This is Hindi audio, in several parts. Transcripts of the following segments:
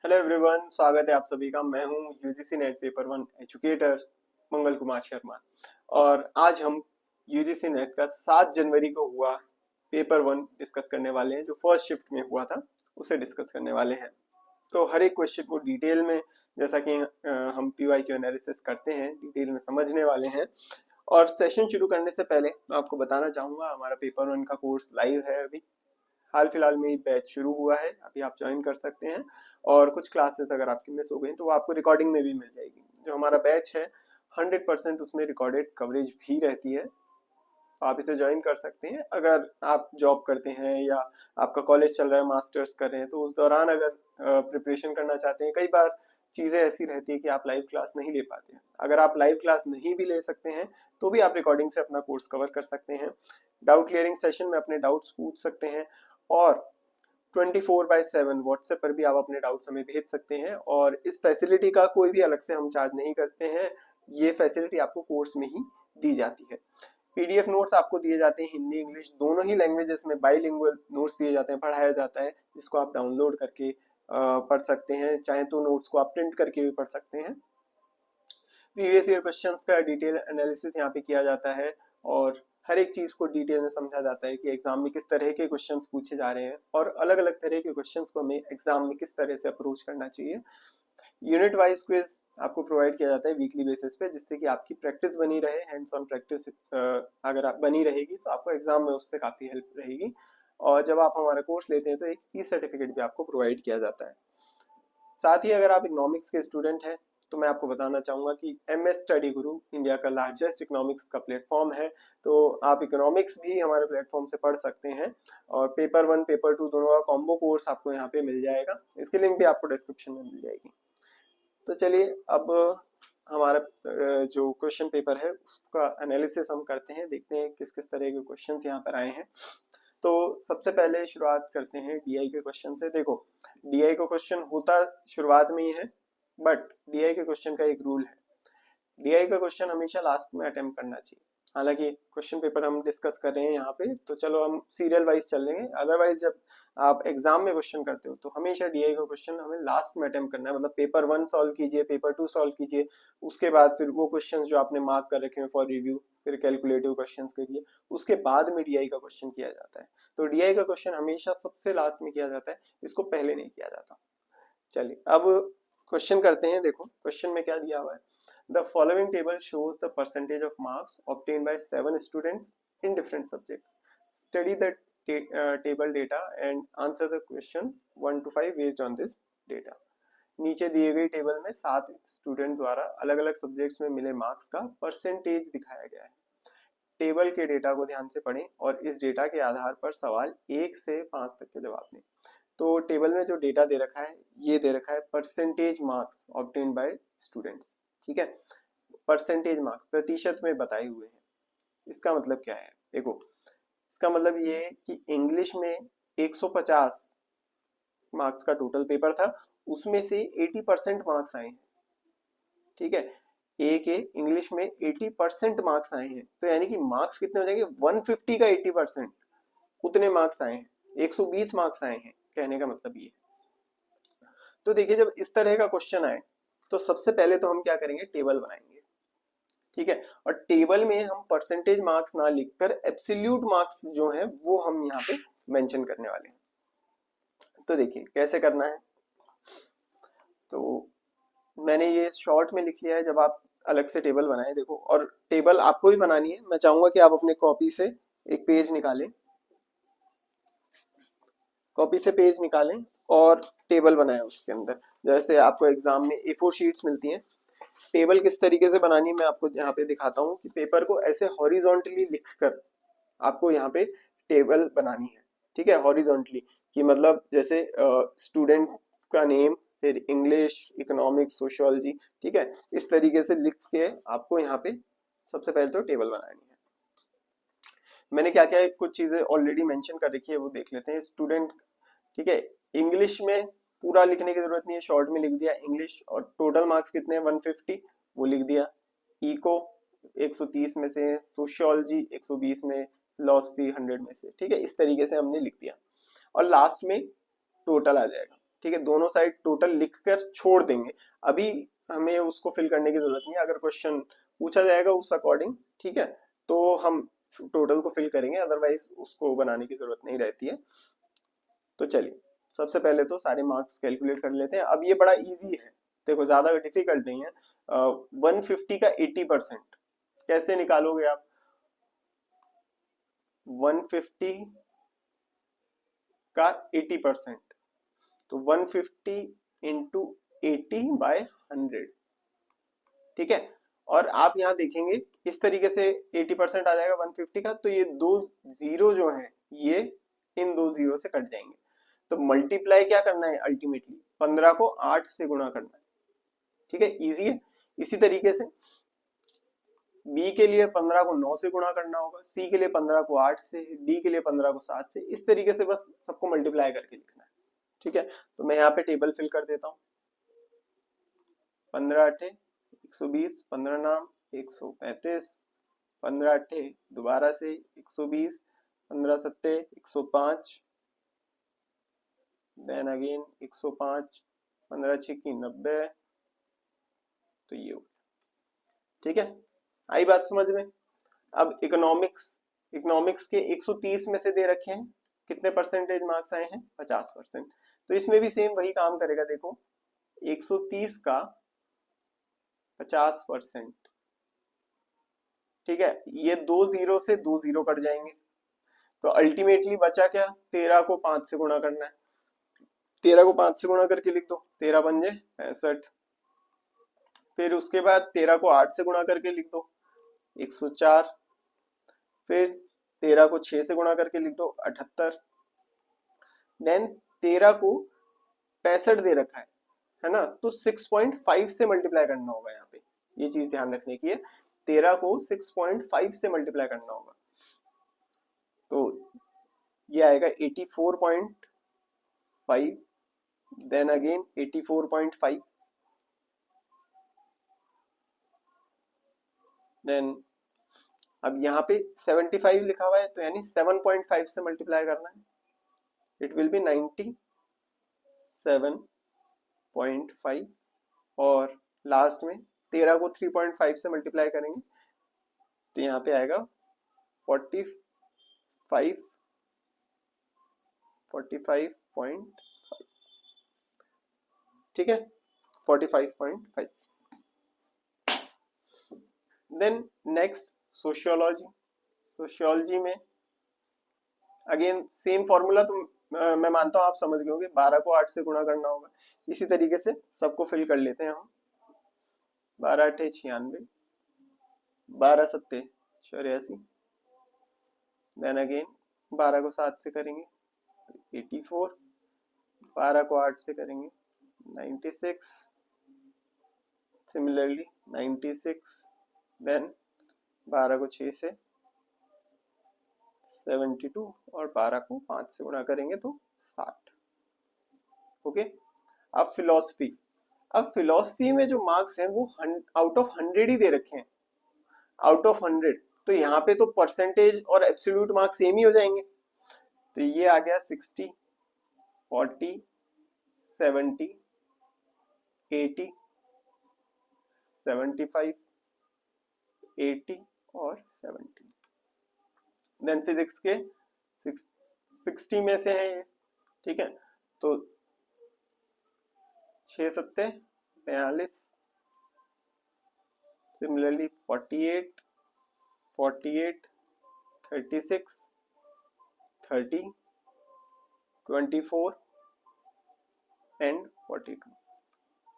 हेलो एवरीवन, स्वागत है आप सभी का। मैं हूं UGC NET paper one educator Mangal Kumar Sharma. और आज हम यूजीसी नेट का 7 जनवरी को हुआ पेपर वन डिस्कस करने वाले हैं, जो फर्स्ट शिफ्ट में हुआ था उसे डिस्कस करने वाले हैं। तो हर एक क्वेश्चन को डिटेल में, जैसा कि हम पीवाईक्यू एनालिसिस करते हैं, डिटेल में समझने वाले हैं। और सेशन शुरू करने से पहले मैं आपको बताना चाहूंगा, हमारा पेपर वन का कोर्स लाइव है। अभी हाल फिलहाल में ही बैच शुरू हुआ है, अभी आप ज्वाइन कर सकते हैं। और कुछ क्लासेस अगर आपकी मिस हो गई तो वो आपको रिकॉर्डिंग में भी मिल जाएगी। जो हमारा बैच है 100% उसमें रिकॉर्डेड कवरेज भी रहती है, तो आप इसे ज्वाइन कर सकते हैं। अगर आप जॉब करते हैं या आपका कॉलेज चल रहा है, मास्टर्स कर रहे हैं, तो उस दौरान अगर प्रिपरेशन करना चाहते हैं, कई बार चीज़ें ऐसी रहती है कि आप लाइव क्लास नहीं ले पाते हैं। अगर आप लाइव क्लास नहीं भी ले सकते हैं तो भी आप रिकॉर्डिंग से अपना कोर्स कवर कर सकते हैं। डाउट क्लियरिंग सेशन में अपने डाउट्स पूछ सकते हैं। और 24/7 व्हाट्सएप पर भी आप अपने डाउट्स हमें भेज सकते हैं। और इस फैसिलिटी का कोई भी अलग से हम चार्ज नहीं करते हैं, ये फैसिलिटी आपको कोर्स में ही दी जाती है। पीडीएफ नोट्स आपको दिए जाते हैं, हिंदी इंग्लिश दोनों ही लैंग्वेजेस में बाइलिंगुअल नोट्स दिए जाते हैं, पढ़ाया जाता है, जिसको आप डाउनलोड करके पढ़ सकते हैं। चाहे तो नोट्स को आप प्रिंट करके भी पढ़ सकते हैं। प्रीवियस ईयर क्वेश्चंस का डिटेल एनालिसिस यहाँ पे किया जाता है और हर एक चीज को डिटेल में समझा जाता है कि एग्जाम में किस तरह के क्वेश्चंस पूछे जा रहे हैं और अलग अलग तरह के क्वेश्चंस को हमें एग्जाम में किस तरह से अप्रोच करना चाहिए। यूनिट वाइज क्विज आपको प्रोवाइड किया जाता है वीकली बेसिस पे, जिससे कि आपकी प्रैक्टिस बनी रहे। हैंड्स ऑन प्रैक्टिस अगर आप बनी रहेगी तो आपको एग्जाम में उससे काफी हेल्प रहेगी। और जब आप हमारा कोर्स लेते हैं तो एक ई सर्टिफिकेट भी आपको प्रोवाइड किया जाता है। साथ ही अगर आप इकोनॉमिक्स के स्टूडेंट हैं तो मैं आपको बताना चाहूंगा कि एमएस स्टडी गुरु इंडिया का लार्जेस्ट इकोनॉमिक्स का प्लेटफॉर्म है। तो आप इकोनॉमिक्स भी हमारे प्लेटफॉर्म से पढ़ सकते हैं। और पेपर वन पेपर टू दोनों का कॉम्बो कोर्स आपको यहाँ पे मिल जाएगा, इसकी लिंक भी आपको डिस्क्रिप्शन में मिल जाएगी। तो चलिए अब हमारा जो क्वेश्चन पेपर है उसका एनालिसिस हम करते हैं, देखते हैं किस किस तरह के क्वेश्चंस यहाँ पर आए हैं। तो सबसे पहले शुरुआत करते हैं डीआई के क्वेश्चन से। देखो, डीआई का क्वेश्चन होता शुरुआत में ही है, बट डीआई के क्वेश्चन का एक रूल है, डीआई का क्वेश्चन हमेशा लास्ट में अटेम्प्ट करना चाहिए। हालांकि क्वेश्चन पेपर हम डिस्कस कर रहे हैं यहाँ पे, तो चलो हम सीरियल वाइज चलेंगे। अदरवाइज जब आप एग्जाम में क्वेश्चन करते हो तो हमेशा डीआई का क्वेश्चन हमें लास्ट में अटेम्प्ट करना है। मतलब पेपर वन सॉल्व कीजिए, पेपर टू सॉल्व कीजिए, उसके बाद फिर वो क्वेश्चन जो आपने मार्क कर रखे हैं फॉर रिव्यू, फिर कैलकुलेटिव क्वेश्चन करिए, उसके बाद में डीआई का क्वेश्चन किया जाता है। तो डीआई का क्वेश्चन हमेशा सबसे लास्ट में किया जाता है, इसको पहले नहीं किया जाता। चलिए अब क्वेश्चन करते हैं। देखो क्वेश्चन में क्या दिया हुआ है। The following table shows the percentage of marks obtained by 7 students in different subjects. Study the table data and answer the question 1 to 5 based on this data. नीचे दिए गई टेबल में 7 स्टूडेंट द्वारा अलग अलग सब्जेक्ट्स में मिले मार्क्स का परसेंटेज दिखाया गया है। टेबल के डेटा को ध्यान से पढ़ें और इस डेटा के आधार पर सवाल 1 से 5 तक के जवाब दें। तो टेबल में जो डेटा दे रखा है, ये दे रखा है percentage marks obtained by students. ठीक है, परसेंटेज मार्क्स प्रतिशत में बताए हुए हैं। इसका मतलब क्या है? देखो, इसका मतलब ये है कि इंग्लिश में 150 मार्क्स का टोटल पेपर था, उसमें से 80% मार्क्स आए हैं। ठीक है, ए के इंग्लिश में 80% मार्क्स आए हैं, तो यानी कि मार्क्स कितने हो जाएंगे? 150 का 80%, उतने मार्क्स आए हैं। 120 मार्क्स आए हैं, कहने का मतलब ये। तो देखिए, जब इस तरह का क्वेश्चन आए तो सबसे पहले तो हम क्या करेंगे? टेबल बनाएंगे। ठीक है, और टेबल में हम परसेंटेज मार्क्स ना लिखकर एब्सोल्यूट मार्क्स जो है वो हम यहाँ पे मेंशन करने वाले हैं। तो देखिए कैसे करना है। तो मैंने ये शॉर्ट में लिख लिया है, जब आप अलग से टेबल बनाए। देखो, और टेबल आपको भी बनानी है। मैं चाहूंगा कि आप अपने कॉपी से एक पेज निकालें, कॉपी से पेज निकालें और टेबल बनाएं उसके अंदर। जैसे आपको एग्जाम में A4 शीट्स मिलती हैं, टेबल किस तरीके से बनानी है मैं आपको यहाँ पे दिखाता हूँ कि पेपर को ऐसे हॉरिजॉन्टली लिखकर आपको यहाँ पे टेबल बनानी है। ठीक है, हॉरिजॉन्टली कि मतलब जैसे स्टूडेंट का नेम, फिर इंग्लिश, इकोनॉमिक्स, सोशियोलॉजी, ठीक है, इस तरीके से लिख के आपको यहाँ पे सबसे पहले तो टेबल बनानी है। मैंने क्या क्या कुछ चीजें ऑलरेडी मेंशन कर रखी है, वो देख लेते हैं। स्टूडेंट, ठीक है, इंग्लिश में पूरा लिखने की जरूरत नहीं है, शॉर्ट में लिख दिया इंग्लिश, और टोटल मार्क्स कितने हैं? 150, वो लिख दिया। इको 130 में से, सोशियोलॉजी 120 में, फिलोसफी 100 में से। ठीक है, इस तरीके से हमने लिख दिया और लास्ट में टोटल आ जाएगा। ठीक है, दोनों साइड टोटल लिखकर छोड़ देंगे। अभी हमें उसको फिल करने की जरूरत नहीं है, अगर क्वेश्चन पूछा जाएगा उस अकॉर्डिंग, ठीक है, तो हम टोटल को फिल करेंगे, अदरवाइज उसको बनाने की जरूरत नहीं रहती है। तो चलिए सबसे पहले तो सारे मार्क्स कैलकुलेट कर लेते हैं। अब ये बड़ा इजी है, देखो ज्यादा डिफिकल्ट नहीं है। 150 का 80% कैसे निकालोगे आप? 150 का 80%, तो 150 इंटू 80/100, ठीक है। और आप यहाँ देखेंगे इस तरीके से 80% आ जाएगा 150 का, तो ये दो जीरो जो है ये इन दो जीरो से कट जाएंगे। तो मल्टीप्लाई क्या करना है अल्टीमेटली? 15 को 8 से गुणा करना है, ठीक है, इजी है। इसी तरीके से बी के लिए 15 को 9 से गुणा करना होगा, सी के लिए 15 को 8 से, डी के लिए 15 को 7 से, इस तरीके से बस सबको मल्टीप्लाई करके लिखना है, ठीक है। तो मैं यहाँ पे टेबल फिल कर देता हूँ। 15 अठे 120, 15 नाम 135, 15 अठे दोबारा से 120, 15 सत्ते 105, देन अगेन 105, 15 छिक्की 90, तो ये हो गया, ठीक है। आई बात समझ में? अब इकोनॉमिक्स के 130 में से दे रखे हैं, कितने परसेंटेज मार्क्स आए हैं? 50%। तो इसमें भी सेम वही काम करेगा, देखो 130 का 50%, ठीक है, ये दो जीरो से दो जीरो कट जाएंगे, तो अल्टीमेटली बचा क्या? 13 को 5 से गुणा करना है। 13 को 5 से गुणा करके लिख दो, 13 पंजे 65। फिर उसके बाद 13 को 8 से गुणा करके लिख दो 104। फिर 13 को 6 से गुणा करके लिख दो 78। देन 13 को 65 दे रखा है ना, तो 6.5 से मल्टीप्लाई करना होगा। यहाँ पे ये चीज ध्यान रखने की है, 13 को 6.5 से मल्टीप्लाई करना होगा, तो ये आएगा 84.5, देन अगेन 84.5, देन अब यहाँ पे 75 लिखा हुआ है, तो यानी 7.5 से मल्टीप्लाई करना है, इट विल बी 97.5, और लास्ट में 13 को 3.5 से मल्टीप्लाई करेंगे, तो यहाँ पे आएगा 45.5, ठीक है, 45.5। देन नेक्स्ट सोशियोलॉजी में अगेन सेम फॉर्मूला, तो मैं मानता हूं आप समझ गए होंगे, 12 को 8 से गुणा करना होगा। इसी तरीके से सबको फिल कर लेते हैं हम। 12 अठे 96, 12 सत्ते 84, देन अगेन 12 को 7 से करेंगे 84, 12 को 8 से करेंगे 96, सिमिलरली 96, देन 12 को 6 से 72, और 12 को 5 से गुणा करेंगे तो 60। ओके, अब फिलॉसफी में जो मार्क्स हैं वो आउट ऑफ 100 ही दे रखे हैं, आउट ऑफ 100। तो यहाँ पे तो परसेंटेज और एब्सोल्यूट मार्क्स सेम ही हो जाएंगे, तो ये आ गया 60, 40, 70, 80, 75, 80 और 70। देन फिजिक्स के 60 में से है ये, ठीक है, तो 6 सत्ते 42, सिमिलरली 48, 48, 36, 30, 24 एंड 42,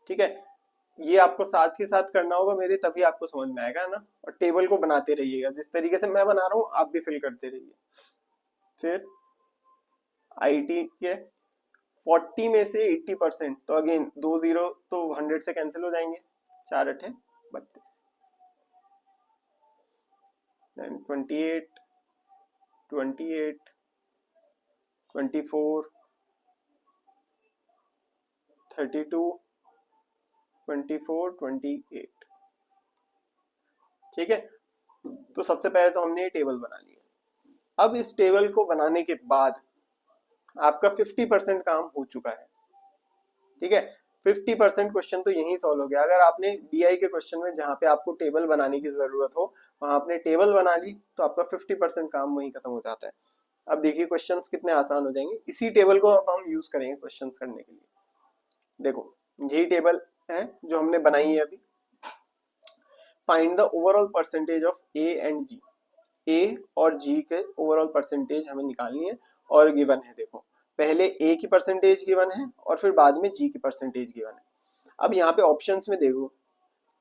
ठीक है। ये आपको साथ ही साथ करना होगा मेरे, तभी आपको समझ में आएगा ना, और टेबल को बनाते रहिएगा, जिस तरीके से मैं बना रहा हूँ आप भी फिल करते रहिए। फिर आईटी के 40 में से 80%, तो अगेन दो जीरो तो 100 से कैंसिल हो जाएंगे, 4 अठे 32, देन 28, 28, 24, 32, 24, 28, ठीक है। तो सबसे पहले तो हमने ये टेबल बना लिया। अब इस टेबल को बनाने के बाद आपका 50% काम हो चुका है, ठीक है, 50% क्वेश्चन तो यही सॉल्व हो गया। अगर आपने DI के क्वेश्चन में जहाँ पे आपको टेबल बनाने की जरूरत हो वहां आपने टेबल बना ली तो आपका 50% काम वहीं खत्म हो जाता है। अब देखिए क्वेश्चंस कितने आसान हो जाएंगे, इसी टेबल को अब हम यूज करेंगे क्वेश्चंस करने के लिए। देखो यही टेबल है जो हमने बनाई है अभी। Find the overall percentage of A and G। A और G के ओवरऑल परसेंटेज हमें निकालनी है और गिवन है। देखो पहले A की परसेंटेज गिवन है और फिर बाद में G की परसेंटेज गिवन है। अब यहाँ पे ऑप्शंस में देखो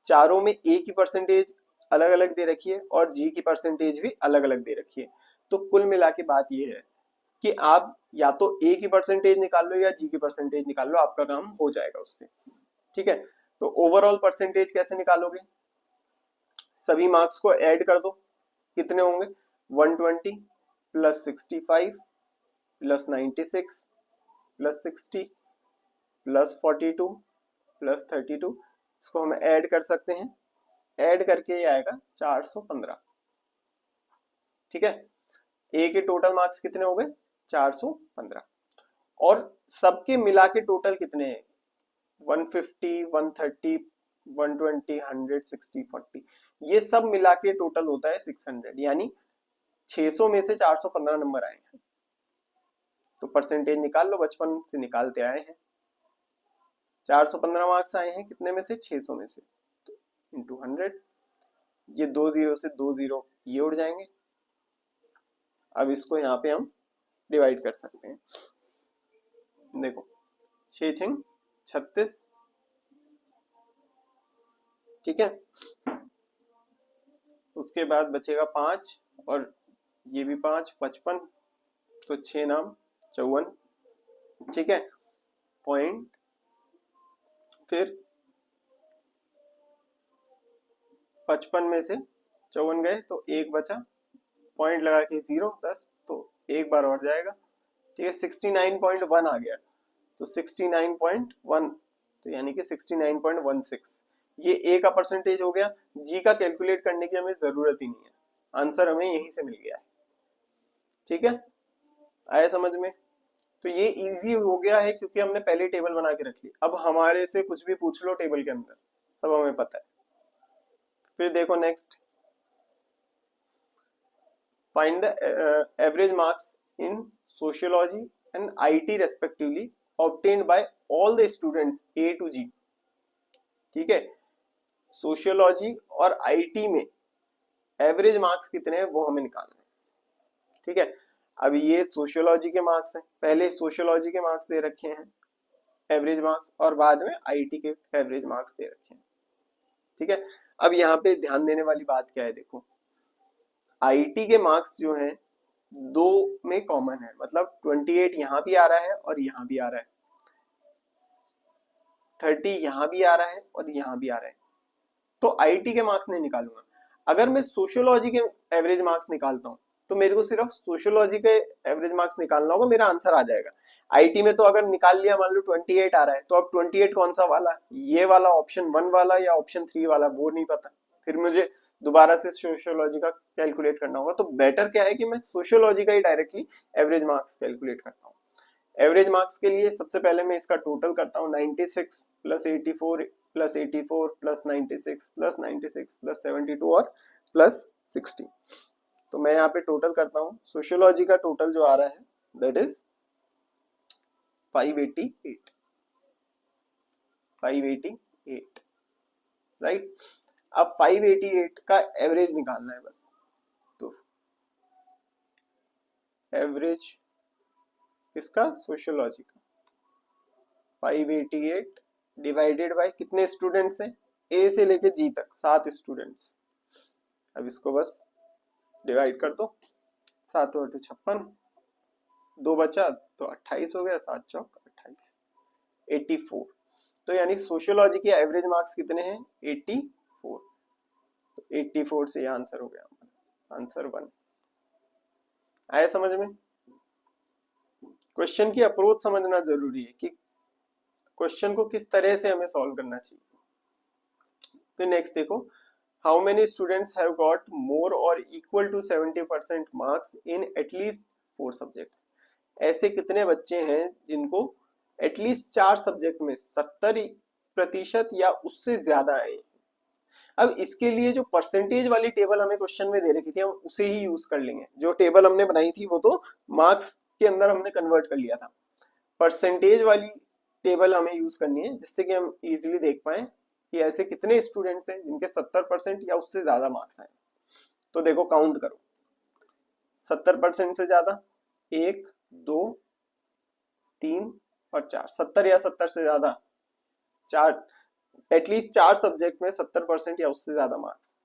चारों में A की परसेंटेज अलग अलग दे रखी है और G की परसेंटेज भी अलग अलग दे रखी है। तो कुल मिला के बात ये है कि आप या तो A की परसेंटेज निकाल लो या G की परसेंटेज निकाल लो, आपका काम हो जाएगा उससे। ठीक है, तो ओवरऑल परसेंटेज कैसे निकालोगे, सभी मार्क्स को ऐड कर दो, कितने होंगे 120 plus 65 plus 96 plus 60 plus 42 plus 32, इसको हम ऐड कर सकते हैं, ऐड करके ये आएगा 415। ठीक है, ए के टोटल मार्क्स कितने हो गए 415 और सबके मिला के टोटल कितने हैं 150 130 120 100 60 40, ये सब मिला के टोटल होता है 600, यानी 600 में से 415 नंबर आए हैं। तो परसेंटेज निकाल लो, बचपन से निकालते आए हैं। 415 मार्क्स आए हैं कितने में से 600 में से, तो इंटू 100, ये 2 जीरो से 2 जीरो ये उड़ जाएंगे। अब इसको यहाँ पे हम डिवाइड कर सकते हैं। देखो 6 6 36, ठीक है, उसके बाद बचेगा 5 और ये भी 5 55, तो 6 नाम 54। ठीक है, पॉइंट, फिर 55 में से 54 गए तो एक बचा, पॉइंट लगा के 0 10, तो एक बार और जाएगा। ठीक है, 69.1 आ गया, तो 69.1, तो यानी कि 69.16, ये ए का परसेंटेज हो गया। जी का कैलकुलेट करने की हमें जरूरत ही नहीं है, आंसर हमें यहीं से मिल गया है। ठीक है, आया समझ में। तो ये इजी हो गया है क्योंकि हमने पहले टेबल बना के रख ली। अब हमारे से कुछ भी पूछ लो टेबल के अंदर, सब हमें पता है। फिर देखो next, find the average marks in sociology and IT respectively obtained by all the students A to G। ठीक है, सोशियोलॉजी और IT में एवरेज मार्क्स कितने हैं वो हमें निकालना है। ठीक है, अब ये सोशियोलॉजी के मार्क्स हैं, पहले सोशियोलॉजी के मार्क्स दे रखे हैं एवरेज मार्क्स और बाद में IT के एवरेज मार्क्स दे रखे हैं। ठीक है, अब यहाँ पे ध्यान देने वाली बात क्या है, देखो IT के मार्क्स जो हैं दो में कॉमन है, मतलब 28 यहाँ भी आ रहा है और यहाँ भी आ रहा है, 30 यहाँ भी आ रहा है और यहाँ भी आ रहा है, तो IT के मार्क्स नहीं निकालूंगा। अगर मैं सोशियोलॉजी के एवरेज मार्क्स निकालता हूँ तो मेरे को सिर्फ सोशियोलॉजी के एवरेज मार्क्स निकालना होगा, मेरा आंसर आ जाएगा। IT में तो अगर निकाल लिया, मान लो 28 आ रहा है, तो अब 28 कौन सा वाला, ये वाला ऑप्शन 1 वाला या ऑप्शन 3 वाला, वो नहीं पता, फिर मुझे दोबारा से सोशियोलॉजी का कैलकुलेट करना होगा। तो बेटर क्या है कि मैं सोशियोलॉजी का ही डायरेक्टली एवरेज मार्क्स कैलकुलेट करता हूँ। एवरेज मार्क्स के लिए सबसे पहले मैं इसका टोटल करता हूँ, 96 plus 84 plus 84 plus 96 plus 96 plus 72 और प्लस 60। तो मैं यहाँ पे टोटल करता हूँ, सोशियोलॉजी का टोटल जो आ रहा है दैट इज 588, 588, राइट। अब 588 का एवरेज निकालना है बस, तो एवरेज इसका सोशियोलॉजी का 588 डिवाइडेड बाय कितने स्टूडेंट्स हैं, ए से लेके जी तक 7 स्टूडेंट्स। अब इसको बस डिवाइड कर दो, 7 और 56, 2 बचा तो 28 हो गया, 7 चौक 28, 84। तो यानी सोशियोलॉजी के एवरेज मार्क्स कितने हैं 84, तो 84 से ये आंसर हो गया, आंसर 1। आया समझ में। क्वेश्चन की अप्रोच समझना जरूरी है कि क्वेश्चन को किस तरह से हमें सॉल्व करना चाहिए। फिर नेक्स्ट देखो, how many students have got more और equal to 70% marks in at least 4 subjects. ऐसे कितने बच्चे हैं जिनको एटलीस्ट 4 सब्जेक्ट में 70% या उससे ज्यादा आए। अब इसके लिए जो परसेंटेज वाली टेबल हमें क्वेश्चन में दे रखी थी हम उसे ही यूज कर लेंगे। जो टेबल हमने बनाई थी वो तो मार्क्स के अंदर हमने कन्वर्ट कर लिया था, परसेंटेज वाली टेबल हमें यूज करनी है जिससे कि हम इजीली देख पाए कि ऐसे कितने स्टूडेंट्स हैं जिनके 70% या उससे ज्यादा मार्क्स आए। तो देखो काउंट करो, 70% से ज्यादा 1 2 3 और 4, 70 या 70 से ज्यादा 4, एटलीस्ट 4 सब्जेक्ट में 70% या उससे ज्यादा मार्क्स,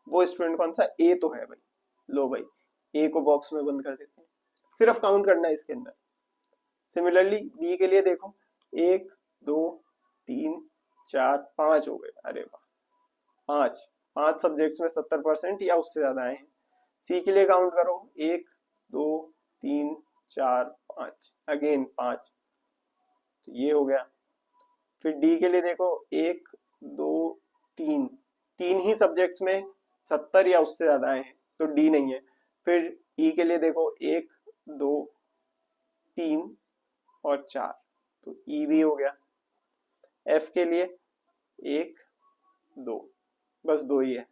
वो स्टूडेंट कौन सा? ए तो है भाई। लो भाई ए को बॉक्स में बंद कर देते हैं, सिर्फ काउंट करना है इसके अंदर। सिमिलरली बी के लिए देखो 1 2 3 4 5 हो गए, अरे वाह 5 सब्जेक्ट्स में 70% या उससे ज्यादा आए हैं। सी के लिए काउंट करो 1 2 3 4 5, अगेन 5, तो ये हो गया। फिर डी के लिए देखो 1 2 3, 3 ही सब्जेक्ट्स में 70 या उससे ज्यादा आए हैं तो डी नहीं है। फिर ई के लिए देखो 1 2 3 और 4, तो ई भी हो गया। एफ के लिए 1 2, बस 2 ही है,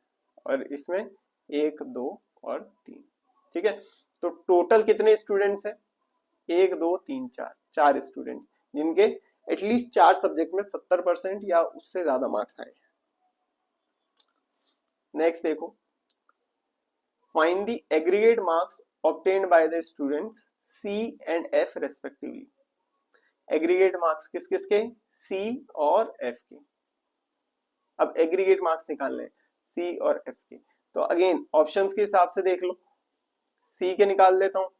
और इसमें 1 2 और 3, ठीक है। तो टोटल कितने स्टूडेंट्स हैं? 1 2 3 4, 4 स्टूडेंट जिनके एटलीस्ट 4 सब्जेक्ट में 70% या उससे ज्यादा मार्क्स आए। नेक्स्ट देखो, find the aggregate marks obtained by the students C and F respectively। Aggregate marks किस किस के? C और F के। अब एग्रीगेट मार्क्स निकालने हैं C और F के, तो अगेन ऑप्शंस के हिसाब से देख लो। C के निकाल लेता हूँ,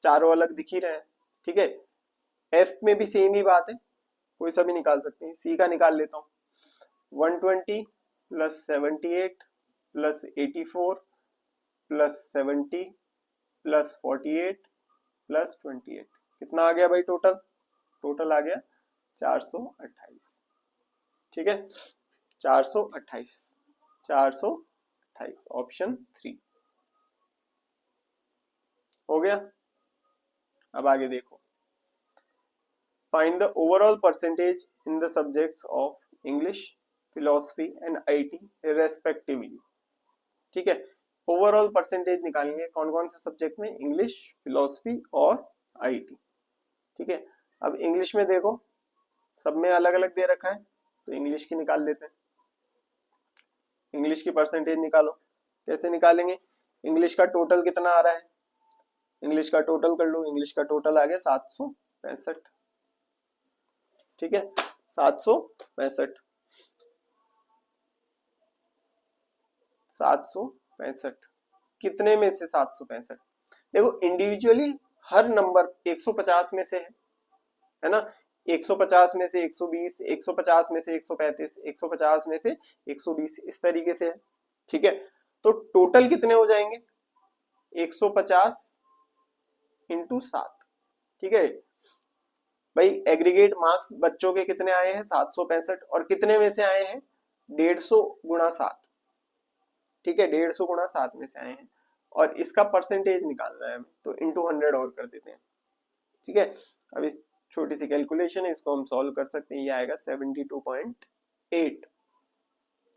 चारों अलग दिख ही रहे हैं, ठीक है। F में भी सेम ही बात है, कोई सा भी निकाल सकते हैं। C का निकाल लेता हूँ, 120 plus 78 plus 84 plus 70 plus 48 plus 28, कितना आ गया भाई? टोटल आ गया 428, ठीक है। 428 ऑप्शन 3 हो गया। अब आगे देखो, find the overall percentage in the subjects of English, philosophy and IT respectively, ठीक है। ओवरऑल परसेंटेज निकालेंगे कौन कौन से सब्जेक्ट में? इंग्लिश, फिलोसफी और आईटी, ठीक है। अब इंग्लिश में देखो सब में अलग अलग दे रखा है, तो इंग्लिश की निकाल लेते हैं। इंग्लिश की परसेंटेज निकालो, कैसे निकालेंगे? इंग्लिश का टोटल कितना आ रहा है? इंग्लिश का टोटल कर लो, इंग्लिश का टोटल आ गया 765, ठीक है। 765 कितने में से 765? देखो इंडिविजुअली हर नंबर 150 में से है ना, 150 में से 120, 150 में से 135, 150 में से 120, इस तरीके से है, ठीक है। तो टोटल कितने हो जाएंगे? 150 इंटू 7, ठीक है भाई। एग्रीगेट मार्क्स बच्चों के कितने आए हैं? 765, और कितने में से आए हैं? 150 गुणा 7, ठीक है। 150 गुणा 7 में से आए हैं, और इसका परसेंटेज निकालना है हमें, तो इंटू 100 और कर देते हैं, ठीक है। अब इस छोटी सी कैलकुलेशन है, इसको हम सॉल्व कर सकते हैं। ये आएगा 72.8,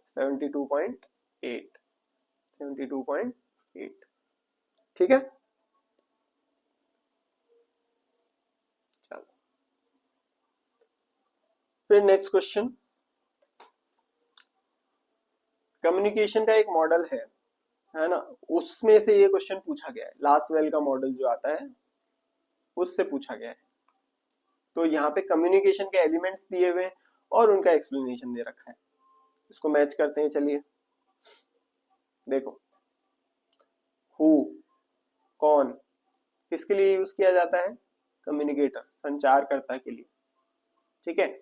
72.8, ठीक है। चलो फिर नेक्स्ट क्वेश्चन, कम्युनिकेशन का एक मॉडल है ना, उसमें से ये क्वेश्चन पूछा गया है। लास्टवेल का मॉडल जो आता है उससे पूछा गया है। तो यहाँ पे कम्युनिकेशन के एलिमेंट्स दिए हुए हैं और उनका एक्सप्लेनेशन दे रखा है, इसको मैच करते हैं। चलिए देखो, हु कौन किसके लिए यूज किया जाता है? कम्युनिकेटर, संचारकर्ता के लिए, ठीक है।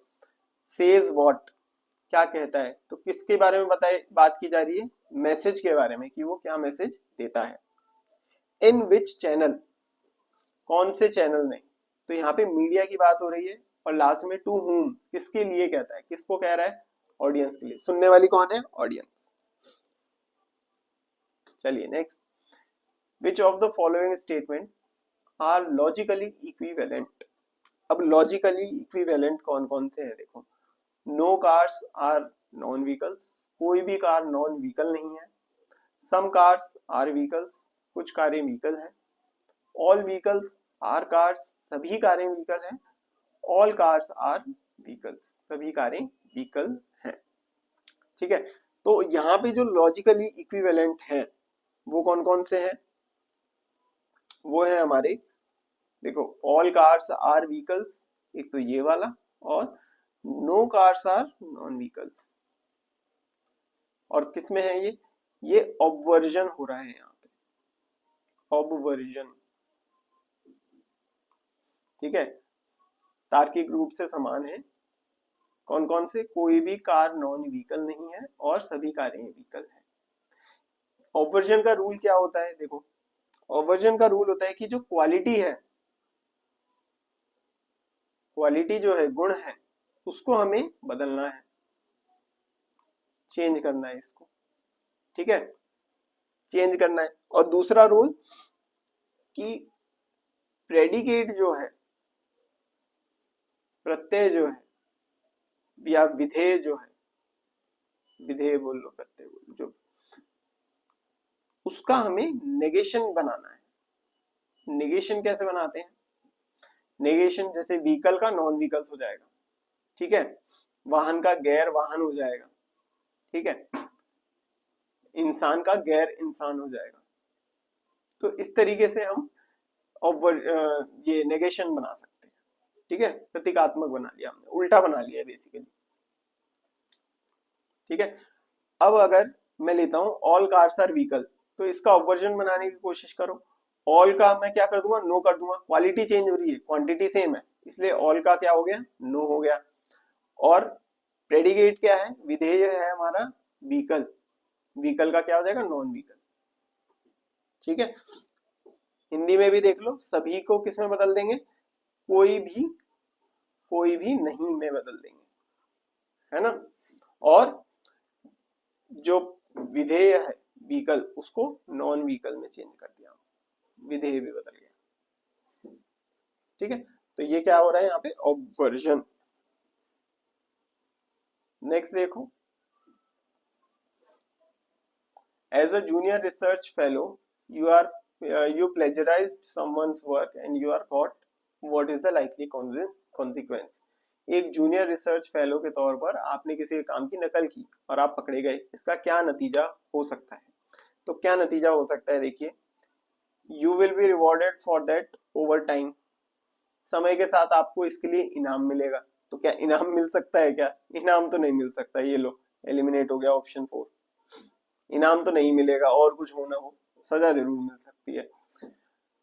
सेज व्हाट क्या कहता है, तो किसके बारे में बताए बात की जा रही है? मैसेज के बारे में, कि वो क्या मैसेज देता है। इन विच चैनल, कौन से चैनल में, तो यहाँ पे मीडिया की बात हो रही है। और लास्ट में टू हुम, किसके लिए कहता है, किसको कह रहा है? ऑडियंस के लिए। सुनने वाली कौन है? ऑडियंस। चलिए next, which of the following statement are logically equivalent, अब लॉजिकली इक्विवेलेंट कौन कौन से है देखो, no cars are non vehicles, कोई भी कार नॉन व्हीकल नहीं है, सम कार्स आर व्हीकल्स, कुछ कारें व्हीकल हैं, ऑल व्हीकल्स आर कार्स, सभी कारें व्हीकल हैं, ऑल कार्स आर व्हीकल्स, सभी कारें व्हीकल हैं। ठीक है, तो यहाँ पे जो लॉजिकली इक्विवेलेंट है वो कौन कौन से हैं, वो है हमारे, देखो ऑल कार्स आर व्हीकल्स, एक तो ये वाला, और no cars are non vehicles. और किसमें है ये ऑब्वर्जन हो रहा है यहाँ पे, ऑब्वर्जन। ठीक है, तार्किक रूप से समान है, कौन कौन से, कोई भी कार नॉन व्हीकल नहीं है और सभी कारें व्हीकल है। ऑब्वर्जन का रूल क्या होता है, देखो ऑब्वर्जन का रूल होता है कि जो क्वालिटी है, क्वालिटी जो है, गुण है, उसको हमें बदलना है, चेंज करना है इसको। ठीक है, चेंज करना है। और दूसरा रूल कि प्रेडिकेट जो है, प्रत्यय जो है या विधेय जो है, विधेय बोल लो प्रत्यय बोल लो, जो उसका हमें नेगेशन बनाना है। नेगेशन कैसे बनाते हैं, नेगेशन जैसे व्हीकल का नॉन व्हीकल्स हो जाएगा, ठीक है, वाहन का गैर वाहन हो जाएगा, ठीक है, इंसान का गैर इंसान हो जाएगा। तो इस तरीके से हम ये नेगेशन बना सकते हैं। ठीक है, प्रतीकात्मक बना लिया हमने, उल्टा बना लिया बेसिकली। ठीक है, अब अगर मैं लेता हूं ऑल कार्स आर व्हीकल, तो इसका ऑब्वर्जन बनाने की कोशिश करो। ऑल का मैं क्या कर दूंगा, नो कर दूंगा, क्वालिटी चेंज हो रही है, क्वांटिटी सेम है, इसलिए ऑल का क्या हो गया, नो हो गया। और प्रेडिकेट क्या है, विधेय है हमारा व्हीकल, व्हीकल का क्या हो जाएगा, नॉन व्हीकल। ठीक है, हिंदी में भी देख लो, सभी को किस में बदल देंगे, कोई भी नहीं में बदल देंगे, है ना। और जो विधेय है व्हीकल, उसको नॉन व्हीकल में चेंज कर दिया, विधेय भी बदल गया। ठीक है, तो ये क्या हो रहा है यहाँ पे, ऑब्वर्जन। नेक्स्ट देखो, as a junior research fellow you plagiarized someone's work and you are caught, what is the likely consequence। एक जूनियर रिसर्च फेलो के तौर पर आपने किसी काम की नकल की और आप पकड़े गए, इसका क्या नतीजा हो सकता है। तो क्या नतीजा हो सकता है, देखिए, you will be rewarded for that over time, समय के साथ आपको इसके लिए इनाम मिलेगा। तो क्या इनाम मिल सकता है क्या, इनाम तो नहीं मिल सकता, ये लो एलिमिनेट हो गया ऑप्शन 4, इनाम तो नहीं मिलेगा, और कुछ हो ना हो सजा जरूर मिल सकती है।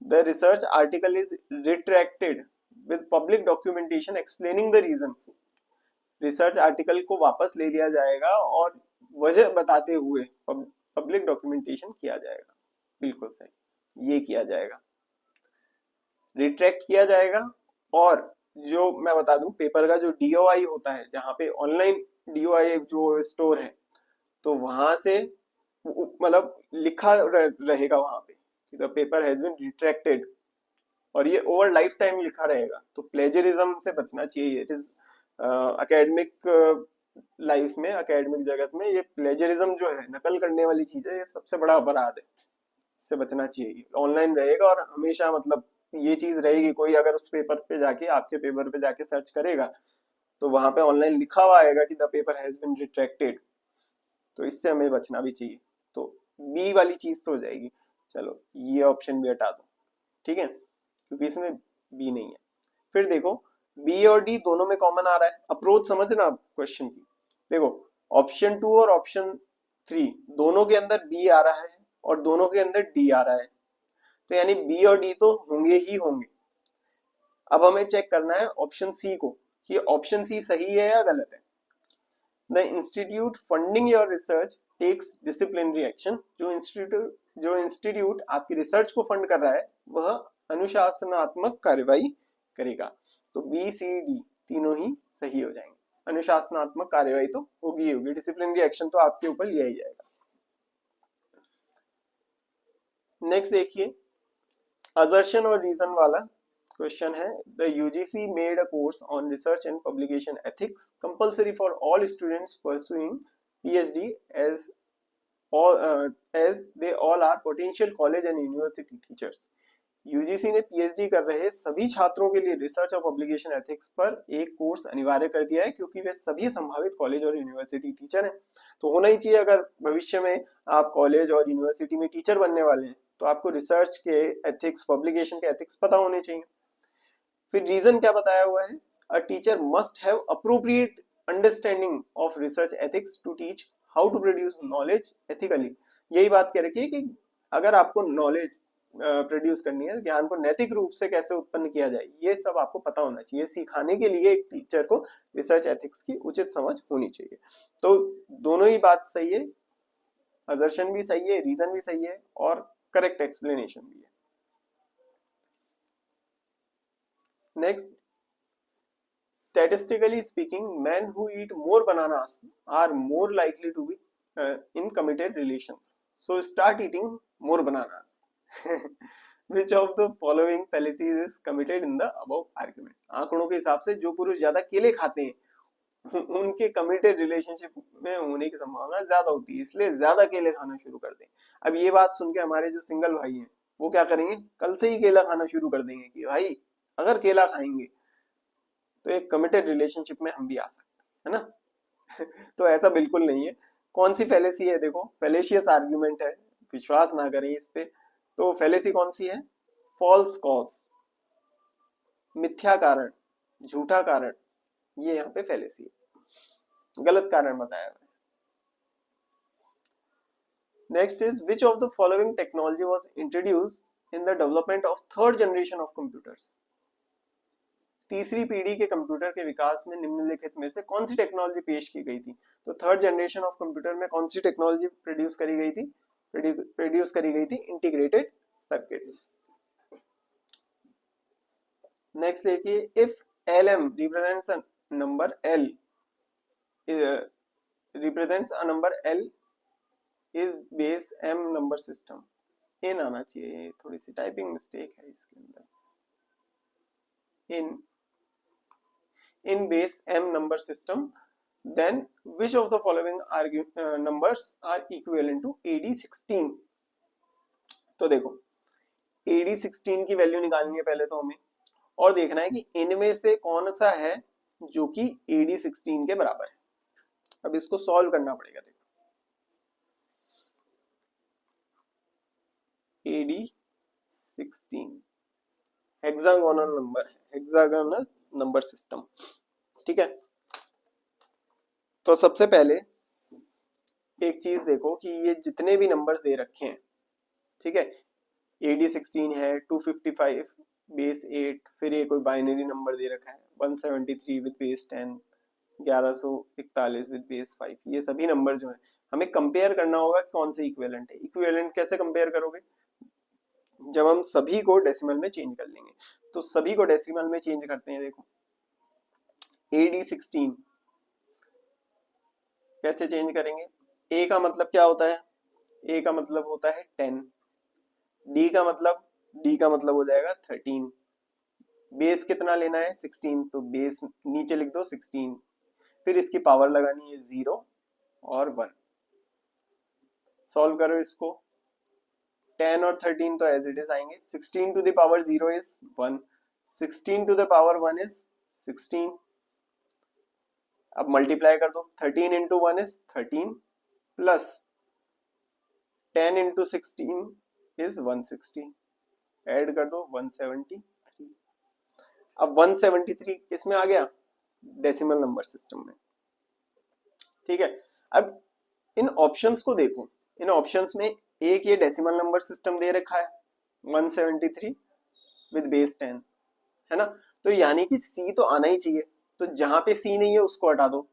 The research article is retracted with public documentation explaining the reason, research article को वापस ले लिया जाएगा और वजह बताते हुए पब्लिक डॉक्यूमेंटेशन किया जाएगा। बिल्कुल सही, ये किया जाएगा, रिट्रैक्ट किया जाएगा। और जो मैं बता दूं, पेपर का जो डीओआई होता है, जहां पे ऑनलाइन डीओआई जो स्टोर है, तो वहां से मतलब लिखा रहेगा वहां पे, the paper has been retracted, और ये ओवर लाइफ टाइम लिखा रहेगा। तो प्लेजरिज्म से बचना चाहिए। इट इज अकेडमिक लाइफ में, अकेडमिक जगत में ये प्लेजरिज्म जो है, नकल करने वाली चीज है, ये सबसे बड़ा अपराध है, इससे बचना चाहिए। ऑनलाइन रहेगा और हमेशा मतलब ये चीज रहेगी, कोई अगर उस पेपर पे जाके, आपके पेपर पे जाके सर्च करेगा, तो वहां पे ऑनलाइन लिखा हुआ आएगा कि the paper has been retracted. तो इससे हमें बचना भी चाहिए। तो बी वाली चीज तो हो जाएगी, चलो ये ऑप्शन भी हटा दो, ठीक है, क्योंकि इसमें बी नहीं है। फिर देखो, बी और डी दोनों में कॉमन आ रहा है, अप्रोच समझना क्वेश्चन की। देखो, ऑप्शन 2 और ऑप्शन 3 दोनों के अंदर बी आ रहा है और दोनों के अंदर डी आ रहा है, तो यानी बी और डी तो होंगे ही होंगे। अब हमें चेक करना है ऑप्शन सी को, कि ऑप्शन सी सही है या गलत है। The institute funding your research takes disciplinary action, जो इंस्टीट्यूट आपकी रिसर्च को फंड कर रहा है, वह अनुशासनात्मक कार्यवाही करेगा। तो बी सी डी तीनों ही सही हो जाएंगे, अनुशासनात्मक कार्यवाही तो होगी होगी, डिसिप्लिनरी एक्शन तो आपके ऊपर लिया ही जाएगा। नेक्स्ट देखिए, असर्शन और रीजन वाला क्वेश्चन है, the UGC made a course on research and publication ethics compulsory for all students pursuing PhD as as they all are potential college and university teachers. UGC ने पीएचडी कर रहे सभी छात्रों के लिए रिसर्च और पब्लिकेशन एथिक्स पर एक कोर्स अनिवार्य कर दिया है, क्योंकि वे सभी संभावित कॉलेज और यूनिवर्सिटी टीचर हैं। तो होना ही चाहिए, अगर भविष्य में आप कॉलेज और यूनिवर्सिटी में टीचर बनने वाले हैं तो आपको रिसर्च के एथिक्स, पब्लिकेशन के एथिक्स पता होने चाहिए। फिर रीजन क्या बताया हुआ है, a teacher must have appropriate understanding of research ethics to teach how to produce knowledge ethically. यही बात कह रखी है कि अगर आपको नॉलेज प्रोड्यूस करनी है, ज्ञान को नैतिक रूप से कैसे उत्पन्न किया जाए, ये सब आपको पता होना चाहिए। सिखाने के लिए एक टीचर को रिसर्च एथिक्स की उचित समझ होनी चाहिए। तो दोनों ही बात सही है, असर्शन भी सही है, रीजन भी सही है और करेक्ट एक्सप्लेनेशन भी है। Next, statistically speaking, men who eat more bananas are more likely to be in committed relations. So start eating more bananas. Which of the following fallacies is committed in the above argument? आंकड़ों के हिसाब से जो पुरुष ज्यादा केले खाते हैं उनके कमिटेड रिलेशनशिप में होने की संभावना ज्यादा होती है, इसलिए ज्यादा केले खाना शुरू कर दें। अब ये बात सुन के हमारे जो सिंगल भाई हैं वो क्या करेंगे, कल से ही केला खाना शुरू कर देंगे कि भाई अगर केला खाएंगे तो एक कमिटेड रिलेशनशिप में हम भी आ सकते हैं, है ना। तो ऐसा बिल्कुल नहीं है। कौन सी फैलेसी है, देखो फेलेशियस आर्ग्यूमेंट है, विश्वास ना करें इस पे। तो फैलेसी कौन सी है, फॉल्स कॉज, मिथ्या कारण, झूठा कारण, ये यहाँ पे फैलेसी है, गलत कारण बताया हुआ है। Next is which of the following technology was introduced in the development of third generation of computers. तीसरी पीढ़ी के कंप्यूटर के विकास में निम्नलिखित में से कौन सी टेक्नोलॉजी पेश की गई थी। तो थर्ड जनरेशन ऑफ कंप्यूटर में कौन सी टेक्नोलॉजी प्रोड्यूस करी गई थी, इंटीग्रेटेड सर्किट्स। नेक्स्ट देखिए, if LM represents a number L is base M number system. इन आना चाहिए, थोड़ी सी टाइपिंग मिस्टेक है इसके अंदर। in base M number system, then which of the following numbers are equivalent to AD16। तो देखो AD16 की वैल्यू निकालनी है पहले तो हमें, और देखना है कि इनमें से कौन सा है जो कि AD16 के बराबर है। अब इसको सॉल्व करना पड़ेगा। देखो AD16 हेक्सागोनल नंबर है, हेक्सागोनल नंबर सिस्टम, ठीक है। तो सबसे पहले एक चीज देखो कि ये जितने भी नंबर्स दे रखे हैं, ठीक है, AD16 है, 255 बेस 8, फिर ये कोई बाइनरी नंबर दे रखा है 173 विद बेस 10, 1141 विद बेस 5, ये सभी नंबर जो है हमें कंपेयर करना होगा कि कौन से इक्विवेलेंट है। इक्विवेलेंट कैसे कंपेयर करोगे, जब हम सभी को डेसिमल में चेंज कर लेंगे। तो सभी को डेसिमल में चेंज करते हैं। देखो AD16 कैसे चेंज करेंगे, A का मतलब क्या होता है, A का मतलब होता है 10, D का मतलब हो जाएगा 13, बेस कितना लेना है 16, तो बेस नीचे लिख दो 16, फिर इसकी पावर लगानी है 0 और 1। सॉल्व करो इसको, 10 और 13 तो एज इट इज आएंगे, 16 to the power 0 is 1, 16 to the power 1 is 16। अब मल्टीप्लाई कर दो, 13 into 1 is 13 plus 10 into 16 is 160, add कर दो 173। अब 173 किस में आ गया, डेसिमल नंबर सिस्टम में, ठीक है। अब इन ऑप्शंस को देखो, इन ऑप्शंस में एक ये डेसिमल नंबर सिस्टम दे रखा है 173 विद बेस 10, है ना। तो यानी कि C तो आना ही चाहिए, तो जहां पे C नहीं है उसको हटा दो,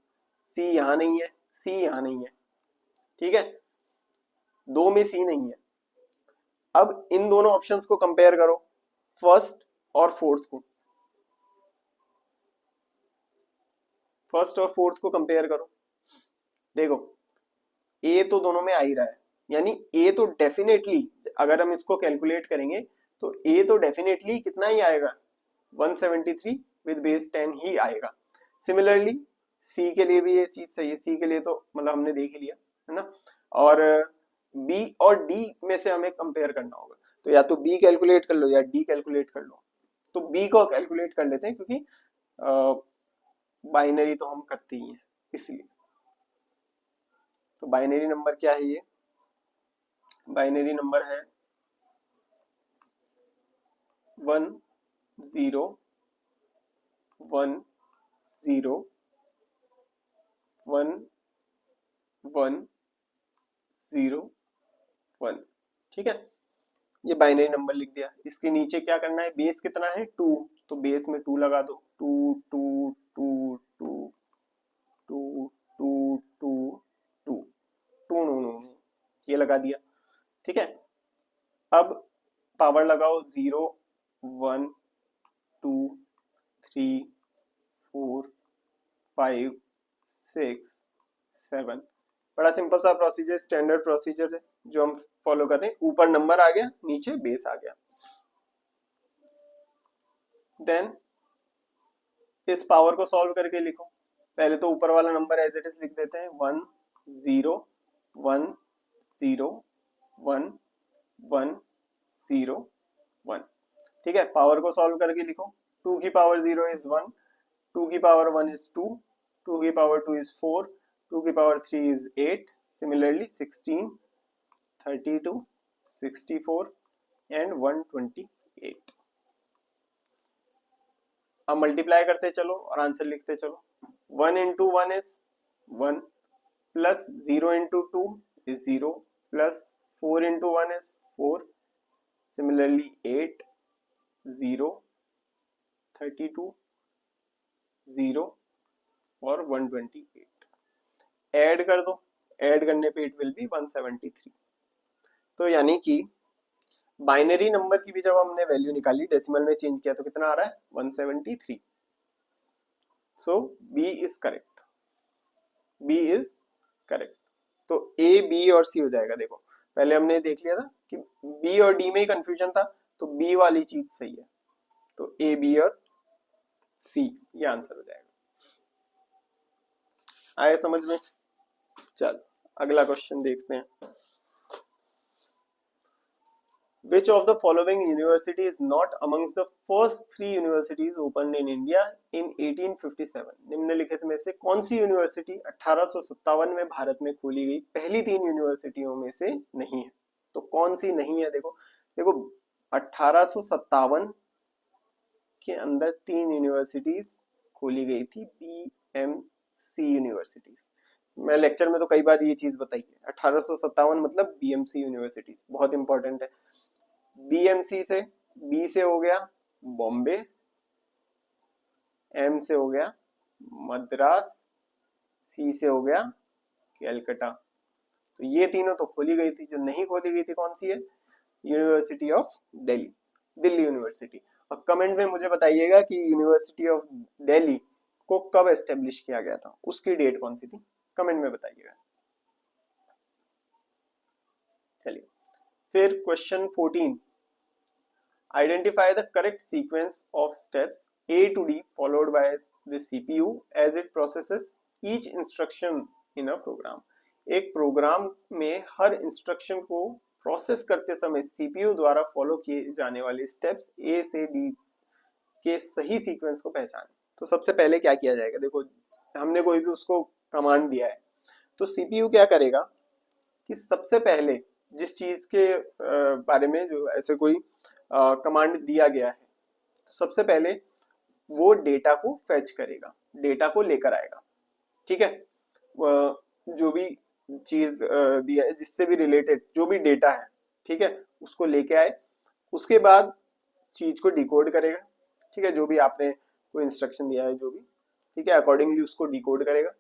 C यहां नहीं है, C यहां नहीं है, ठीक है, दो में C नहीं है। अब इन दोनों ऑप्शंस को कंपेयर करो, फर्स्ट और फोर्थ को, फर्स्ट और फोर्थ को कंपेयर करो। देखो A तो दोनों में आ ही रहा है, यानी A तो डेफिनेटली, अगर हम इसको कैलकुलेट करेंगे तो A तो डेफिनेटली कितना ही आएगा, 173 विद बेस 10 ही आएगा। सिमिलरली सी के लिए भी ये चीज सही है, सी के लिए तो मतलब हमने देख ही लिया है ना। और बी और डी में से हमें कंपेयर करना होगा, तो या तो बी कैलकुलेट कर लो या डी कैलकुलेट कर लो। तो बी को कैलकुलेट कर लेते हैं क्योंकि बाइनरी तो हम करते ही हैं इसलिए। तो बाइनरी नंबर क्या है, ये बाइनरी नंबर है 1 0 1 0 1 1 0 1। ठीक है, ये बाइनरी नंबर लिख दिया। इसके नीचे क्या करना है, बेस कितना है 2, तो बेस में 2 लगा दो, 2 2 2 2 2 2 2 2 2 नो ये लगा दिया। ठीक है, अब पावर लगाओ 0 1 2 3 4 5 6 7। बड़ा सिंपल सा प्रोसीजर, स्टैंडर्ड प्रोसीजर है जो हम फॉलो कर रहे हैं। ऊपर नंबर आ गया, नीचे बेस आ गया। देन इस पावर को सॉल्व करके लिखो। पहले तो ऊपर वाला नंबर एज इट इज लिख देते हैं 1 0 1 0 1 1 0 1। ठीक है, पावर को सॉल्व करके लिखो। 2 की पावर 0 इज 1, 2 की पावर 1 is 2, 2 की पावर 2 is 4, 2 की पावर 3 is 8, similarly 16, 32, 64 and 128। अब मल्टीप्लाई करते चलो और आंसर लिखते चलो। 1 into 1 is 1 plus 0 into 2 is 0 plus 4 into 1 is 4, similarly 8 0 32 0 और 128। ऐड कर दो, ऐड करने पे इट विल बी 173। तो यानी कि बाइनरी नंबर की भी जब हमने वैल्यू निकाली, डेसिमल में चेंज किया, तो कितना आ रहा है 173। So B is correct, B is correct. तो ए बी और सी हो जाएगा। देखो पहले हमने देख लिया था कि बी और डी में ही कंफ्यूजन था, तो बी वाली चीज सही है, तो ए बी और सी ये आंसर हो जाएगा। आया समझ में? चल अगला क्वेश्चन देखते हैं। Which of the following university is not amongst the first 3 universities opened in India in 1857? निम्नलिखित में से कौन सी यूनिवर्सिटी 1857 में भारत में खोली गई पहली 3 यूनिवर्सिटियों में से नहीं है? तो कौन सी नहीं है? देखो देखो 1857 के अंदर 3 यूनिवर्सिटीज खोली गई थी, बीएमसी यूनिवर्सिटीज। मैं लेक्चर में तो कई बार ये चीज बताई है, 1857 मतलब बीएमसी यूनिवर्सिटीज, बहुत इंपॉर्टेंट है। बीएमसी से बी से हो गया बॉम्बे, एम से हो गया मद्रास, सी से हो गया कैलकाटा। तो ये तीनों तो खोली गई थी, जो नहीं खोली गई थी कौन सी है? University of Delhi, Delhi university. और कमेंट में मुझे बताइएगा कि यूनिवर्सिटी ऑफ दिल्ली को कब एस्टेब्लिश किया गया था, उसकी डेट कौन सी थी, कमेंट में बताइएगा। चलिए फिर question 14, identify the correct sequence of steps A to D followed by the CPU as it processes each instruction in a program। एक प्रोग्राम में हर इंस्ट्रक्शन को प्रोसेस करते समय CPU द्वारा फॉलो किए जाने वाले स्टेप्स A से D के सही सीक्वेंस को पहचानें। तो सबसे पहले क्या किया जाएगा? देखो हमने कोई भी उसको कमांड दिया है, तो CPU क्या करेगा कि सबसे पहले जिस चीज के बारे में जो ऐसे कोई कमांड दिया गया है, तो सबसे पहले वो डेटा को फेच करेगा, डेटा को लेकर आएगा। ठीक है, जो भी चीज दिया है जिससे भी रिलेटेड जो भी डेटा है, ठीक है, उसको लेके आए। उसके बाद चीज को डिकोड करेगा। ठीक है, जो भी आपने कोई इंस्ट्रक्शन दिया है जो भी, ठीक है, अकॉर्डिंगली उसको डिकोड करेगा,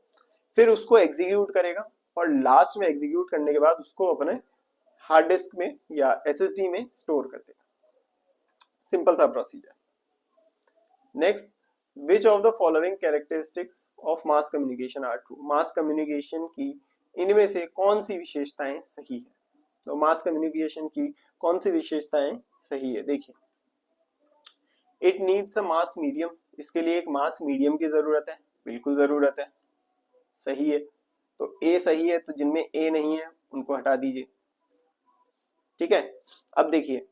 फिर उसको एग्जीक्यूट करेगा और लास्ट में एग्जीक्यूट करने के बाद उसको अपने हार्ड डिस्क में या एसएसडी में स्टोर कर देगा। सिंपल सा procedure. Next, which of the following characteristics of mass communication are true? Mass communication की इनमें से कौन सी विशेषताएं सही है? तो मास कम्युनिकेशन की कौन सी विशेषताएं सही है? देखिए, it needs a mass medium, इसके लिए एक मास मीडियम की जरूरत है, बिल्कुल जरूरत है, सही है। तो ए सही है, तो जिनमें ए नहीं है उनको हटा दीजिए, ठीक है। अब देखिए,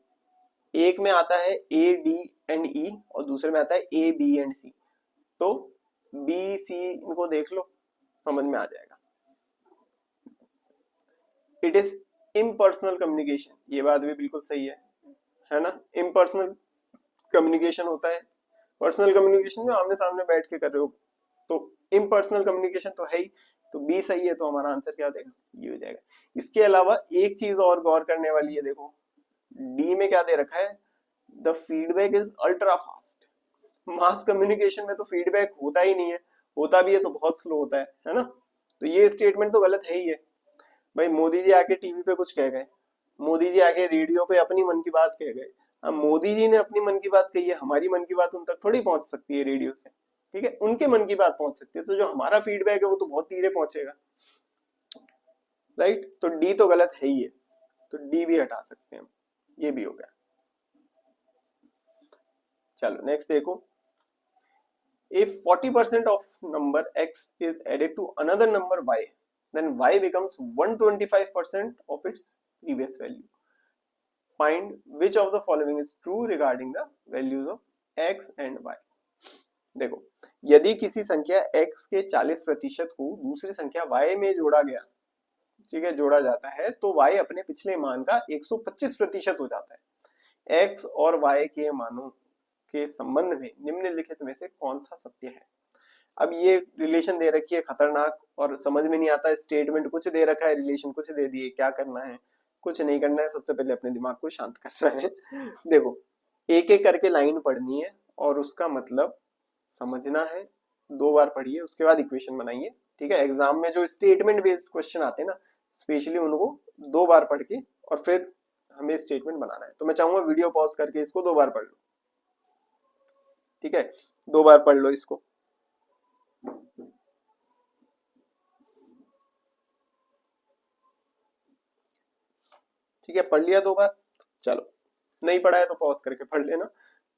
एक में आता है ए डी एंड ई और दूसरे में आता है ए बी एंड सी, तो बी सी इनको देख लो, समझ में आ जाएगा। इट इज इम्पर्सनल कम्युनिकेशन, ये बात भी बिल्कुल सही है ना। इम्पर्सनल कम्युनिकेशन होता है, पर्सनल कम्युनिकेशन जो आमने सामने बैठ के कर रहे हो, तो इम्पर्सनल कम्युनिकेशन तो है ही, तो बी सही है, तो हमारा आंसर क्या हो जाएगा, ये हो जाएगा। इसके अलावा एक चीज और गौर करने वाली है, देखो डी में क्या दे रखा है, the feedback is ultra fast. Mass communication में तो फीडबैक होता ही नहीं है, होता भी है तो बहुत स्लो होता है ना। तो ये स्टेटमेंट तो गलत है ही है। भाई मोदी जी आके टीवी पे कुछ कह गए, मोदी जी आके रेडियो पे अपनी मन की बात कह गए, अब मोदी जी ने अपनी मन की बात कही है, हमारी मन की बात उन तक थोड़ी पहुंच सकती है रेडियो से, ठीक है, उनके मन की बात पहुंच सकती है, तो जो हमारा फीडबैक है वो तो बहुत धीरे पहुंचेगा, राइट। तो डी तो गलत है ही है, तो डी भी हटा सकते हैं हम, ये भी हो गया। चलो नेक्स्ट देखो, if 40% of number x is added to another number y, then y becomes 125% of its previous value. Find which of the following is true regarding the values of x and y. देखो, यदि किसी संख्या x के 40% को दूसरी संख्या y में जोड़ा गया, ठीक है, जोड़ा जाता है, तो y अपने पिछले मान का 125% हो जाता है। x और y के मानों के संबंध में निम्नलिखित में से कौन सा सत्य है। अब ये रिलेशन दे रखी है खतरनाक, और समझ में नहीं आता, स्टेटमेंट कुछ दे रखा है, रिलेशन कुछ दे दिए, क्या करना है, कुछ नहीं करना है, सबसे पहले अपने दिमाग को शांत करना है। देखो, एक एक करके लाइन पढ़नी है और उसका मतलब समझना है, 2 बार पढ़िए, उसके बाद इक्वेशन बनाइए, ठीक है। एग्जाम में जो स्टेटमेंट बेस्ड क्वेश्चन आते हैं ना, स्पेशली उनको 2 बार पढ़ के और फिर हमें स्टेटमेंट बनाना है। तो मैं चाहूंगा वीडियो पॉज करके इसको 2 बार पढ़ लो, ठीक है, 2 बार पढ़ लो इसको। ठीक है, पढ़ लिया 2 बार, चलो नहीं पढ़ा है तो पॉज करके पढ़ लेना।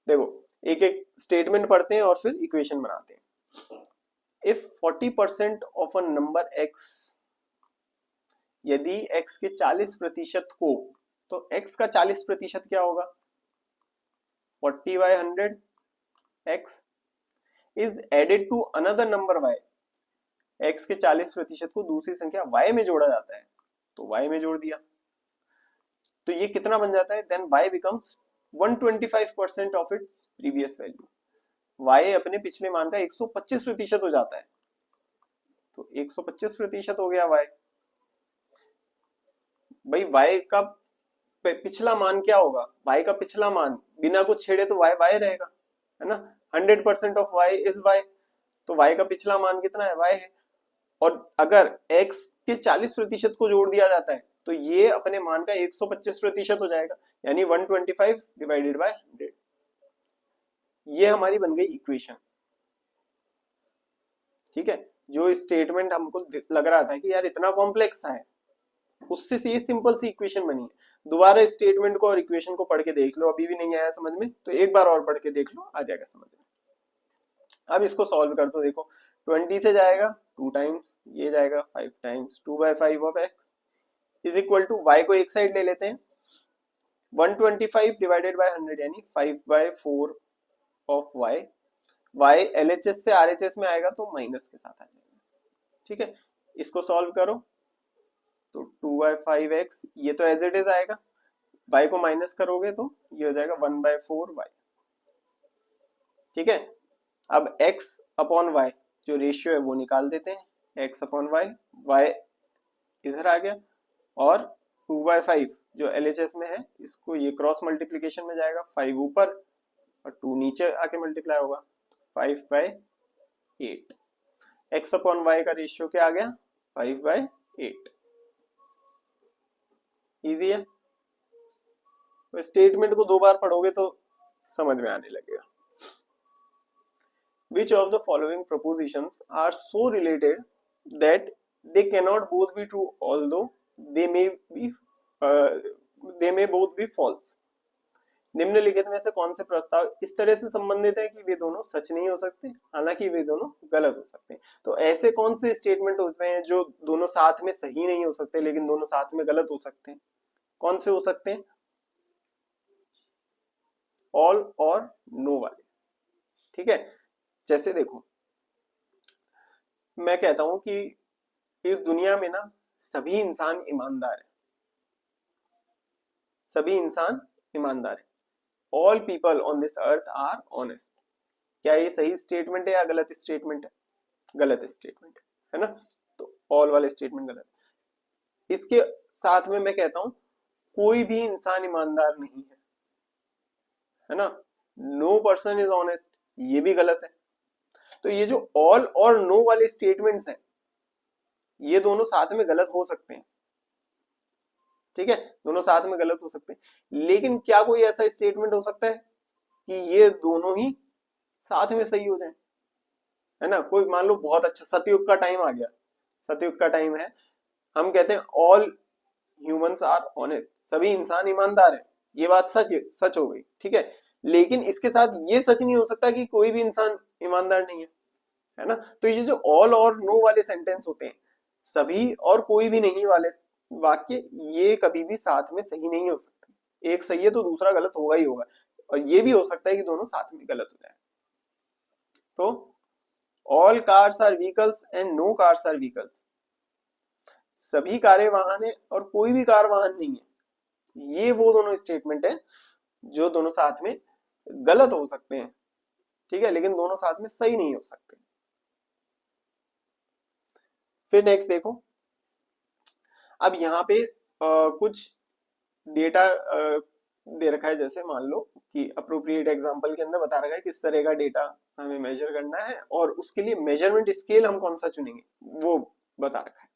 देखो, एक एक स्टेटमेंट पढ़ते हैं और फिर इक्वेशन बनाते हैं। If 40% of a number x, यदि x के 40% को, तो x का 40% क्या होगा, 40/100 x is added to another number y, x के 40% को दूसरी संख्या y में जोड़ा जाता है, तो y में जोड़ दिया, तो ये कितना बन जाता है, then y becomes 125% of its previous value. y अपने पिछले मान का 125% हो जाता है, तो 125% हो गया y। भाई y का पिछला मान क्या होगा, y का पिछला मान बिना कुछ छेड़े तो y y रहेगा, है ना। 100% ऑफ y इज y, तो y का पिछला मान कितना है, y है। और अगर x के 40% को जोड़ दिया जाता है, तो ये अपने मान का 125% हो जाएगा, यानी 125 डिवाइडेड बाय 100। ये हमारी बन गई इक्वेशन, ठीक है। जो स्टेटमेंट हमको लग रहा था कि यार इतना कॉम्प्लेक्स है, उससे ये सिंपल सी इक्वेशन बनी है। दोबारा स्टेटमेंट को और इक्वेशन को पढ़ के देख लो, अभी भी नहीं आया समझ में, तो एक बार और पढ़ के देख लो, आ जाएगा समझ में। अब इसको सॉल्व कर दो, देखो 20 से जाएगा 2 टाइम्स, ये जाएगा 5 times, 2/5 of x is equal to, y को एक साइड ले लेते हैं, 125 डिवाइडेड बाय 100 यानी 5/4 ऑफ y। y LHS से RHS में आएगा तो माइनस के साथ आ जाएगा, ठीक है। इसको सॉल्व करो तो 2/5x, ये तो एज इट इज आएगा, y को माइनस करोगे तो ये हो जाएगा 1/4y, ठीक है। अब x अपॉन y जो रेशियो है वो निकाल देते हैं, x अपॉन y, y इधर आ गया, और 2/5 जो LHS में है, इसको ये क्रॉस मल्टीप्लीकेशन में जाएगा, 5 ऊपर और 2 नीचे आके मल्टीप्लाई होगा, 5/8। x अपॉन y का रेशियो क्या आ गया, 5/8। इजी है, तो स्टेटमेंट को 2 बार पढ़ोगे तो समझ में आने लगेगा। Which of the following propositions are so related that they cannot both be true, although they may both be false? निम्नलिखित में से कौन से प्रस्ताव इस तरह से संबंधित है कि वे दोनों सच नहीं हो सकते, हालांकि वे दोनों गलत हो सकते हैं। तो ऐसे कौन से स्टेटमेंट होते हैं जो दोनों साथ में सही नहीं हो सकते लेकिन दोनों साथ में गलत हो सकते हैं? कौन से हो सकते हैं? ऑल और नो वाले। ठीक है, जैसे देखो मैं कहता हूं कि इस दुनिया में ना सभी इंसान ईमानदार है, सभी इंसान ईमानदार है। All people on this earth are honest. क्या ये सही स्टेटमेंट है या गलत स्टेटमेंट है? गलत स्टेटमेंट है ना। तो ऑल वाले स्टेटमेंट गलत। इसके साथ में मैं कहता हूं कोई भी इंसान ईमानदार नहीं है ना। नो पर्सन इज ऑनेस्ट, ये भी गलत है। तो ये जो ऑल और नो वाले स्टेटमेंट्स हैं ये दोनों साथ में गलत हो सकते हैं। ठीक है, दोनों साथ में गलत हो सकते हैं, लेकिन क्या कोई ऐसा स्टेटमेंट हो सकता है कि ये दोनों ही साथ में सही हो जाए? है ना। कोई मान लो बहुत अच्छा सतयुग का टाइम आ गया, सतयुग का टाइम है, हम कहते हैं ऑल ह्यूमंस आर ऑनेस्ट, सभी इंसान ईमानदार है, ये बात सच हो गई। ठीक है, लेकिन इसके साथ ये सच नहीं हो सकता कि कोई भी इंसान ईमानदार नहीं है ना। तो ये जो ऑल और नो वाले सेंटेंस होते हैं, सभी और कोई भी नहीं वाले वाक्य, ये कभी भी साथ में सही नहीं हो सकते। एक सही है तो दूसरा गलत होगा ही होगा, और ये भी हो सकता है कि दोनों साथ में गलत हो जाए। तो all cars are vehicles and no cars are vehicles, सभी कारें वाहन है और कोई भी कार वाहन नहीं है, ये वो दोनों स्टेटमेंट है जो दोनों साथ में गलत हो सकते हैं। ठीक है, लेकिन दोनों साथ में सही नहीं हो सकते। फिर नेक्स्ट देखो, अब यहाँ पे कुछ डेटा दे रखा है, जैसे मान लो कि अप्रोप्रिएट एग्जांपल के अंदर बता रखा है किस तरह का डेटा हमें मेजर करना है और उसके लिए मेजरमेंट स्केल हम कौन सा चुनेंगे वो बता रखा है।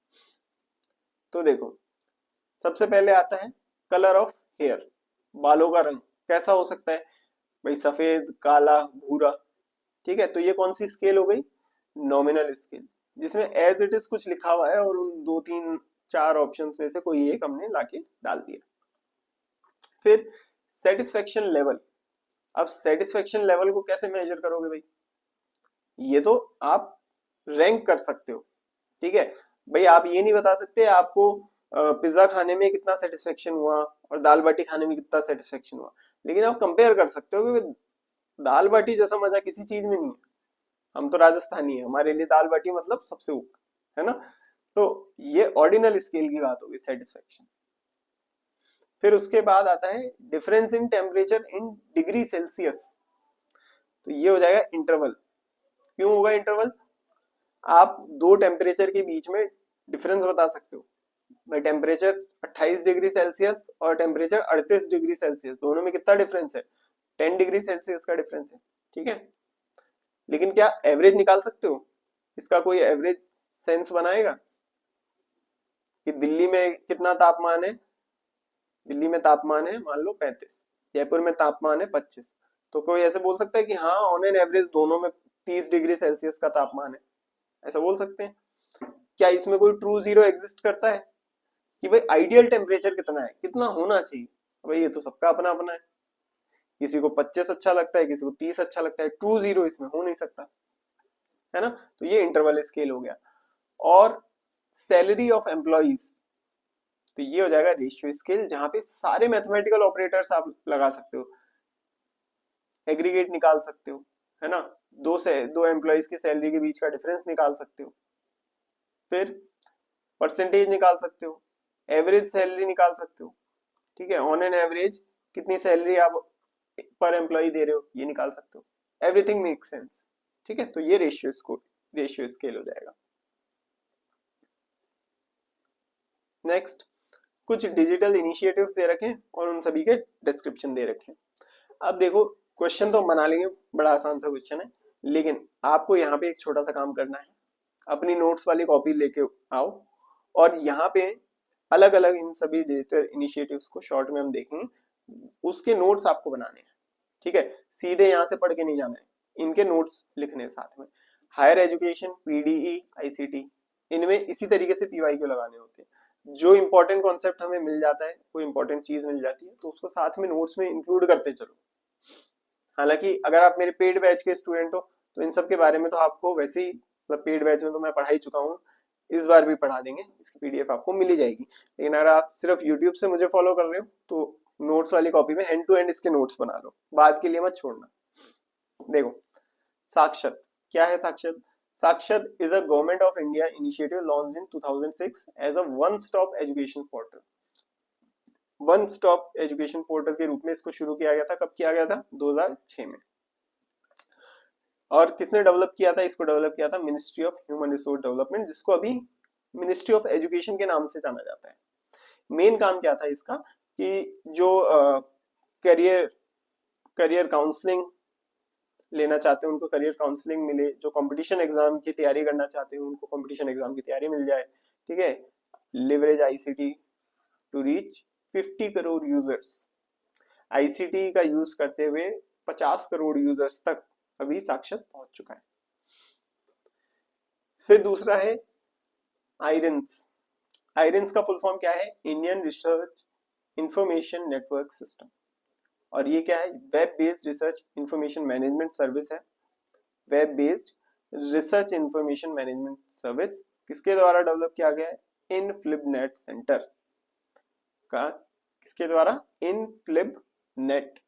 तो देखो सबसे पहले आता है कलर ऑफ हेयर, बालों का रंग कैसा हो सकता है भाई? सफेद, काला, भूरा। ठीक है, तो ये कौन सी स्केल हो गई? नॉमिनल स्केल, जिसमें एज इट इज कुछ लिखा हुआ है और उन 2 3 4 ऑप्शंस में से कोई एक हमने लाके डाल दिया। फिर सेटिस्फेक्शन लेवल, अब सेटिस्फेक्शन लेवल को कैसे मेजर करोगे भाई? ये तो आप रैंक कर सकते हो। ठीक है भाई, आप ये नहीं बता सकते आपको पिज्जा खाने में कितना सेटिस्फेक्शन हुआ और दाल बाटी खाने में कितना सेटिस्फेक्शन हुआ, लेकिन आप कंपेयर कर सकते हो कि दाल बाटी जैसा मजा किसी चीज में नहीं है। हम तो राजस्थानी है, हमारे लिए दाल बाटी मतलब सबसे ऊपर, है ना। तो ये ऑर्डिनल स्केल की बात होगी सेटिस्फेक्शन। फिर उसके बाद आता है difference in temperature in degree Celsius, तो ये हो जाएगा इंटरवल। क्यों होगा इंटरवल? आप दो टेम्परेचर के बीच में डिफरेंस बता सकते हो भाई, टेम्परेचर 28 डिग्री सेल्सियस और टेम्परेचर 38 डिग्री सेल्सियस, दोनों में कितना डिफरेंस है? 10 डिग्री सेल्सियस का डिफरेंस है। ठीक है, लेकिन क्या एवरेज निकाल सकते हो? इसका कोई एवरेज सेंस बनाएगा कि दिल्ली में कितना तापमान है? दिल्ली में तापमान है मान लो 35, जयपुर में तापमान है 25, तो कोई ऐसे बोल सकता है कि हाँ ऑन एन एवरेज दोनों में 30 डिग्री सेल्सियस का तापमान है? ऐसा बोल सकते हैं? क्या इसमें कोई ट्रू जीरो एग्जिस्ट करता है कि भाई आइडियल टेम्परेचर कितना है, कितना होना चाहिए? भाई ये तो सबका अपना अपना है, किसी को 25 अच्छा लगता है, किसी को 30 अच्छा लगता है, ट्रू जीरो इसमें हो नहीं सकता, है ना। तो ये इंटरवल स्केल हो गया। और सैलरी ऑफ एम्प्लॉइज, तो ये हो जाएगा रेशियो स्केल, जहां पे सारे मैथमेटिकल ऑपरेटर्स आप लगा सकते हो, एग्रीगेट निकाल सकते हो, है ना। दो एम्प्लॉइज की सैलरी के बीच का डिफरेंस निकाल सकते हो, फिर परसेंटेज निकाल सकते हो, एवरेज सैलरी निकाल सकते हो। ठीक है, ऑन एन एवरेज कितनी सैलरी आप पर एम्प्लॉय दे रहे हो ये निकाल सकते हो। Everything make sense. ठीक है, तो ये रेशियो स्केल हो जाएगा। नेक्स्ट, कुछ डिजिटल इनिशिएटिव्स दे रखे हैं और उन सभी के डिस्क्रिप्शन दे रखे हैं। अब देखो क्वेश्चन तो हम बना लेंगे, बड़ा आसान सा क्वेश्चन है, लेकिन आपको यहाँ पे एक छोटा सा काम करना है। अपनी नोट्स वाली कॉपी लेके आओ और यहाँ पे अलग अलग इन सभी डिजिटल इनिशिएटिव्स को शॉर्ट में हम देखेंगे, उसके नोट्स आपको बनाने हैं। ठीक है, सीधे यहाँ से पढ़ के नहीं जाना है, इनके नोट्स लिखने हैं साथ में। हायर एजुकेशन, पीडीई, आईसीटी, इनमें इसी तरीके से पीवाईक्यू लगाने होते हैं। जो इंपॉर्टेंट कॉन्सेप्ट हमें मिल जाता है, कोई इंपॉर्टेंट चीज मिल जाती है, तो उसको साथ में नोट्स में इंक्लूड करते चलो। हालांकि अगर आप मेरे पेड बैच के स्टूडेंट हो तो इन सब के बारे में तो आपको वैसे ही, मतलब पेड बैच में तो मैं पढ़ा ही चुका हूँ, इस बार भी पढ़ा देंगे, इसकी पीडीएफ आपको मिल ही जाएगी। लेकिन अगर आप सिर्फ यूट्यूब से मुझे फॉलो कर रहे हो तो नोट्स वाली कॉपी में एंड टू एंड इसके नोट्स बना लो, बाद के लिए मत छोड़ना। देखो, साक्षत क्या है? Sakshat Sakshat is a government of India initiative launch in 2006 as a one stop education portal. One stop education portal के रूप में इसको शुरू किया गया था। कब किया गया था? 2006 में। और किसने डेवलप किया था इसको? डेवलप किया था ministry of human resource development, जिसको अभी मिनिस्ट्री ऑफ एजुकेशन के नाम से जाना जाता है। मेन काम क्या था इसका कि जो करियर करियर काउंसलिंग लेना चाहते हैं उनको करियर काउंसलिंग मिले, जो कंपटीशन एग्जाम की तैयारी करना चाहते हैं उनको कंपटीशन एग्जाम की तैयारी मिल जाए, ठीक है। Leverage ICT to reach 50 crore users. ICT का यूज करते हुए 50 करोड़ यूजर्स तक अभी साक्षत पहुंच चुका है। फिर दूसरा है आयरन्स। आयरन्स का फुल फॉर्म क्या है? Indian research information network system. और ये क्या है? Web based research information management service है। Web based research information management service किसके द्वारा डेवलप किया गया है? इनफ्लिबनेट सेंटर का। किसके द्वारा? इनफ्लिबनेट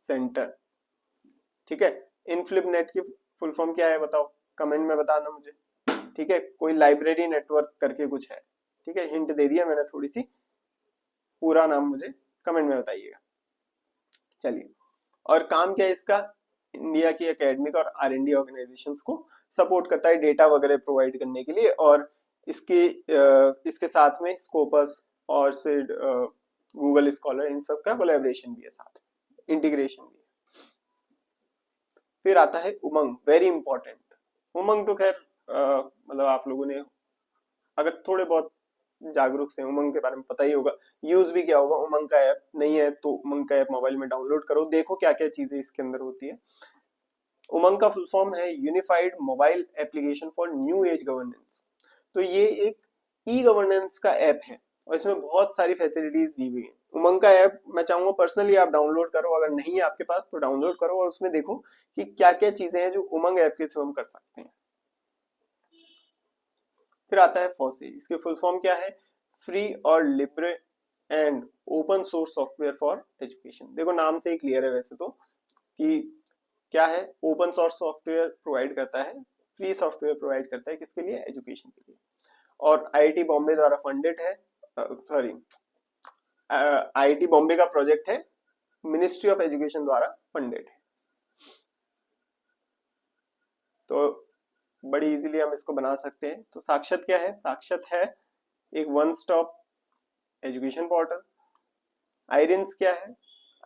सेंटर, ठीक है। इनफ्लिबनेट की फुल फॉर्म क्या है बताओ, कमेंट में बताना मुझे, ठीक है। कोई लाइब्रेरी नेटवर्क करके कुछ है, ठीक है। हिंट दे दिया मैंने थोड़ी सी, पूरा नाम मुझे कमेंट में बताइएगा। चलिए, और काम क्या है इसका? इंडिया की एकेडमिक और आर&डी ऑर्गेनाइजेशंस को सपोर्ट करता है डेटा वगैरह प्रोवाइड करने के लिए। और इसके साथ में स्कोपस और सिड, गूगल स्कॉलर, इन सब का कोलैबोरेशन भी है, साथ इंटीग्रेशन भी है। फिर आता है उमंग, वेरी इंपॉर्टेंट। उमंग तो खैर मतलब आप लोगों ने अगर थोड़े बहुत जागरूक से उमंग के बारे में पता ही होगा, यूज भी किया होगा। उमंग का ऐप नहीं है तो उमंग का ऐप मोबाइल में डाउनलोड करो, देखो क्या क्या चीजें इसके अंदर होती है। उमंग का फुल फॉर्म है unified mobile application for new age governance. तो ये एक ई गवर्नेंस का ऐप है और इसमें बहुत सारी फैसिलिटीज दी हुई है। उमंग का ऐप मैं चाहूंगा पर्सनली आप डाउनलोड करो, अगर नहीं है आपके पास तो डाउनलोड करो और उसमें देखो कि क्या क्या चीजें हैं जो उमंग ऐप के थ्रू हम कर सकते हैं। फिर आता है फॉसी। इसके फुल फॉर्म क्या है? फ्री और Libre and open source software for education. देखो नाम से ही क्लियर है वैसे तो कि क्या है, ओपन सोर्स सॉफ्टवेयर प्रोवाइड करता है, फ्री सॉफ्टवेयर प्रोवाइड करता है, किसके लिए? एजुकेशन के लिए। और आईआईटी बॉम्बे द्वारा फंडेड है, सॉरी आईआईटी बॉम्बे का प्रोजेक्ट है, मिनिस्ट्री ऑफ एजुकेशन द्वारा फंडेड है। तो बड़ी इजीली हम इसको बना सकते हैं। तो साक्षत क्या है? साक्षत है एक one stop education portal. IRINS क्या है?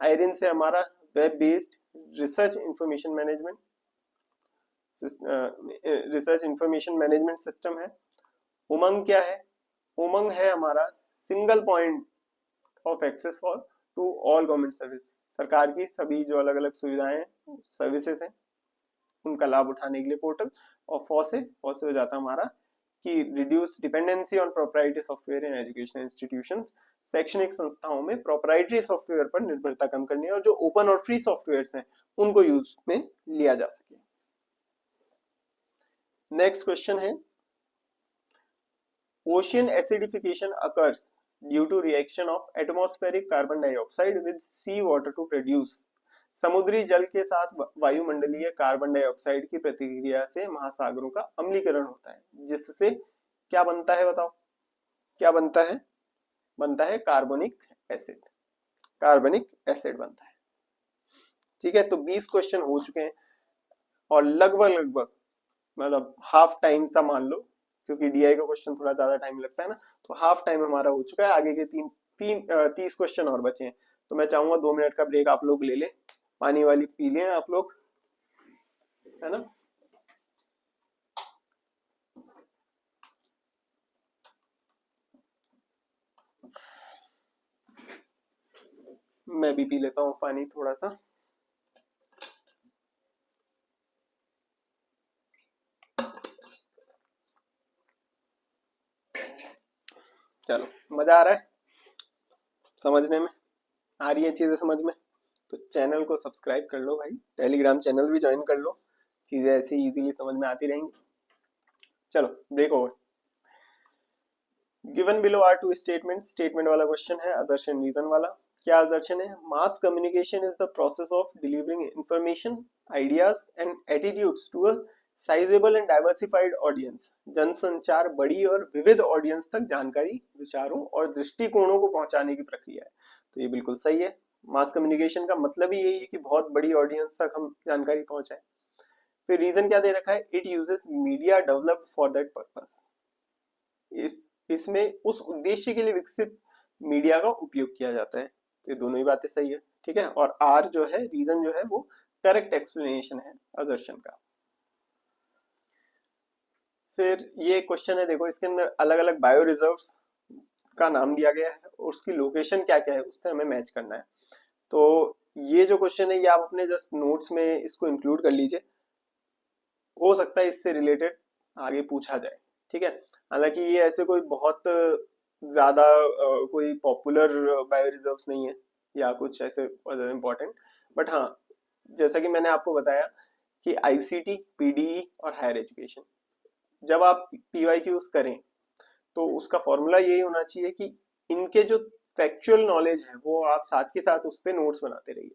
आयरन्स है हमारा web based research information management system है। उमंग क्या है? उमंग है हमारा single point of access for to all government service. सरकार की सभी जो अलग अलग सुविधाएं सर्विसेज हैं उनका लाभ उठाने के लिए पोर्टल। और फॉसे हो जाता हमारा कि reduce dependency on proprietary software in educational institutions. शैक्षणिक संस्थाओं में प्रोप्राइटरी सॉफ्टवेयर पर निर्भरता कम करनी है और जो ओपन और फ्री सॉफ्टवेयर हैं उनको यूज में लिया जा सके। नेक्स्ट क्वेश्चन है, ocean acidification occurs due to reaction of atmospheric carbon dioxide with sea water to produce. समुद्री जल के साथ वायुमंडलीय कार्बन डाइऑक्साइड की प्रतिक्रिया से महासागरों का अम्लीकरण होता है, जिससे क्या बनता है बताओ? क्या बनता है? बनता है कार्बोनिक एसिड। कार्बनिक एसिड बनता है, ठीक है। तो 20 क्वेश्चन हो चुके हैं और लगभग मतलब हाफ टाइम सा मान लो, क्योंकि डीआई का क्वेश्चन थोड़ा ज्यादा टाइम लगता है ना, तो हाफ टाइम हमारा हो चुका है। आगे के 30 क्वेश्चन और बचे हैं। तो मैं चाहूंगा 2 मिनट का ब्रेक आप लोग ले लें, पानी वाली पी लें आप लोग, है ना। मैं भी पी लेता हूँ पानी थोड़ा सा। चलो, मजा आ रहा है समझने में? आ रही है चीजें समझ में? तो चैनल को सब्सक्राइब कर लो भाई, टेलीग्राम चैनल भी ज्वाइन कर लो, चीजें ऐसी इजीली समझ में आती रहेंगी। चलो break over. Given below are two statement वाला क्वेश्चन है, आदर्शन रीजन वाला। क्या आदर्शन है? Mass communication is the process of delivering information, ideas and attitudes to a sizeable and diversified audience. जनसंचार बड़ी और विविध ऑडियंस तक जानकारी, विचारों और दृष्टिकोणों को पहुंचाने की प्रक्रिया है। तो ये बिल्कुल सही है। मास कम्युनिकेशन का मतलब ही यही है कि बहुत बड़ी ऑडियंस तक हम जानकारी पहुंचाएं। फिर रीजन क्या दे रखा है? It uses media developed for that purpose. इसमें उस उद्देश्य के लिए विकसित मीडिया का उपयोग किया जाता है। तो ये दोनों ही बातें सही है, ठीक है। और आर जो है, रीजन जो है, वो करेक्ट एक्सप्लेनेशन है असर्शन का। फिर ये क्वेश्चन है, देखो इसके अंदर अलग अलग बायो रिजर्व्स का नाम दिया गया है और उसकी लोकेशन क्या क्या है उससे हमें मैच करना है। तो ये जो क्वेश्चन है ये आप अपने जस्ट नोट्स में इसको इंक्लूड कर लीजिए, हो सकता है इससे रिलेटेड आगे पूछा जाए, ठीक है। हालांकि ये ऐसे कोई बहुत ज्यादा कोई पॉपुलर बायो रिजर्व्स नहीं है या कुछ ऐसे इम्पोर्टेंट, बट हाँ, जैसा कि मैंने आपको बताया कि आईसीटी, पीडीई और हायर एजुकेशन, जब आप पीवाईक्यूज करें तो उसका फॉर्मूला यही होना चाहिए कि इनके जो फैक्चुअल नॉलेज है वो आप साथ के साथ उस पर नोट्स बनाते रहिए।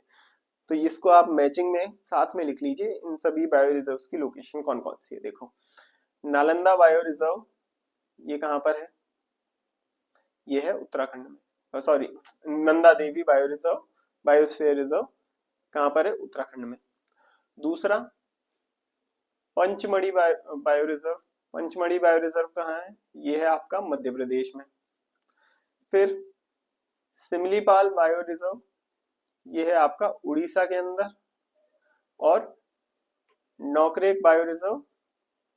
तो इसको आप मैचिंग में साथ में लिख लीजिए, इन सभी बायो रिजर्व्स की लोकेशन कौन कौन सी है। देखो, नालंदा बायो रिजर्व ये कहाँ पर है? ये है उत्तराखंड में, sorry, Nanda Devi bio reserve, biosphere reserve कहाँ पर है? उत्तराखंड में। दूसरा, Pachmarhi bio reserve, Pachmarhi bio reserve कहाँ है? ये है आपका मध्य प्रदेश में। फिर सिमलीपाल बायो रिजर्व, ये है आपका उड़ीसा के अंदर। और नौकरेक बायो रिजर्व,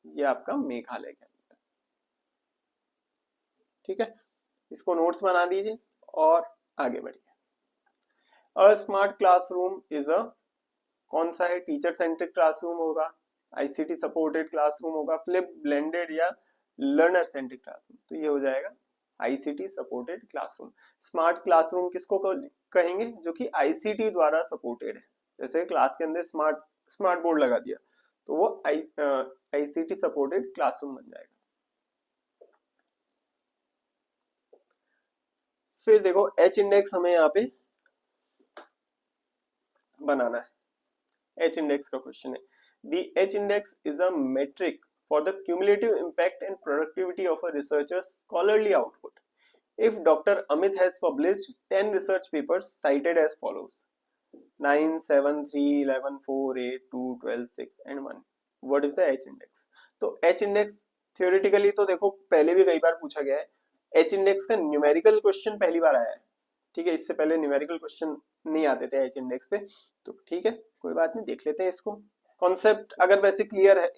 ये आपका मेघालय के अंदर, ठीक है। इसको नोट्स बना दीजिए और आगे बढ़िए। A smart classroom is a, कौन सा है? टीचर सेंट्रिक क्लासरूम होगा, आईसीटी सपोर्टेड क्लासरूम होगा, फ्लिप ब्लेंडेड या लर्नर सेंट्रिक क्लासरूम। तो ये हो जाएगा ICT supported classroom. Smart classroom किसको कहेंगे? जो कि आईसीटी द्वारा सपोर्टेड है। जैसे क्लास के अंदर स्मार्ट बोर्ड लगा दिया तो वो आईसीटी सपोर्टेड क्लासरूम बन जाएगा। फिर देखो एच इंडेक्स हमें यहाँ पे बनाना है। एच इंडेक्स का क्वेश्चन है, the H index is a metric for the cumulative impact and productivity of a researcher's scholarly output. If Dr. Amit has published 10 research papers cited as follows: 9, 7, 3, 11, 4, 8, 2, 12, 6 and 1. What is the H index? तो H index theoretically तो देखो पहले भी कई बार पूछा गया है। H index का न्यूमेरिकल क्वेश्चन पहली बार आया है, ठीक है। इससे पहले न्यूमेरिकल क्वेश्चन नहीं आते थे H index पे, तो ठीक है, कोई बात नहीं, देख लेते हैं इसको। कॉन्सेप्ट अगर वैसे क्लियर है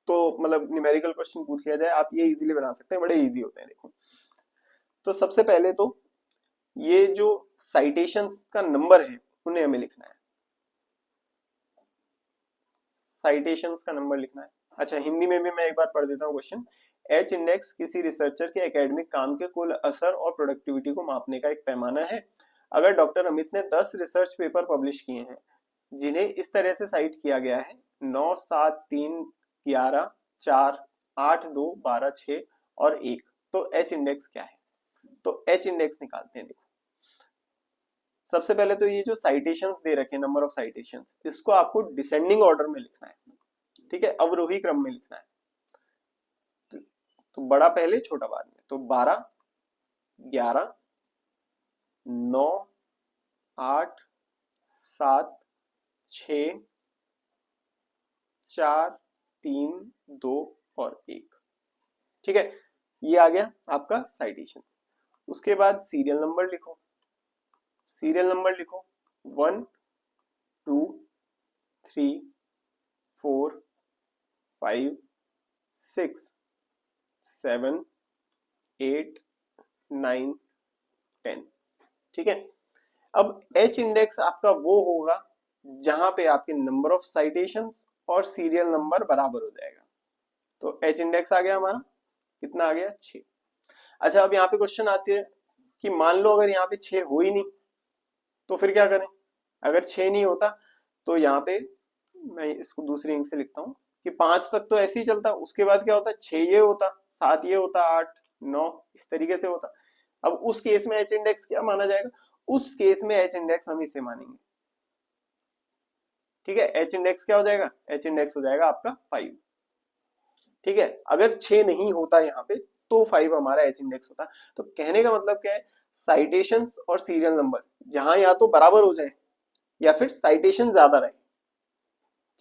तो मतलब न्यूमेरिकल क्वेश्चन पूछ लिया जाए, आप ये इजीली बना सकते हैं, बड़े इजी होते हैं। देखो, तो सबसे पहले तो ये जो साइटेशंस का नंबर है उन्हें हमें लिखना है, साइटेशंस का नंबर लिखना है। अच्छा, हिंदी में भी मैं एक बार पढ़ देता हूँ क्वेश्चन। एच इंडेक्स किसी रिसर्चर के एकेडमिक काम के कुल असर और प्रोडक्टिविटी को मापने का एक पैमाना है। अगर डॉक्टर अमित ने 10 रिसर्च पेपर पब्लिश किए हैं जिन्हें इस तरह से साइट किया गया है: 9, 7, 3, 11, 4, 8, 2, 12, 6 और 1, तो एच इंडेक्स क्या है? तो एच इंडेक्स निकालते हैं। देखो, सबसे पहले तो ये जो साइटेशंस दे रखे हैं, नंबर ऑफ साइटेशंस, इसको आपको डिसेंडिंग ऑर्डर में लिखना है, ठीक है, अवरोही क्रम में लिखना है। तो बड़ा पहले छोटा बाद में। तो 12, 11, 9, 8, 7, 6, 4, 3, 2 और 1, ठीक है। ये आ गया आपका साइटेशन। उसके बाद सीरियल नंबर लिखो, सीरियल नंबर लिखो 1, 2, 3, 4, 5, 6, 7, 8, 9, 10, ठीक है। अब एच इंडेक्स आपका वो होगा जहां पे आपके नंबर ऑफ साइटेशंस और सीरियल नंबर बराबर हो जाएगा। तो एच इंडेक्स आ गया हमारा, कितना आ गया? 6। अच्छा, अब यहाँ पे क्वेश्चन आती है कि मान लो अगर यहाँ पे 6 हो ही नहीं तो फिर क्या करें। अगर 6 नहीं होता तो यहाँ पे मैं इसको दूसरी इंक से लिखता हूँ कि 5 तक तो ऐसे ही चलता, उसके बाद क्या होता, 6 ये होता, 7 ये होता, 8 9 इस तरीके से होता। अब उस केस में एच इंडेक्स क्या माना जाएगा, उस केस में एच इंडेक्स हम इसे मानेंगे। ठीक है, एच इंडेक्स क्या हो जाएगा, एच इंडेक्स हो जाएगा आपका 5। ठीक है, अगर 6 नहीं होता यहाँ पे तो 5 हमारा एच इंडेक्स होता। तो कहने का मतलब क्या है, साइटेशंस और सीरियल नंबर जहां या तो बराबर हो जाए या फिर साइटेशन ज्यादा रहे।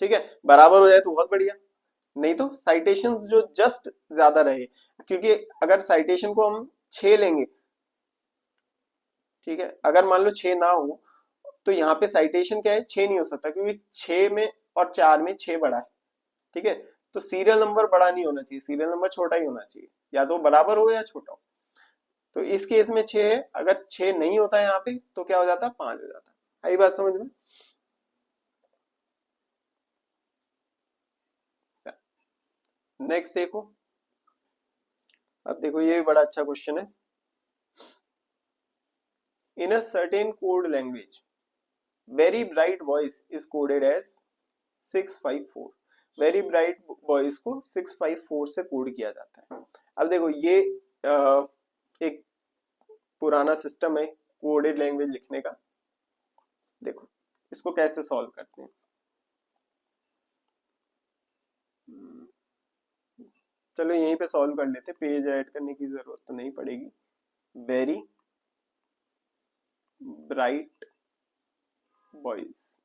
ठीक है, बराबर हो जाए तो बहुत बढ़िया, नहीं तो साइटेशंस जो जस्ट ज्यादा रहे, क्योंकि अगर साइटेशन को हम 6 लेंगे, ठीक है, अगर मान लो 6 ना हो तो यहाँ पे साइटेशन क्या है, 6 नहीं हो सकता क्योंकि 6 में और 4 में 6 बड़ा है। ठीक है, तो सीरियल नंबर बड़ा नहीं होना चाहिए, सीरियल नंबर छोटा ही होना चाहिए, या तो बराबर हो या छोटा हो। तो इस केस में 6 है, अगर 6 नहीं होता यहाँ पे तो क्या हो जाता, 5 हो जाता। आई बात समझ में। नेक्स्ट देखो, अब देखो ये भी बड़ा अच्छा क्वेश्चन है। In a certain code language very bright voice is coded as 654। Very bright voice को 654 से कोड किया जाता है। अब देखो ये एक पुराना सिस्टम है कोडेड लैंग्वेज लिखने का। देखो इसको कैसे सॉल्व करते हैं। चलो यहीं पे सॉल्व कर लेते, पेज ऐड करने की जरूरत तो नहीं पड़ेगी। Very bright voice,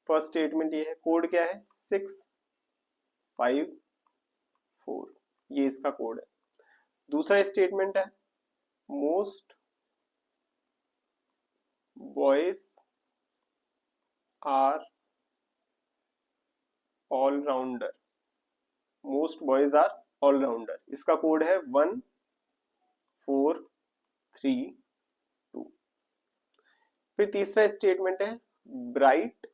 first statement ये है, कोड क्या है 654, ये इसका कोड है। दूसरा स्टेटमेंट है most boys are allrounder, most boys are allrounder, इसका कोड है 1432। फिर तीसरा स्टेटमेंट है bright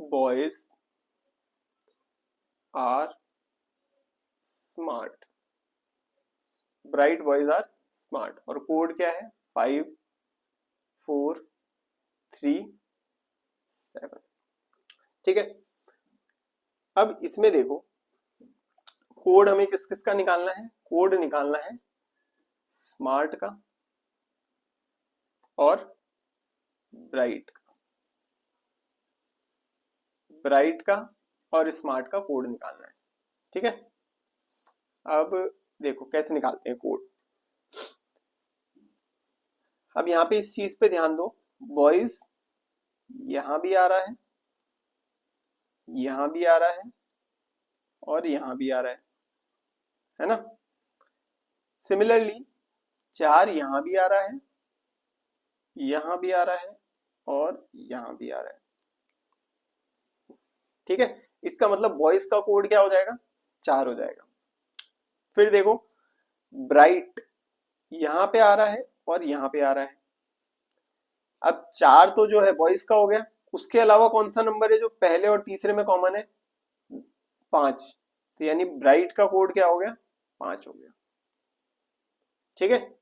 boys are smart, bright boys are smart, और कोड क्या है 5437। ठीक है, अब इसमें देखो कोड हमें किस किस का निकालना है, कोड निकालना है स्मार्ट का और ब्राइट का, ब्राइट का और स्मार्ट का कोड निकालना है। ठीक है, अब देखो कैसे निकालते हैं कोड। अब यहाँ पे इस चीज पे ध्यान दो, बॉयज यहां भी आ रहा है, यहां भी आ रहा है और यहां भी आ रहा है ना। सिमिलरली 4 यहां भी आ रहा है, यहां भी आ रहा है और यहां भी आ रहा है। ठीक है, इसका मतलब बॉयज का कोड क्या हो जाएगा, 4 हो जाएगा। फिर देखो ब्राइट यहां पे आ रहा है और यहां पे आ रहा है। अब 4 तो जो है बॉयज का हो गया, उसके अलावा कौन सा नंबर है जो पहले और तीसरे में कॉमन है, 5, तो यानी ब्राइट का कोड क्या हो गया, 5 हो गया। ठीक है,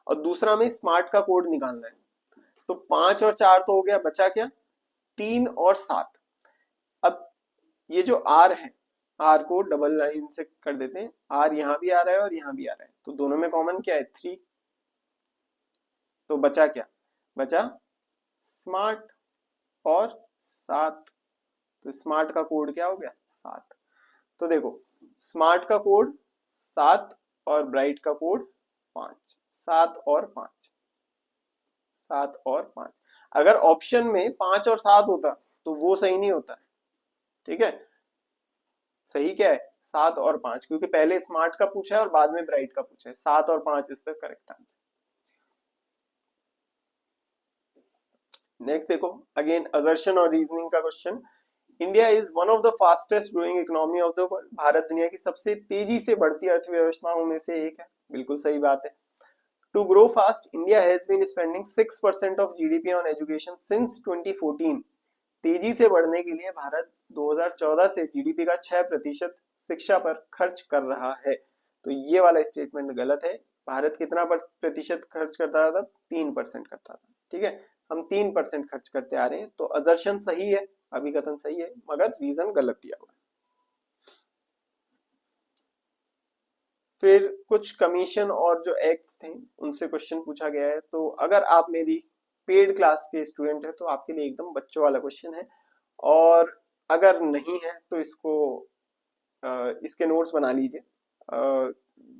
और दूसरा में स्मार्ट का कोड निकालना है, तो 5 और 4 तो हो गया, बचा क्या 3 और 7। अब ये जो आर है, आर को डबल लाइन से कर देते हैं, आर यहां भी आ रहा है और यहां भी आ रहा है, तो दोनों में कॉमन क्या है 3, तो बचा क्या, बचा स्मार्ट और 7, तो स्मार्ट का कोड क्या हो गया 7। तो देखो स्मार्ट का कोड 7 और ब्राइट का कोड 5, 7 और 5, 7 और 5। अगर ऑप्शन में 5 और 7 होता तो वो सही नहीं होता है। ठीक है, सही क्या है 7 और 5, क्योंकि पहले स्मार्ट का पूछा है और बाद में ब्राइट का पूछा है, 7 और 5 is the correct answer. Next देखो अगेन असर्शन और रीजनिंग का question. India is one of the fastest growing economy of the world, Bharat दुनिया की सबसे तेजी से बढ़ती अर्थव्यवस्थाओं में से एक है, बिल्कुल सही बात है। To grow fast India has been spending 6% of GDP on education since 2014। तेजी से बढ़ने के लिए भारत 2014 से जीडीपी का 6% शिक्षा पर खर्च कर रहा है। तो ये वाला स्टेटमेंट गलत है। भारत कितना प्रतिशत खर्च करता था तब? 3% करता था। ठीक है, हम 3% खर्च करते आ रहे हैं, तो असर्शन सही है, अभिकथन सही है, मगर रीजन गलत दिया हुआ है। फिर कुछ कमीशन और जो एक्ट्स थे उनसे क्वेश्चन पूछा गया है। तो अगर आप मेरी पेड क्लास के स्टूडेंट है तो आपके लिए एकदम बच्चों वाला क्वेश्चन है, और अगर नहीं है तो इसके नोट्स बना लीजिए।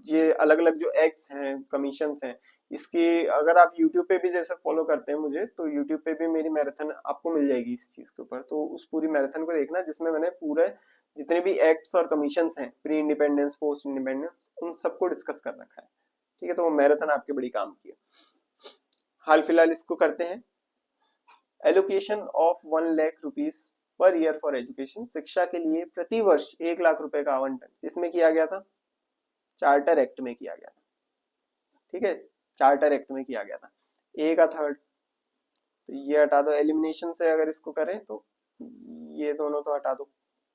ये अलग अलग जो एक्ट्स हैं, कमीशंस हैं, इसकी अगर आप यूट्यूब पे भी जैसे फॉलो करते हैं मुझे, तो यूट्यूब पे भी मेरी मैराथन आपको मिल जाएगी इस चीज के ऊपर। तो उस पूरी मैराथन को देखना जिसमें मैंने पूरे जितने भी एक्ट्स और कमीशंस हैं, प्री इंडिपेंडेंस, पोस्ट इंडिपेंडेंस, उन सबको डिस्कस कर रखा है। ठीक है, तो वो मैराथन आपके बड़ी काम की है। हाल फिलहाल इसको करते हैं। Allocation of 1 lakh rupees per year for education, शिक्षा के लिए प्रति वर्ष 1 लाख रुपए का आवंटन इसमें किया गया था, चार्टर एक्ट में किया गया था। ठीक है, चार्टर एक्ट में किया गया था। ए का थर्ड, तो ये हटा दो। एलिमिनेशन से अगर इसको करें तो ये दोनों तो हटा दो।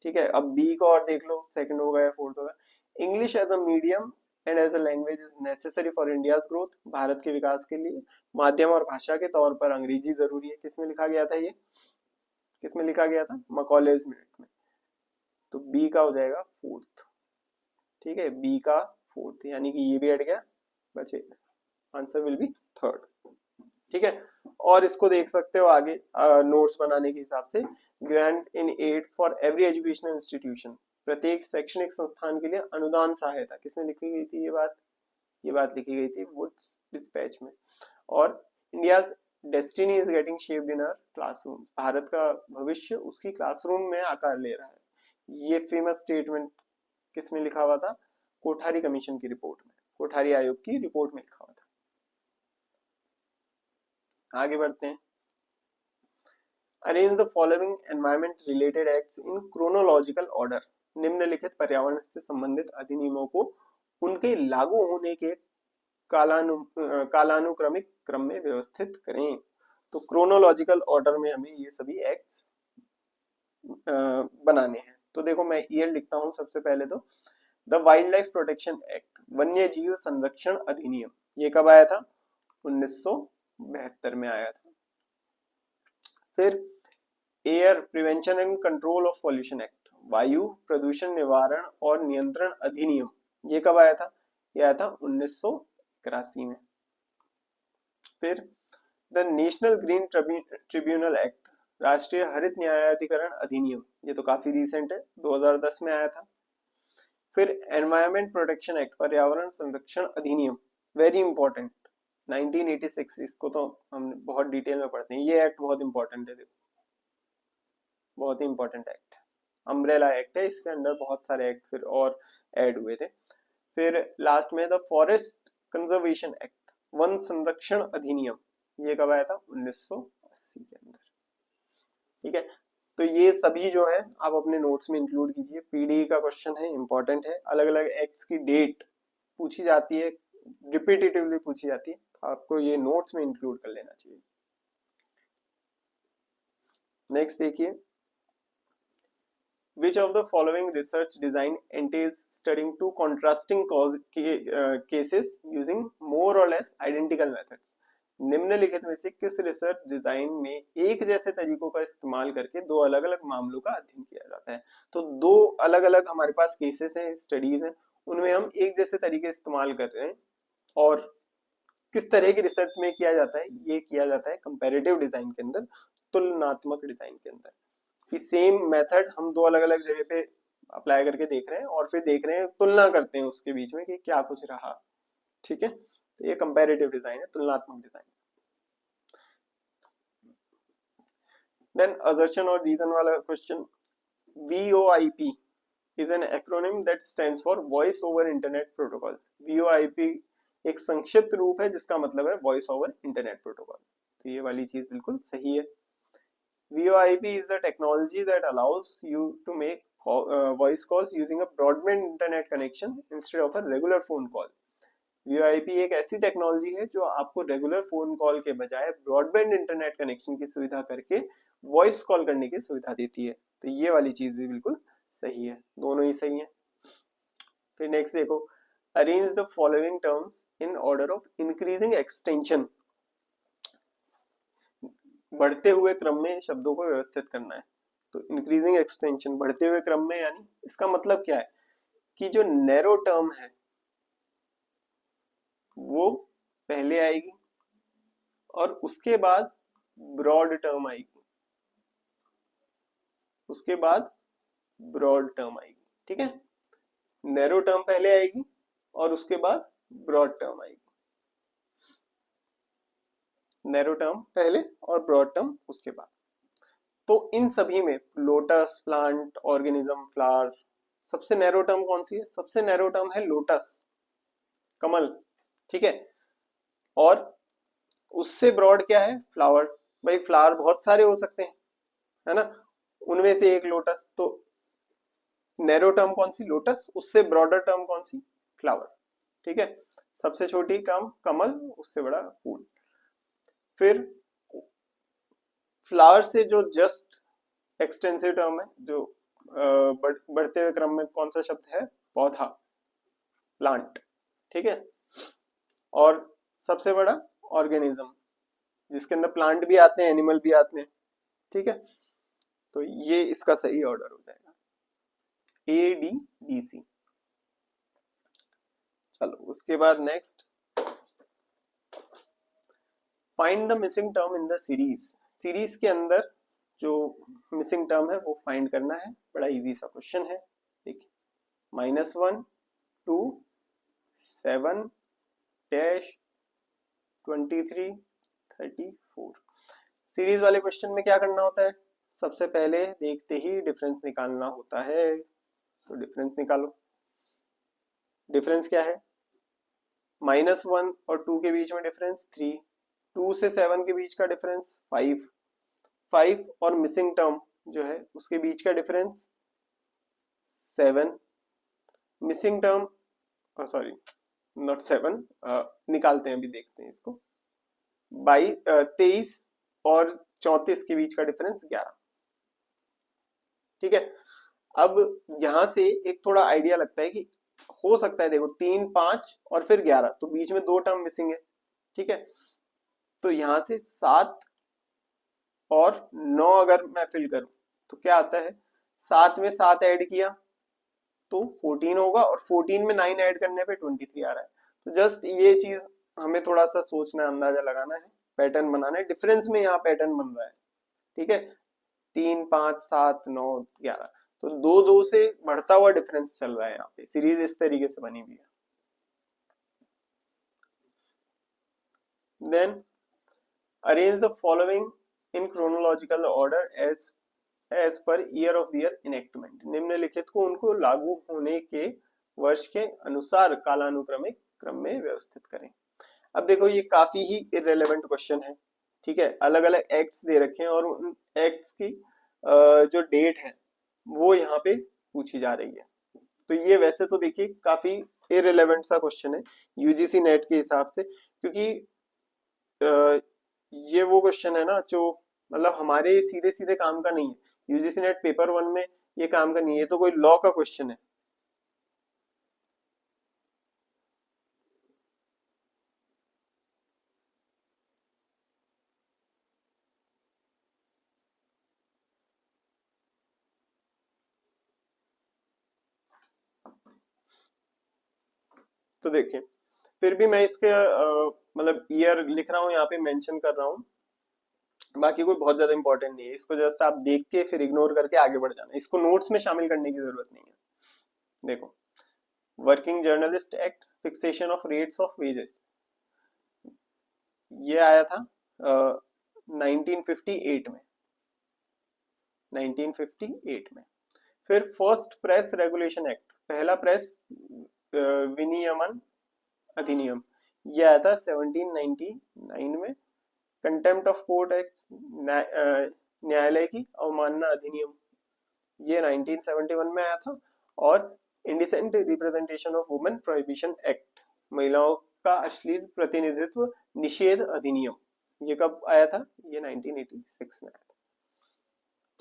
ठीक है, अब बी को और देख लो, सेकंड हो गया, फोर्थ हो गया। English as a medium and as a language is necessary for India's growth, Bharat के विकास के लिए माध्यम और भाषा के तौर पर अंग्रेजी जरूरी है। किसमें लिखा गया था ये? किसमें लिखा गया था? मकॉलेज मिनट में। तो बी का हो जाएगा फोर्थ। ठीक है, बी का फोर्थ, यानी कि ये भी हट गया, बचे आंसर विल बी थर्ड। ठीक है, और इसको देख सकते हो आगे नोट्स बनाने के हिसाब से। Grant in aid for every educational institution, प्रत्येक शैक्षणिक संस्थान के लिए अनुदान सहायता, किसमें लिखी गई थी ये बात? ये बात लिखी गई थी वुड्स डिस्पैच में। और India's destiny is getting shaped in our classroom, Bharat का भविष्य उसकी क्लासरूम में आकार ले रहा है। ये फेमस स्टेटमेंट किसमें लिखा हुआ था? कोठारी कमीशन की रिपोर्ट में, कोठारी आयोग की रिपोर्ट में लिखा हुआ था। आगे बढ़ते हैं। Arrange the following environment related acts in chronological order, निम्नलिखित पर्यावरण से संबंधित अधिनियमों को उनके लागू होने के कालानुक्रमिक क्रम में व्यवस्थित करें। तो क्रोनोलॉजिकल ऑर्डर में हमें ये सभी एक्ट्स बनाने हैं। तो देखो मैं ईयर लिखता हूं सबसे पहले। तो the wild life protection act, वन्य जीव संरक्षण अधिनियम, ये कब आया था? 1972 में आया था। फिर air prevention and control of pollution act, वायु प्रदूषण निवारण और नियंत्रण अधिनियम, ये कब आया था? ये आया था 1981 में। फिर the national green tribunal act, राष्ट्रीय हरित न्यायाधिकरण अधिनियम, ये तो काफी रिसेंट है, 2010 में आया था। फिर एनवायरमेंट प्रोटेक्शन एक्ट, पर्यावरण संरक्षण अधिनियम, वेरी इंपॉर्टेंट, 1986, इसको तो हम बहुत डिटेल में पढ़ते हैं। ये एक्ट बहुत इंपॉर्टेंट है, देखो बहुत ही इंपॉर्टेंट एक्ट, अम्ब्रेला एक्ट है, इसके अंदर बहुत सारे एक्ट फिर और ऐड हुए थे। फिर लास्ट में the forest conservation act, one संरक्षण अधिनियम, ये कब आया था? 1980 के अंदर। ठीक है, तो ये सभी जो है आप अपने नोट्स में इंक्लूड कीजिए। पीडी का क्वेश्चन है, इंपॉर्टेंट है। अलग अलग एक्ट्स की डेट पूछी जाती है, रिपीटेटिवली पूछी जाती है, तो आपको ये नोट्स में इंक्लूड कर लेना चाहिए। नेक्स्ट देखिए, which of the following research design entails studying two contrasting cases using more or less identical methods, निम्नलिखित में से किस रिसर्च डिजाइन में एक जैसे तरीकों का इस्तेमाल करके दो अलग अलग मामलों का अध्ययन किया जाता है? तो दो अलग अलग हमारे पास केसेस हैं, स्टडीज हैं, उनमें हम एक जैसे तरीके इस्तेमाल कर रहे हैं। और किस तरह की रिसर्च में किया जाता है? ये किया जाता है कंपैरेटिव डिजाइन के अंदर, तुलनात्मक डिजाइन के अंदर, कि सेम मेथड हम दो अलग अलग जगह पे अप्लाई करके देख रहे हैं और फिर देख रहे हैं, तुलना करते हैं उसके बीच में कि क्या कुछ रहा। ठीक है, तो ये कंपैरेटिव डिजाइन है, तुलनात्मक डिजाइन। देन असर्शन और रीजन वाला question, VoIP is an acronym that stands for Voice over Internet Protocol. VoIP एक संक्षिप्त रूप है जिसका मतलब है वॉइस ओवर इंटरनेट प्रोटोकॉल। तो ये वाली चीज बिल्कुल सही है। VoIP is a technology that allows you to make voice calls using a broadband internet connection instead of a regular phone call. VoIP एक ऐसी टेक्नोलॉजी है जो आपको रेगुलर फोन कॉल के बजाय ब्रॉडबैंड इंटरनेट कनेक्शन की सुविधा करके वॉइस कॉल करने की सुविधा देती है। तो ये वाली चीज भी बिल्कुल सही है, दोनों ही सही है। फिर नेक्स्ट देखो, arrange the following terms in order of increasing extension, बढ़ते हुए क्रम में शब्दों को व्यवस्थित करना है। तो इंक्रीजिंग एक्सटेंशन बढ़ते हुए क्रम में, यानी इसका मतलब क्या है कि जो नैरो टर्म है वो पहले आएगी और उसके बाद ब्रॉड टर्म आएगी, उसके बाद ब्रॉड टर्म आएगी। ठीक है, नैरो टर्म पहले आएगी और उसके बाद ब्रॉड टर्म आएगी, नैरो टर्म पहले और ब्रॉड टर्म उसके बाद। तो इन सभी में लोटस, प्लांट, ऑर्गेनिज्म, फ्लावर, सबसे नैरो टर्म कौन सी है? सबसे नैरो टर्म है लोटस, कमल। ठीक है, और उससे ब्रॉड क्या है? फ्लावर। भाई फ्लावर बहुत सारे हो सकते हैं, है ना, उनमें से एक लोटस। तो नैरो टर्म कौन सी? लोटस। उससे ब्रॉडर टर्म कौन सी? फ्लावर। ठीक है, सबसे छोटी टर्म कमल, उससे बड़ा फूल। फिर फ्लावर से जो जस्ट एक्सटेंसिव टर्म है, जो बढ़ते हुए क्रम में कौन सा शब्द है? पौधा, प्लांट। ठीक है, और सबसे बड़ा ऑर्गेनिज्म, जिसके अंदर प्लांट भी आते हैं, एनिमल भी आते हैं। ठीक है, तो ये इसका सही ऑर्डर हो जाएगा, ए डी डी सी। चलो उसके बाद next, find the missing term in the series. Series के अंदर जो मिसिंग टर्म है वो फाइंड करना है। बड़ा इजी सा क्वेश्चन है, देखिए, -1, 2, 7, डैश, 23, 34। सीरीज वाले क्वेश्चन में क्या करना होता है? सबसे पहले देखते ही डिफरेंस निकालना होता है। तो डिफरेंस निकालो। डिफरेंस क्या है? -1 और 2 के बीच में डिफरेंस 3, 2 से 7 के बीच का डिफरेंस 5, 5 और मिसिंग टर्म जो है उसके बीच का difference 7, missing term, sorry not 7, निकालते हैं, अभी देखते हैं इसको। 23 और 34 के बीच का डिफरेंस 11। ठीक है, अब यहां से एक थोड़ा आइडिया लगता है कि हो सकता है, देखो 3, 5 और फिर 11, तो बीच में 2 टर्म मिसिंग है। ठीक है, तो यहां से 7 और 9 अगर मैं फिल करूं तो क्या आता है? 7 में 7 ऐड किया तो 14 होगा, और 14 में 9 ऐड करने पे 23 आ रहा है। तो जस्ट ये चीज हमें थोड़ा सा सोचना, अंदाजा लगाना है, पैटर्न बनाना है। डिफरेंस में यहाँ पैटर्न बन रहा है। ठीक है, 3, 5, 7, 9, 11, तो 2-2 से बढ़ता हुआ डिफरेंस चल रहा है यहाँ पे। सीरीज इस तरीके से बनी हुई है। Then arrange the following in chronological order as per year of the year enactment. निम्नलिखित को उनको लागू होने के वर्ष के अनुसार कालानुक्रमिक क्रम में व्यवस्थित करें। अब देखो ये काफी ही इररेलेवेंट क्वेश्चन है। ठीक है, अलग अलग एक्ट्स दे रखे हैं और उन एक्ट्स की जो डेट है वो यहाँ पे पूछी जा रही है। तो ये वैसे तो देखिए काफी इररेलेवेंट सा क्वेश्चन है यूजीसी नेट के हिसाब से, क्योंकि ये वो क्वेश्चन है ना जो मतलब हमारे सीधे सीधे काम का नहीं है। यूजीसी नेट पेपर 1 में ये काम का नहीं है, ये तो कोई लॉ का क्वेश्चन है। तो देखिए, फिर भी मैं इसके मतलब ईयर लिख रहा हूँ यहाँ पे, मेंशन कर रहा हूँ, बाकी कोई बहुत ज्यादा इंपॉर्टेंट नहीं है। इसको जस्ट आप देख के फिर इग्नोर करके आगे बढ़ जाना, इसको नोट्स में शामिल करने की जरूरत नहीं है। देखो, working journalist act, fixation of rates of wages, ये आया था 1958 में, 1958 में। फिर फर्स्ट प्रेस रेगुलेशन एक्ट, पहला प्रेस विनियमन अधिनियम, ये आया था 1799 में। कंटेम्प्ट ऑफ कोर्ट एक्ट, न्यायालय की अवमानना अधिनियम, ये 1971 में आया था। और indecent representation of women prohibition act, महिलाओं का अश्लील प्रतिनिधित्व निषेध अधिनियम, ये कब आया था? ये 1986 में आया था।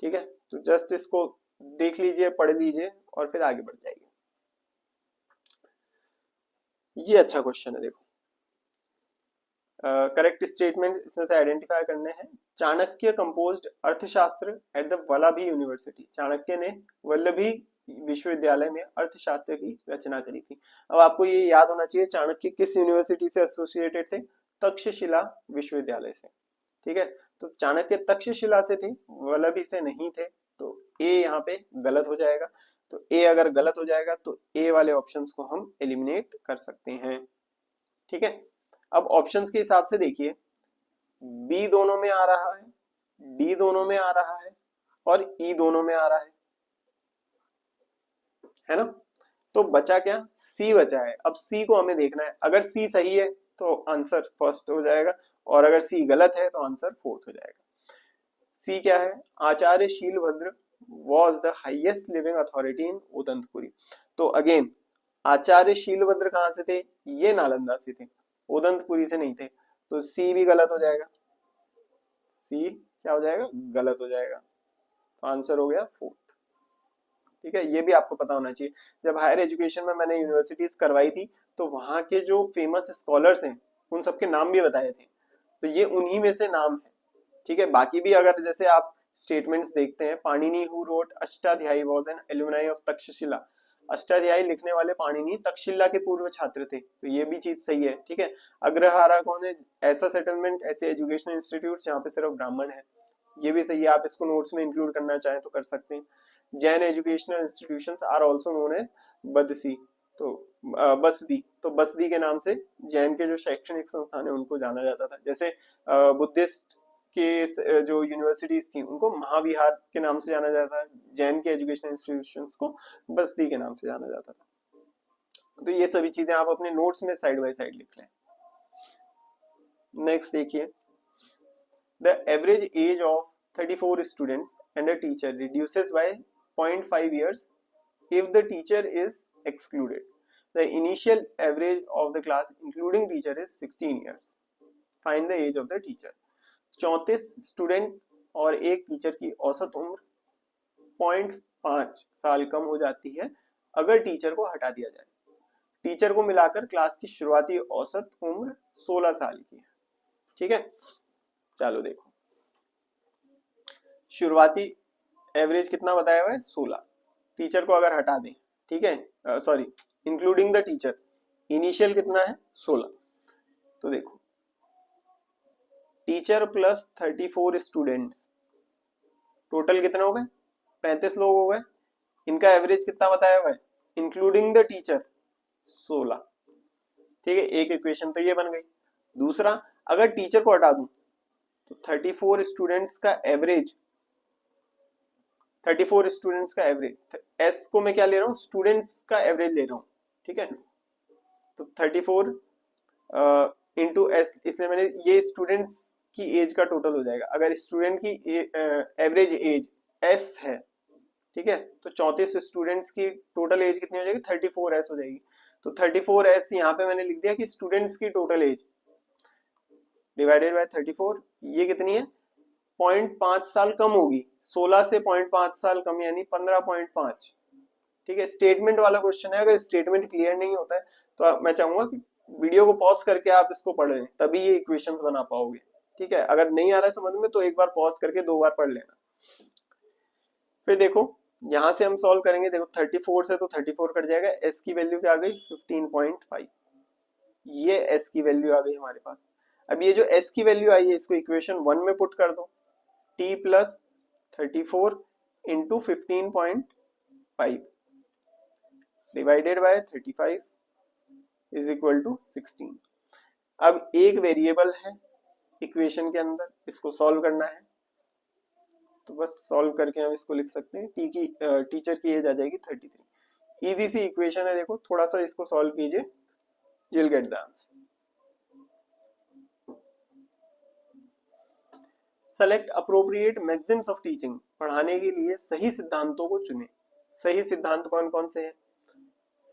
ठीक है, तो जस्ट इसको देख लीजिए, पढ़ लीजिए और फिर आगे बढ़ जाइए। ये अच्छा क्वेश्चन है, देखो करेक्ट स्टेटमेंट इसमें से आइडेंटिफाई करने हैं। चाणक्य कंपोज्ड अर्थशास्त्र at the Vallabhi university. Chanakya ने वल्लभी विश्वविद्यालय में अर्थशास्त्र की रचना करी थी। अब आपको ये याद होना चाहिए चाणक्य किस यूनिवर्सिटी से एसोसिएटेड थे, तक्षशिला विश्वविद्यालय से। ठीक है, तो चाणक्य तक्षशिला से थे, वल्लभी से नहीं थे, तो ए यहाँ पे गलत हो जाएगा। तो ए अगर गलत हो जाएगा तो ए वाले ऑप्शंस को हम एलिमिनेट कर सकते हैं। ठीक है, अब ऑप्शंस के हिसाब से देखिए, बी दोनों में आ रहा है, डी दोनों में आ रहा है और ई दोनों में आ रहा है ना। तो बचा क्या, सी बचा है। अब सी को हमें देखना है, अगर सी सही है तो आंसर फर्स्ट हो जाएगा और अगर सी गलत है तो आंसर फोर्थ हो जाएगा। सी क्या है, Acharya Shilabhadra was the highest living authority in Odantapuri. तो अगेन आचार्य शीलभद्र कहां से थे, ये नालंदा से थे, उदंतपुरी से नहीं थे, तो सी भी गलत हो जाएगा। सी क्या हो जाएगा, गलत हो जाएगा, तो आंसर हो गया फोर्थ। ठीक है, ये भी आपको पता होना चाहिए। जब हायर एजुकेशन में मैंने यूनिवर्सिटीज करवाई थी तो वहां के जो फेमस स्कॉलर्स हैं उन सबके नाम भी बताए थे, तो ये उन्हीं में से नाम है। ठीक है, बाकी भी अगर जैसे आप स्टेटमेंट्स देखते हैं, Panini who wrote Ashtadhyayi was an alumni of Takshashila. Ashtadhyayi लिखने वाले पाणिनि तक्षशिला के पूर्व छात्र थे, तो ये भी चीज सही है। ठीक है, अग्रहारा कौन है, ऐसा सेटलमेंट, ऐसे एजुकेशनल इंस्टीट्यूट जहाँ पे सिर्फ ब्राह्मण है, ये भी सही है। आप इसको नोट्स में इंक्लूड करना चाहें तो कर सकते हैं। जैन educational institutions are also known as बदसी, तो बसदी, तो बसदी के नाम से जैन के जो शैक्षणिक संस्थान है उनको जाना जाता था। जैसे बुद्धिस्ट के जो यूनिवर्सिटीज थी उनको महाविहार के नाम से जाना जाता है, जैन के एजुकेशनल इंस्टीट्यूशंस को बसदी के नाम से जाना जाता था। तो ये सभी चीजें आप अपने नोट्स में साइड बाय साइड लिख लें। नेक्स्ट देखिए, the average age of 34 students and a teacher reduces by 0.5 years if the teacher is excluded. The initial average of the class including teacher is 16 years. Find the age of the teacher. 34 student और एक टीचर की औसत उम्र 0.5 साल कम हो जाती है अगर टीचर को हटा दिया जाए। टीचर को मिलाकर क्लास की शुरुआती औसत उम्र 16 साल की है। ठीक है, चलो देखो, शुरुआती एवरेज कितना बताया हुआ है, 16। टीचर को अगर हटा दें, ठीक है, sorry including the teacher, initial कितना है 16। तो देखो टीचर प्लस 34 स्टूडेंट्स, टोटल कितने हो गए, 35 लोग हो गए। इनका एवरेज कितना बताया हुआ है, इंक्लूडिंग द टीचर 16। ठीक है, एक इक्वेशन तो ये बन गई। दूसरा, अगर टीचर को हटा दूं तो 34 स्टूडेंट्स का एवरेज, 34 स्टूडेंट्स का एवरेज, एस को मैं क्या ले रहा हूँ, स्टूडेंट्स का एवरेज ले रहा हूँ। ठीक है, तो 34 इंटू एस, इसलिए मैंने ये स्टूडेंट्स की एज का टोटल हो जाएगा। अगर स्टूडेंट की एवरेज एज एस है, ठीक है, तो 34 स्टूडेंट्स की टोटल एज कितनी हो जाएगी, 34 एस हो जाएगी। तो 34 एस यहाँ पे मैंने लिख दिया कि स्टूडेंट्स की टोटल एज डिवाइडेड बाय 34, ये कितनी है, 0.5 साल कम होगी, 16 से 0.5 साल कम यानी 15.5। ठीक है, स्टेटमेंट वाला क्वेश्चन है, अगर स्टेटमेंट क्लियर नहीं होता है तो मैं चाहूंगा कि वीडियो को पॉज करके आप इसको पढ़ लें, तभी ये इक्वेशंस बना पाओगे। ठीक है, अगर नहीं आ रहा है समझ में तो एक बार पॉज करके 2 बार पढ़ लेना। फिर देखो यहां से हम सॉल्व करेंगे, देखो 34 से तो 34 कट जाएगा, एस की वैल्यू क्या आ गई 15.5, ये एस की वैल्यू आ गई हमारे पास। अब ये जो एस की वैल्यू आई है इसको इक्वेशन 1 में पुट कर दो, T plus 34 into 15.5 divided by 35 is equal to 16। अब एक वेरिएबल है इक्वेशन के अंदर, इसको सॉल्व करना है, तो बस सॉल्व करके हम इसको लिख सकते हैं, टी की टीचर की एज आ जाएगी 33। इजी सी इक्वेशन है, देखो थोड़ा सा इसको सॉल्व कीजिए, you will get the answer. Select appropriate Maxim's of teaching, पढ़ाने के लिए सही सिद्धांतों को चुने। सही सिद्धांत कौन कौन से हैं,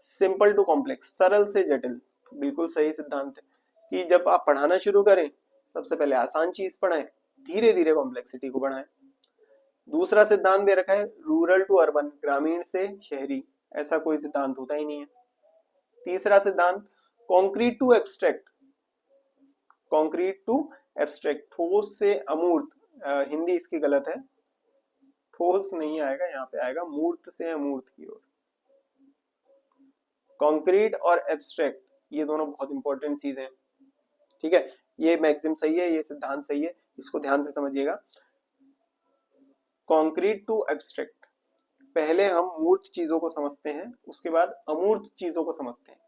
सिंपल टू कॉम्प्लेक्स, सरल से जटिल, बिल्कुल सही सिद्धांत है कि जब आप पढ़ाना शुरू करें सबसे पहले आसान चीज पढ़ाएं, धीरे धीरे कॉम्प्लेक्सिटी को बढ़ाएं। दूसरा सिद्धांत दे रखा है रूरल टू अर्बन, ग्रामीण से शहरी, ऐसा कोई सिद्धांत होता ही नहीं है। तीसरा सिद्धांत concrete to abstract, concrete to abstract, ठोस से अमूर्त, हिंदी इसकी गलत है, ठोस नहीं आएगा, यहाँ पे आएगा मूर्त से अमूर्त की ओर। कॉन्क्रीट और एब्स्ट्रैक्ट ये दोनों बहुत इंपॉर्टेंट चीजें हैं, ठीक है। ये मैक्सिम सही है, ये सिद्धांत सही है, इसको ध्यान से समझिएगा। कॉन्क्रीट टू एब्स्ट्रैक्ट, पहले हम मूर्त चीजों को समझते हैं, उसके बाद अमूर्त चीजों को समझते हैं।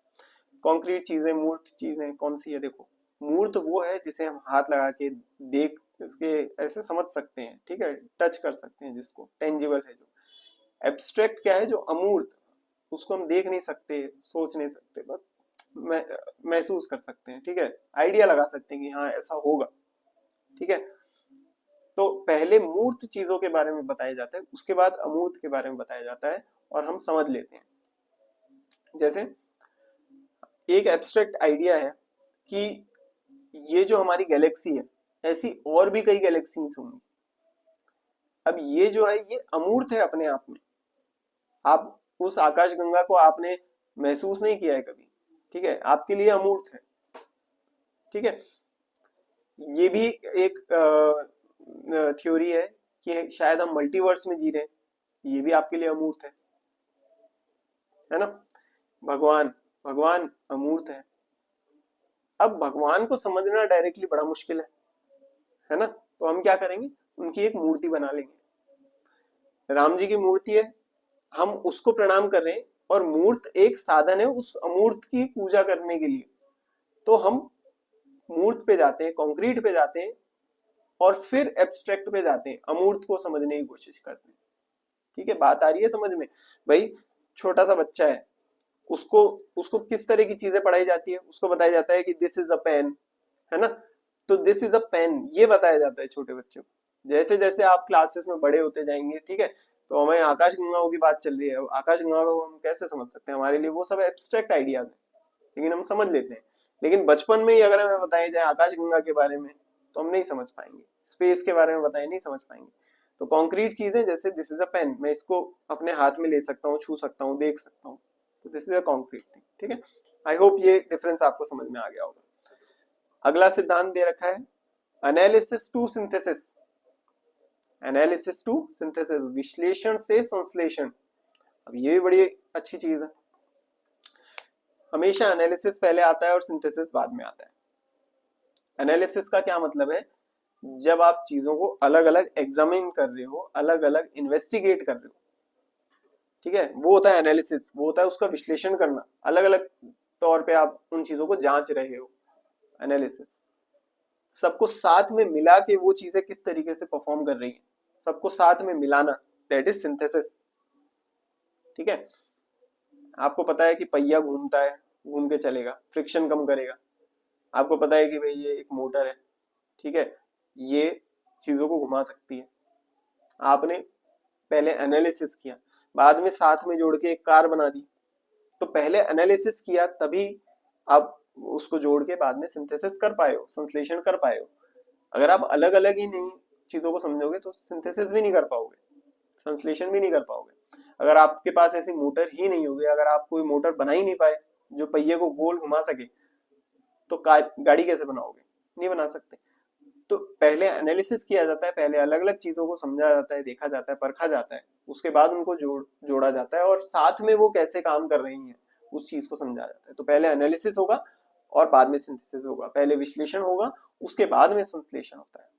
कॉन्क्रीट चीजें, मूर्त चीजें कौन सी है? देखो, मूर्त वो है जिसे हम हाथ लगा के देख इसके ऐसे समझ सकते हैं, ठीक है, टच कर सकते हैं, जिसको टेंजिबल है। जो एब्स्ट्रैक्ट क्या है? जो अमूर्त, उसको हम देख नहीं सकते, सोच नहीं सकते, बस महसूस कर सकते हैं, ठीक है, आइडिया लगा सकते हैं कि हाँ ऐसा होगा, ठीक है। तो पहले मूर्त चीजों के बारे में बताया जाता है, उसके बाद अमूर्त के बारे में बताया जाता है, और हम समझ लेते हैं। जैसे एक एब्स्ट्रैक्ट आइडिया है कि ये जो हमारी गैलेक्सी है, ऐसी और भी कई गैलेक्सीज होंगी। अब ये जो है ये अमूर्त है अपने आप में, आप उस आकाशगंगा को आपने महसूस नहीं किया है कभी, ठीक है, आपके लिए अमूर्त है, ठीक है। ये भी एक थ्योरी है कि शायद हम मल्टीवर्स में जी रहे हैं, ये भी आपके लिए अमूर्त है ना। भगवान, भगवान अमूर्त है। अब भगवान को समझना डायरेक्टली बड़ा मुश्किल है ना, तो हम क्या करेंगे, उनकी एक मूर्ति बना लेंगे। राम जी की मूर्ति है, हम उसको प्रणाम कर रहे हैं, और मूर्त एक साधन है उस अमूर्त की पूजा करने के लिए, तो हम मूर्त पे जाते हैं, कंक्रीट पे जाते हैं, और फिर एब्स्ट्रैक्ट पे जाते हैं, अमूर्त को समझने की कोशिश करते हैं, ठीक है। बात आ रही है समझ में? भाई छोटा सा बच्चा है, उसको उसको किस तरह की चीजें पढ़ाई जाती है? उसको बताया जाता है कि दिस इज अ पेन, है ना, तो दिस इज अ पेन ये बताया जाता है छोटे बच्चों को। जैसे जैसे आप क्लासेस में बड़े होते जाएंगे, ठीक है, तो हमें आकाश गंगाओं की बात चल रही है, आकाश गंगाओं को हम कैसे समझ सकते हैं? हमारे लिए वो सब एब्स्ट्रैक्ट आइडियाज है, लेकिन हम समझ लेते हैं। लेकिन बचपन में ही अगर हमें बताया जाए आकाश गंगा के बारे में, तो हम नहीं समझ पाएंगे, स्पेस के बारे में बताए नहीं समझ पाएंगे। तो कॉन्क्रीट चीजें, जैसे दिस इज अ पेन, मैं इसको अपने हाथ में ले सकता हूँ, छू सकता हूँ, देख सकता हूँ, तो this is a concrete thing, ठीक है। आई होप ये डिफरेंस आपको समझ में आ गया होगा। अगला सिद्धांत दे रखा है analysis to synthesis, analysis to synthesis, विश्लेषण से संश्लेषण। अब ये बड़ी अच्छी चीज है, हमेशा एनालिसिस पहले आता है और सिंथेसिस बाद में आता है। एनालिसिस का क्या मतलब है? जब आप चीजों को अलग अलग एग्जामिन कर रहे हो, अलग अलग इन्वेस्टिगेट कर रहे हो, ठीक है, वो होता है एनालिसिस, वो होता है उसका विश्लेषण करना, अलग अलग तौर पे आप उन चीजों को जांच रहे हो, एनालिसिस। सबको साथ में मिला के वो चीजें किस तरीके से परफॉर्म कर रही है, सबको साथ में मिलाना, दैट इज सिंथेसिस, ठीक है। आपको पता है कि पहिया घूमता है, घूम के चलेगा, फ्रिक्शन कम करेगा। आपको पता है कि भाई ये एक मोटर है, ठीक है, ये चीजों को घुमा सकती है। आपने पहले एनालिसिस किया, बाद में साथ में जोड़ के एक कार बना दी, तो पहले एनालिसिस किया तभी आप उसको जोड़ के बाद में सिंथेसिस कर पाए हो, संश्लेषण कर पाए हो। अगर आप अलग अलग ही नहीं चीजों को समझोगे तो सिंथेसिस भी नहीं कर पाओगे, संश्लेषण भी नहीं कर पाओगे। अगर आपके पास ऐसी मोटर ही नहीं होगी, अगर आप कोई मोटर बना ही नहीं पाए जो पहिए को गोल घुमा सके, तो गाड़ी कैसे बनाओगे? नहीं बना सकते। तो पहले एनालिसिस किया जाता है, पहले अलग अलग चीजों को समझा जाता है, देखा जाता है, परखा जाता है, उसके बाद उनको जोड़ा जाता है, और साथ में वो कैसे काम कर रही हैं उस चीज को समझा जाता है। तो पहले एनालिसिस होगा और बाद में सिंथेसिस होगा, पहले विश्लेषण होगा उसके बाद में संश्लेषण होता है।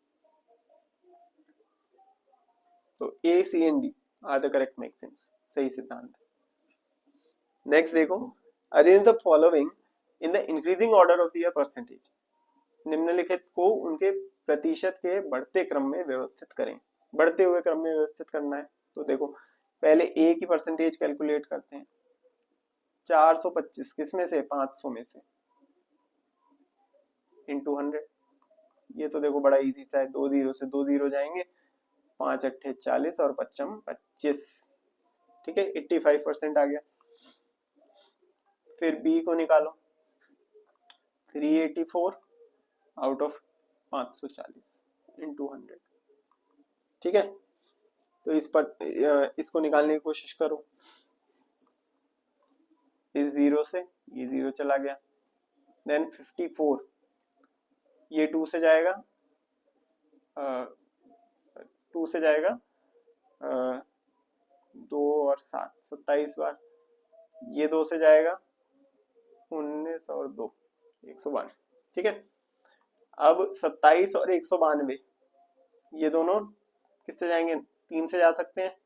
तो A C and D are the correct maxims, सही सिद्धांत। नेक्स्ट देखो, arrange the following in the increasing order of the percentage, निम्नलिखित को उनके प्रतिशत के बढ़ते क्रम में व्यवस्थित करें। बढ़ते हुए क्रम में व्यवस्थित करना है, तो देखो पहले ए की परसेंटेज कैलकुलेट करते हैं। 425 किस में से? 500 में से, इंटू 100। ये तो देखो बड़ा इजी सा है, 2 जीरो से 2 जीरो जाएंगे, 5 अट्ठे 40 और 5 25, ठीक है, 85% आ गया। फिर बी को निकालो, 384 आउट ऑफ 540 इंटू 100, ठीक है। तो इस पर इसको निकालने की कोशिश करो। इस जीरो से ये जीरो चला गया, देन 54, ये 2 से जाएगा, 2 से जाएगा 2 और 7, 27 बार, ये 2 से जाएगा 19 और 2, 192। ठीक है, अब 27 और 192 ये दोनों किससे जाएंगे, 3 से जा सकते हैं,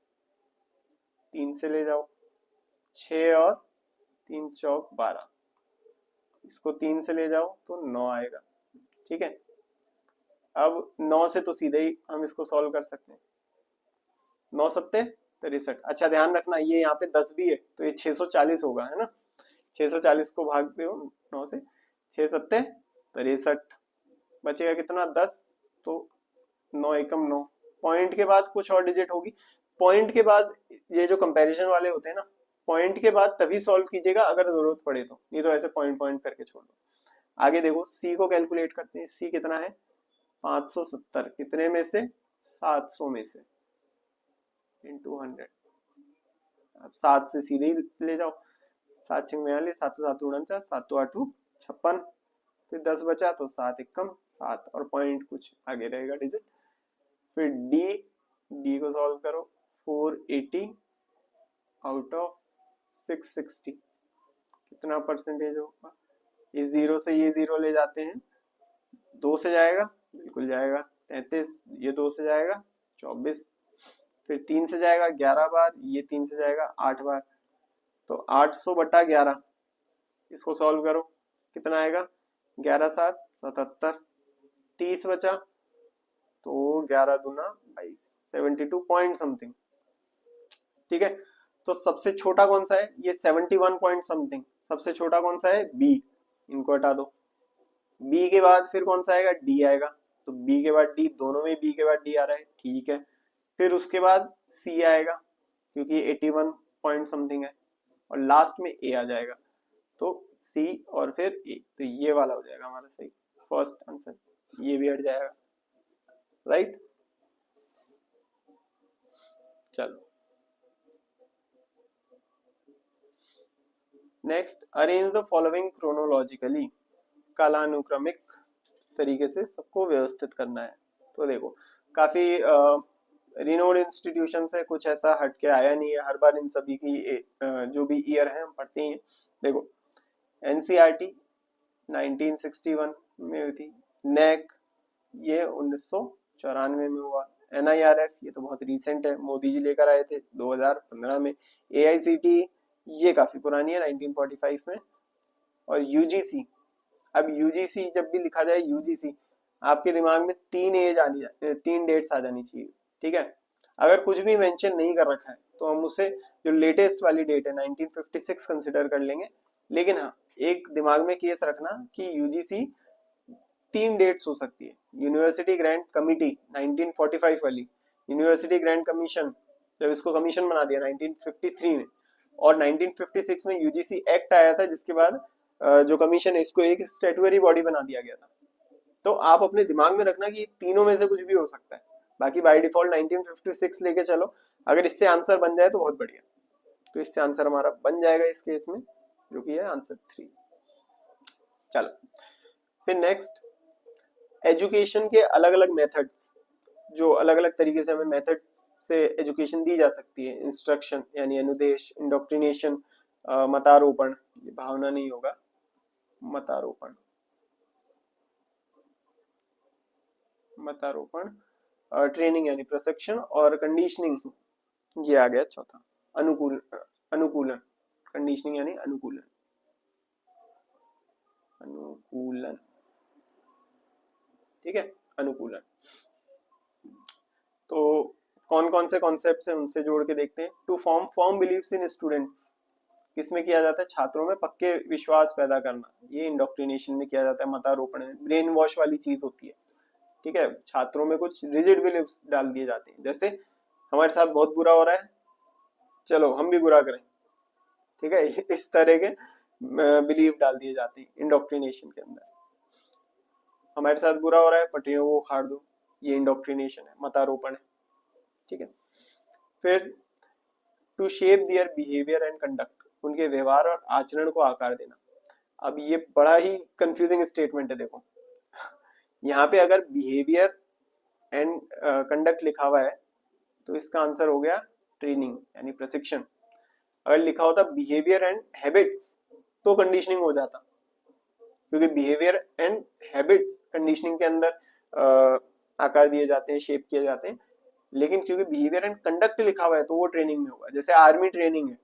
3 से ले जाओ, 6 और 3 चौक 12, इसको 3 से ले जाओ तो 9 आएगा। ठीक है, अब 9 से तो सीधे ही हम इसको सॉल्व कर सकते हैं, 9 सत्ते 63। अच्छा ध्यान रखना ये यहाँ पे 10 भी है तो ये 640 होगा, है ना। 640 को भाग दो 9 से, 6 सत्ते 63, बचेगा कितना 10, तो 9 एकम 9। पॉइंट के बाद कुछ और डिजिट होगी, पॉइंट के बाद ये जो कंपैरिजन वाले होते हैं ना, पॉइंट के बाद तभी सॉल्व कीजिएगा अगर जरूरत पड़े तो, नहीं तो ऐसे पॉइंट पॉइंट करके छोड़ दो। आगे देखो सी को कैलकुलेट करते हैं, सी कितना है 570, कितने में से 700 में से, इंटू 100। अब 7 से सीधे ही ले जाओ, 7 6 42, 7 7 49, 7 8 56, फिर 10 बचा तो 7 एकम 7 और पॉइंट कुछ आगे रहेगा डिजिट। फिर डी को सॉल्व करो, 480 आउट ऑफ 660 कितना परसेंटेज होगा, इस 0 से ये 0 ले जाते हैं, 2 से जाएगा बिल्कुल जाएगा 33, ये 2 से जाएगा 24, फिर 3 से जाएगा 11 बार, ये 3 से जाएगा 8 बार, तो 800 बटा 11, इसको सॉल्व करो कितना आएगा, 11 7 77, 30 बचा तो 11 दूना 22, 72 पॉइंट समथिंग। ठीक है, तो सबसे छोटा कौन सा है, ये 71 पॉइंट समथिंग, सबसे छोटा कौन सा है बी, इनको हटा दो। बी के बाद फिर कौन सा आएगा, डी आएगा, तो बी के बाद डी, दोनों में बी के बाद डी आ रहा है, ठीक है। फिर उसके बाद सी आएगा क्योंकि 81 पॉइंट समथिंग है, और लास्ट में ए आ जाएगा, तो सी और फिर ए, तो ये वाला हो जाएगा हमारा सही फर्स्ट आंसर, ये भी हट जाएगा, राइट। चलो next, arrange the following chronologically, कालानुक्रमिक तरीके से सबको व्यवस्थित करना है। तो देखो काफी रिनोड इंस्टीट्यूशन से कुछ ऐसा हटके आया नहीं है, हर बार इन सभी की जो भी ईयर है हम पढ़ते हैं। देखो एनसीईआरटी 1961 में हुई थी, नेक ये 1994 में हुआ, एनआईआरएफ ये तो बहुत रीसेंट है, मोदी जी लेकर आए थे 2015 में, एआईसीटी ये काफी पुरानी है 1945 में, और यूजीसी, अब यूजीसी जब भी लिखा जाए यूजीसी आपके दिमाग में 3 डेट्स आ जानी चाहिए। ठीक है, अगर कुछ भी मेंशन नहीं कर रखा है तो हम उसे जो लेटेस्ट वाली डेट है 1956 कंसिडर कर लेंगे, लेकिन हाँ एक दिमाग में केस रखना कि यूजीसी 3 डेट्स हो सकती है, यूनिवर्सिटी ग्रांट कमिटी 1945 वाली, यूनिवर्सिटी ग्रांट कमीशन जब इसको कमीशन बना दिया 1953 में, और 1956 में यूजीसी एक्ट आया था जिसके बाद जो कमीशन है इसको एक स्टैट्यूटरी बॉडी बना दिया गया था। तो आप अपने दिमाग में रखना कि तीनों में से कुछ भी हो सकता है, बाकी बाय डिफॉल्ट 1956 लेके चलो, अगर इससे आंसर बन जाए तो बहुत बढ़िया, तो इससे आंसर हमारा बन जाएगा इस केस में, जो कि है आंसर 3। चलो फिर नेक्स्ट, एजुकेशन के अलग अलग मेथड्स, जो अलग अलग तरीके से हमें मेथड से एजुकेशन दी जा सकती है, इंस्ट्रक्शन यानी अनुदेश, इंडोक्ट्रिनेशन, मतारोपण, ये भावना नहीं होगा, मतारोपण, मतारोपण, ट्रेनिंग यानी प्रशिक्षण, और कंडीशनिंग ये आ गया चौथा, अनुकूलन, कंडीशनिंग यानी अनुकूलन, अनुकूलन, ठीक है, अनुकूलन। तो कौन कौन से कॉन्सेप्ट हैं उनसे जोड़ के देखते हैं। To form beliefs in students, किसमें किया जाता है, छात्रों में पक्के विश्वास पैदा करना, ये इंडोक्ट्रिनेशन में किया जाता है, मतारोपण में ब्रेन वॉश वाली चीज होती है। ठीक है, छात्रों में कुछ रिजिड बिलीव्स डाल दिए जाते हैं, जैसे हमारे साथ बहुत बुरा हो रहा है चलो हम भी बुरा करें, ठीक है, इस तरह के बिलीव डाल दिए जाते हैं इंडोक्ट्रिनेशन के अंदर। हमारे साथ बुरा हो रहा है पटरियों को उखाड़ दो, ये इंडोक्ट्रिनेशन है, मतारोपण है। ठीक है, फिर to shape their behaviour and conduct, उनके व्यवहार और आचरण को आकार देना। अब ये बड़ा ही कंफ्यूजिंग स्टेटमेंट है देखो, यहाँ पे अगर बिहेवियर एंड कंडक्ट लिखा हुआ है तो इसका आंसर हो गया ट्रेनिंग यानी प्रशिक्षण। अगर लिखा होता बिहेवियर एंड हैबिट्स तो कंडीशनिंग हो जाता, क्योंकि बिहेवियर एंड हैबिट्स कंडीशनिंग के अंदर आकार दिए जाते हैं, शेप किए जाते हैं। लेकिन क्योंकि बिहेवियर एंड कंडक्ट लिखा हुआ है तो वो ट्रेनिंग में होगा। जैसे आर्मी ट्रेनिंग है,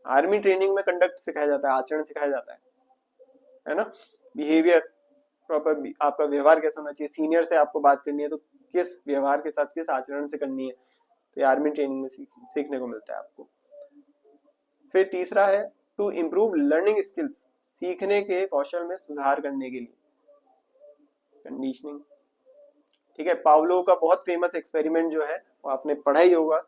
आर्मी ट्रेनिंग में कंडक्ट सिखाया जाता है, आचरण सिखाया जाता है ना। बिहेवियर प्रॉपर आपका व्यवहार कैसा होना चाहिए, सीनियर से आपको बात करनी है तो किस व्यवहार के साथ किस आचरण से करनी है, तो ये आर्मी ट्रेनिंग में सीखने को मिलता है आपको। फिर तीसरा है टू इम्प्रूव लर्निंग स्किल्स, सीखने के कौशल में सुधार करने के लिए, कंडीशनिंग। ठीक है, पावलोव का बहुत फेमस एक्सपेरिमेंट जो है वो आपने पढ़ा ही होगा,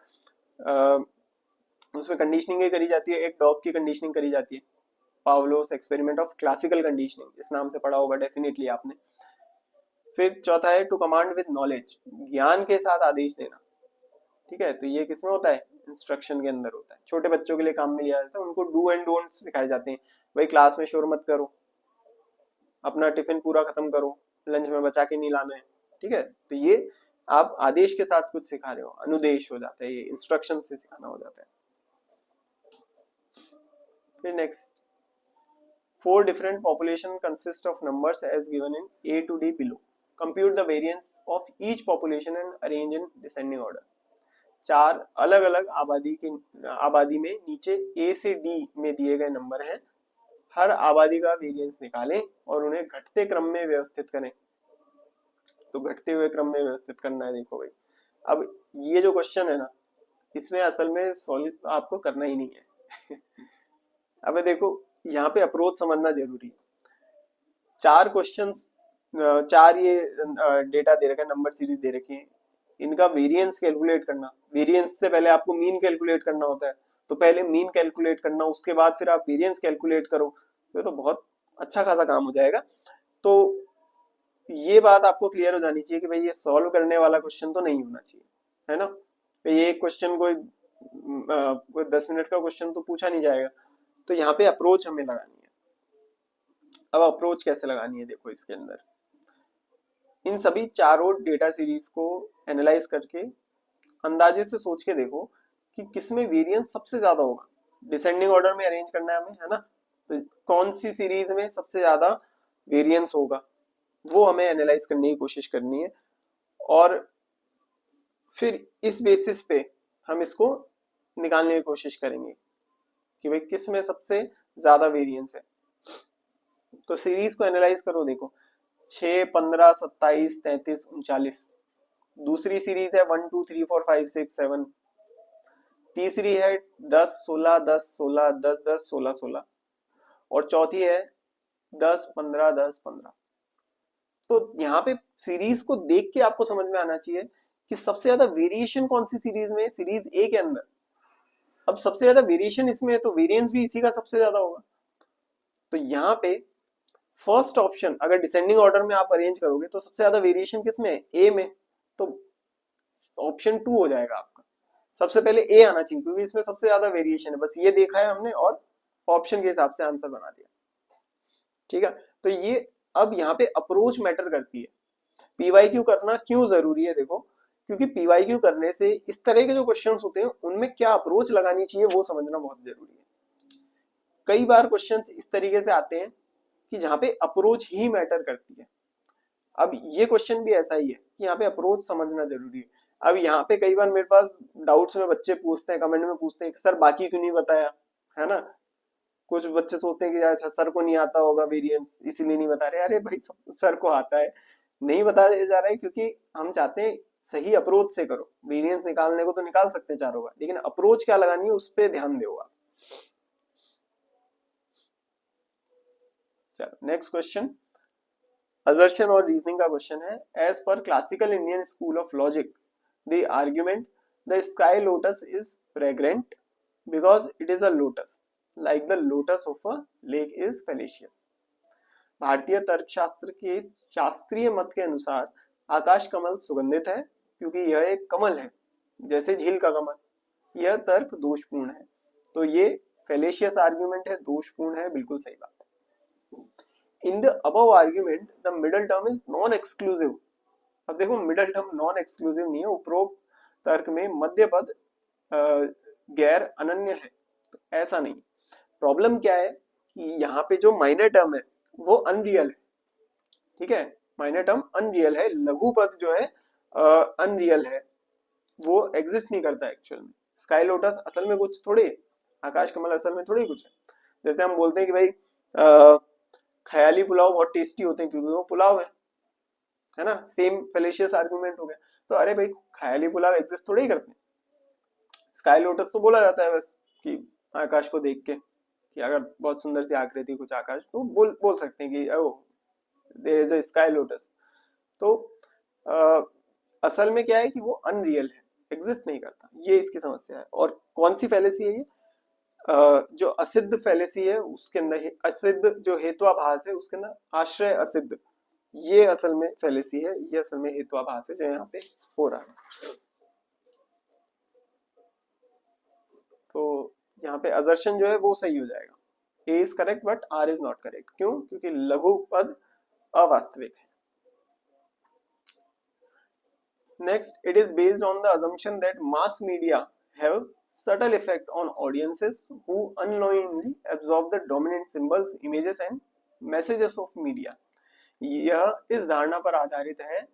उसमें कंडीशनिंग करी जाती है, एक डॉग की कंडीशनिंग करी जाती है, पावलोव्स एक्सपेरिमेंट ऑफ क्लासिकल कंडीशनिंग, इस नाम से पढ़ा होगा डेफिनेटली आपने। फिर चौथा है टू कमांड विद नॉलेज, ज्ञान के साथ आदेश देना। ठीक है, तो ये किसमें होता है, इंस्ट्रक्शन के अंदर होता है। छोटे बच्चों के लिए काम में लिया जाता है, उनको डू एंड डोंट सिखाए जाते हैं। भाई क्लास में शोर मत करो, अपना टिफिन पूरा खत्म करो, लंच में बचा के नहीं लाना है। ठीक है, तो ये आप आदेश के साथ कुछ सिखा रहे हो, अनुदेश हो जाता है, ये इंस्ट्रक्शन से सिखाना हो जाता है। फिर next, 4 different population consist of numbers as given in A to D below. Compute the variance of each population and arrange in descending order. 4 अलग अलग आबादी में नीचे A से D में दिए गए नंबर हैं, हर आबादी का वेरिएंस निकालें और उन्हें घटते क्रम में व्यवस्थित करें। तो घटते हुए क्रम में व्यवस्थित करना है। देखो भाई, अब ये जो क्वेश्चन है ना, इसमें असल में सॉल्व आपको करना ही नहीं है। अब देखो यहाँ पे अप्रोच समझना जरूरी है। 4 क्वेश्चन, 4 ये डेटा दे रखे हैं, नंबर सीरीज दे रखी है, इनका वेरिएंस कैलकुलेट करना। वेरिएंस से पहले आपको मीन कैलकुलेट करना होता है, तो पहले मीन कैलकुलेट करना, उसके बाद फिर आप वेरिएंस कैलकुलेट करो, तो बहुत अच्छा खासा काम हो जाएगा। तो ये बात आपको क्लियर हो जानी चाहिए कि भाई ये सॉल्व करने वाला क्वेश्चन तो नहीं होना चाहिए, है ना। ये क्वेश्चन कोई 10 मिनट का क्वेश्चन तो पूछा नहीं जाएगा, तो यहाँ पे अप्रोच हमें लगानी है। अब अप्रोच कैसे लगानी है, देखो इसके अंदर इन सभी चारों डेटा सीरीज को एनालाइज करके अंदाजे से सोच के देखो कि किसमें वेरिएंस सबसे ज्यादा होगा। डिसेंडिंग ऑर्डर में अरेंज करना है हमें, है ना, तो कौन सी सीरीज में सबसे ज्यादा वेरिएंस होगा वो हमें एनालाइज करने की कोशिश करनी है, और फिर इस बेसिस पे हम इसको निकालने की कोशिश करेंगे कि भाई किस में सबसे ज्यादा वेरिएंस है। तो सीरीज को एनालाइज करो, देखो 6, 15, 27, 33, 39। दूसरी सीरीज है 1, 2, 3, 4, 5, 6, 7। तीसरी है 10, 16, 10, 16, 10, 10, 16, 16। और चौथी है 10, 15, 10, 15। तो यहाँ पे सीरीज को देख के आपको समझ में आना चाहिए कि सबसे ज्यादा वेरिएशन कौन सी सीरीज में है, सीरीज ए के अंदर। अब सबसे ज्यादा वेरिएशन इसमें है तो वेरिएंस भी इसी का सबसे ज्यादा होगा। तो यहाँ पे फर्स्ट ऑप्शन अगर डिसेंडिंग ऑर्डर में आप अरेंज करोगे तो सबसे ज्यादा वेरिएशन किसमें है, ए में, तो ऑप्शन 2 हो जाएगा आपका। सबसे पहले ए आना चाहिए क्योंकि इसमें सबसे ज्यादा वेरिएशन है, बस ये देखा है हमने और ऑप्शन के हिसाब से आंसर बना दिया। ठीक है, तो ये अब यहाँ पे अप्रोच मैटर करती है। पीवाईक्यू करना क्यों जरूरी है, देखो क्योंकि पीवाईक्यू करने से इस तरह के जो क्वेश्चंस होते हैं उनमें क्या अप्रोच लगानी चाहिए वो समझना बहुत जरूरी है। कई बार क्वेश्चंस इस तरीके से आते हैं कि जहाँ पे अप्रोच ही मैटर करती है। अब ये क्वेश्चन भी ऐसा ही है कि यहाँ पे अप्रोच समझना जरूरी है। अब यहाँ पे कई बार मेरे पास डाउट्स में बच्चे पूछते हैं, कमेंट में पूछते हैं कि सर बाकी क्यों नहीं बताया, है ना। कुछ बच्चे सोचते हैं कि अच्छा सर को नहीं आता होगा वेरिएंस इसीलिए नहीं बता रहे। अरे भाई सर को आता है, नहीं बताया जा रहा है क्योंकि हम चाहते हैं सही अप्रोच से करो। वेरिएंस निकालने को तो निकाल सकते हैं चारों का, लेकिन अप्रोच क्या लगानी है उस पर ध्यान दो आप। चलो नेक्स्ट क्वेश्चन, असर्शन और रीजनिंग का क्वेश्चन है। As per classical Indian school of logic the argument the sky lotus is fragrant because it is a lotus like the lotus of a lake is felicitous. भारतीय तर्कशास्त्र के शास्त्रीय मत के अनुसार आकाश कमल सुगंधित है क्योंकि यह एक कमल है जैसे झील का कमल। यह तर्क दोषपूर्ण है। तो ये फेलिशियस आर्ग्यूमेंट है, दोषपूर्ण है, बिल्कुल सही बात है। In the above argument the middle term is non exclusive. अब देखो मिडल टर्म नॉन एक्सक्लूसिव नहीं है, उपरोक्त तर्क में मध्य पद गैर अनन्य है, तो ऐसा नहीं। प्रॉब्लम क्या है कि यहाँ पे जो माइनर टर्म है वो अनरियल है, ठीक है, माइनर टर्म अनरियल है, लघु पद जो है अनरियल है, वो एग्जिस्ट नहीं करता एक्चुअल में। स्काई लोटस असल में कुछ थोड़ी, आकाश कमल असल में थोड़ी कुछ है। जैसे हम बोलते हैं कि भाई ख्याली पुलाव बहुत टेस्टी होते हैं क्योंकि वो पुलाव है ना, सेम फेलेशियस आर्गुमेंट हो गया। तो अरे भाई ख्याली पुलाव एग्जिस्ट थोड़ी ही करते हैं, स्काई लोटस तो बोला जाता है बस कि आकाश को देख के कि अगर बहुत सुंदर सी आकृति कुछ आकाश, तो बोल सकते हैं कि oh there is a sky lotus. तो असल में क्या है कि वो अनरियल है, एग्जिस्ट नहीं करता, ये इसकी समस्या है। और कौन सी फैलेसी है ये? जो असिद्ध फैलेसी है उसके अंदर, असिद्ध जो हेत्वाभास है उसके अंदर आश्रय असिद्ध, ये असल में फैलेसी है, ये असल में हेत्वाभास है जो यहाँ पे हो रहा है। तो यहाँ पे असर्शन जो है वो सही हो जाएगा, A is correct but R is not correct. क्यों? क्योंकि लघु पद अवास्तविक है। Next, it is based on the assumption that mass media have subtle effect on audiences who unknowingly absorb the dominant symbols, images and messages of media. यह इस धारणा पर आधारित है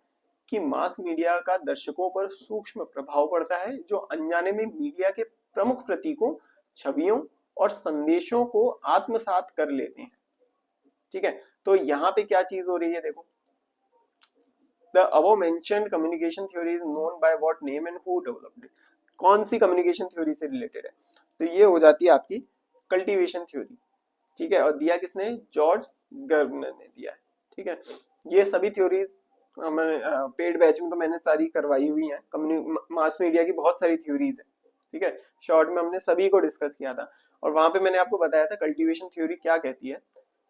कि मास मीडिया का दर्शकों पर सूक्ष्म प्रभाव पड़ता है जो अनजाने में मीडिया के प्रमुख प्रतीकों, छवियों और संदेशों को आत्मसात कर लेते हैं। ठीक है, तो यहाँ पे क्या चीज हो रही है देखो, The above mentioned communication theory is known by what name and who developed it? कौन सी कम्युनिकेशन थ्योरी से रिलेटेड है? तो ये हो जाती है आपकी कल्टीवेशन थ्योरी। ठीक है, और दिया किसने? जॉर्ज गर्गनर ने दिया है। ठीक है, ये सभी थ्योरीज हमें पेड बैच में तो मैंने सारी करवाई हुई है। मास मीडिया की बहुत सारी थ्योरीज है, ठीक है, शॉर्ट में हमने सभी को डिस्कस किया था। और वहां पे मैंने आपको बताया था कल्टीवेशन थ्योरी क्या कहती है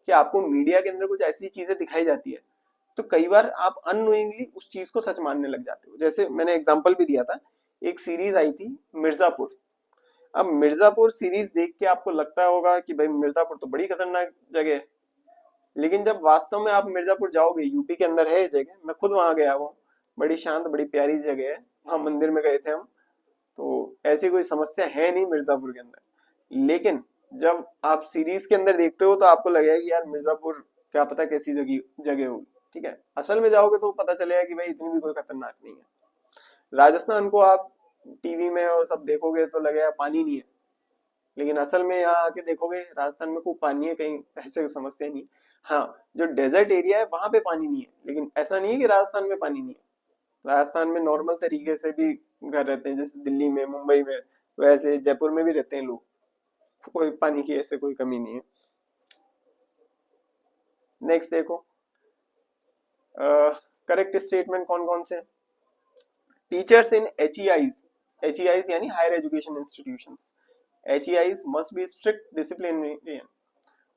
कि आपको मीडिया के अंदर कुछ ऐसी चीजें दिखाई जाती है तो कई बार आप अननोइंगली उस चीज को सच मानने लग जाते हो। जैसे मैंने एग्जांपल भी दिया था, एक सीरीज आई थी मिर्जापुर। अब मिर्जापुर सीरीज देख के आपको लगता होगा कि भाई मिर्जापुर तो बड़ी खतरनाक जगह है, लेकिन जब वास्तव में आप मिर्जापुर जाओगे, यूपी के अंदर है ये जगह, मैं खुद वहां गया हूँ, बड़ी शांत बड़ी प्यारी जगह है, वहां मंदिर में गए थे हम, तो ऐसी कोई समस्या है नहीं मिर्जापुर के अंदर। लेकिन जब आप सीरीज के अंदर देखते हो तो आपको लगेगा कि यार मिर्जापुर क्या पता कैसी जगह होगी। ठीक है, असल में जाओगे तो पता चलेगा कि भाई इतनी भी कोई खतरनाक नहीं है। राजस्थान को आप टीवी में और सब देखोगे तो लगेगा पानी नहीं है, लेकिन असल में यहाँ आके देखोगे राजस्थान में खूब पानी है, कहीं ऐसे समस्या नहीं। हाँ, जो डेजर्ट एरिया है वहां पे पानी नहीं है, लेकिन ऐसा नहीं है कि राजस्थान में पानी नहीं है। राजस्थान में नॉर्मल तरीके से भी घर रहते हैं, जैसे दिल्ली में मुंबई में, वैसे जयपुर में भी रहते हैं लोग, कोई पानी की ऐसे कोई कमी नहीं है। नेक्स्ट देखो, करेक्ट स्टेटमेंट कौन कौन से? टीचर्स इन HEIs यानी higher education institution, HEIs must be strict disciplinarian.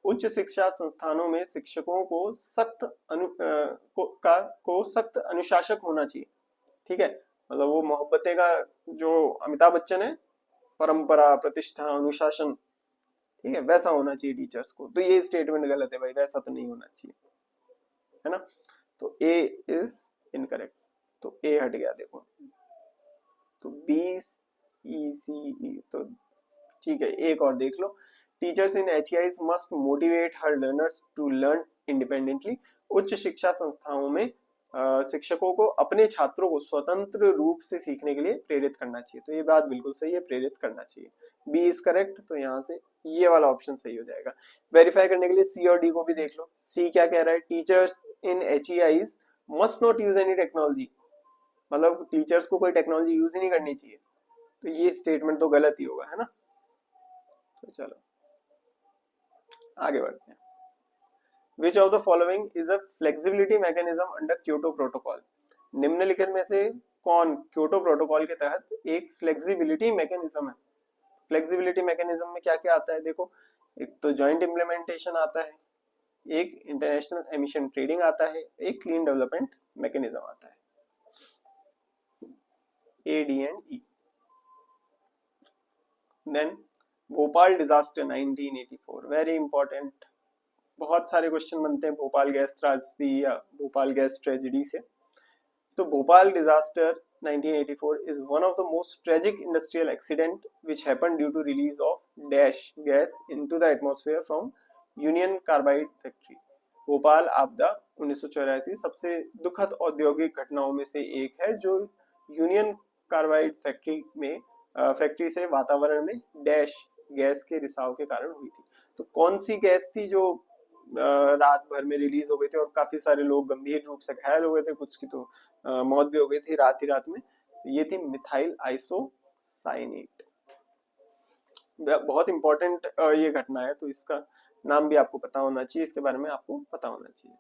उच्च शिक्षा संस्थानों में शिक्षकों को सख्त अनुशासक होना चाहिए। ठीक है, मतलब वो मोहब्बतें का जो अमिताभ बच्चन है, परंपरा प्रतिष्ठा अनुशासन, ठीक है, वैसा होना चाहिए टीचर्स को। तो ये स्टेटमेंट गलत है भाई, वैसा तो नहीं होना चाहिए, है ना। तो ए इज इनकरेक्ट, तो ए हट गया देखो, तो बी ई सी ई, तो ठीक है, एक और देख लो। Teachers in HEIs must motivate her learners to learn independently. उच्च शिक्षा संस्थाओं में शिक्षकों को अपने छात्रों को स्वतंत्र रूप से सीखने के लिए प्रेरित करना चाहिए। तो ये बात बिल्कुल सही है, प्रेरित करना चाहिए। बी इज करेक्ट, तो यहाँ से ये वाला ऑप्शन सही हो जाएगा। वेरीफाई करने के लिए सी और डी को भी देख लो। सी क्या कह रहा है? Teachers in HEIs must not use any technology, मतलब टीचर्स को कोई टेक्नोलॉजी यूज ही नहीं करनी चाहिए। तो ये स्टेटमेंट तो गलत ही होगा, है ना। तो चलो आगे बढ़ते हैं। Which of the following is a flexibility mechanism under Kyoto Protocol? निम्नलिखित में से कौन क्योटो प्रोटोकॉल के तहत एक फ्लेक्सिबिलिटी मैकेनिज्म है? फ्लेक्सिबिलिटी मैकेनिज्म में क्या क्या आता है देखो, एक तो जॉइंट इम्प्लीमेंटेशन आता है, एक इंटरनेशनल एमिशन ट्रेडिंग आता है, एक क्लीन डेवलपमेंट मैकेनिज्म आता है, A, D and E। Then Bhopal disaster 1984, very important बहुत सारे क्वेश्चन बनते हैं भोपाल गैस त्रासदी या भोपाल गैस ट्रेजेडी से। तो Bhopal disaster 1984 is one of the most tragic industrial accident which happened due to release of dash gas into the atmosphere from Union Carbide factory। Bhopal आपदा 1984 सबसे दुखद औद्योगिक घटनाओं में से एक है जो यूनियन कार्बाइड फैक्ट्री से वातावरण में डैश गैस के रिसाव के कारण हुई थी। तो कौन सी गैस थी जो रात भर में रिलीज हो गई थी और काफी सारे लोग गंभीर रूप से घायल हो गए थे, कुछ की तो मौत भी हो गई थी रात ही रात में। तो ये थी मिथाइल आइसोसाइनेट। बहुत इंपॉर्टेंट ये घटना है, तो इसका नाम भी आपको पता होना चाहिए, इसके बारे में आपको पता होना चाहिए।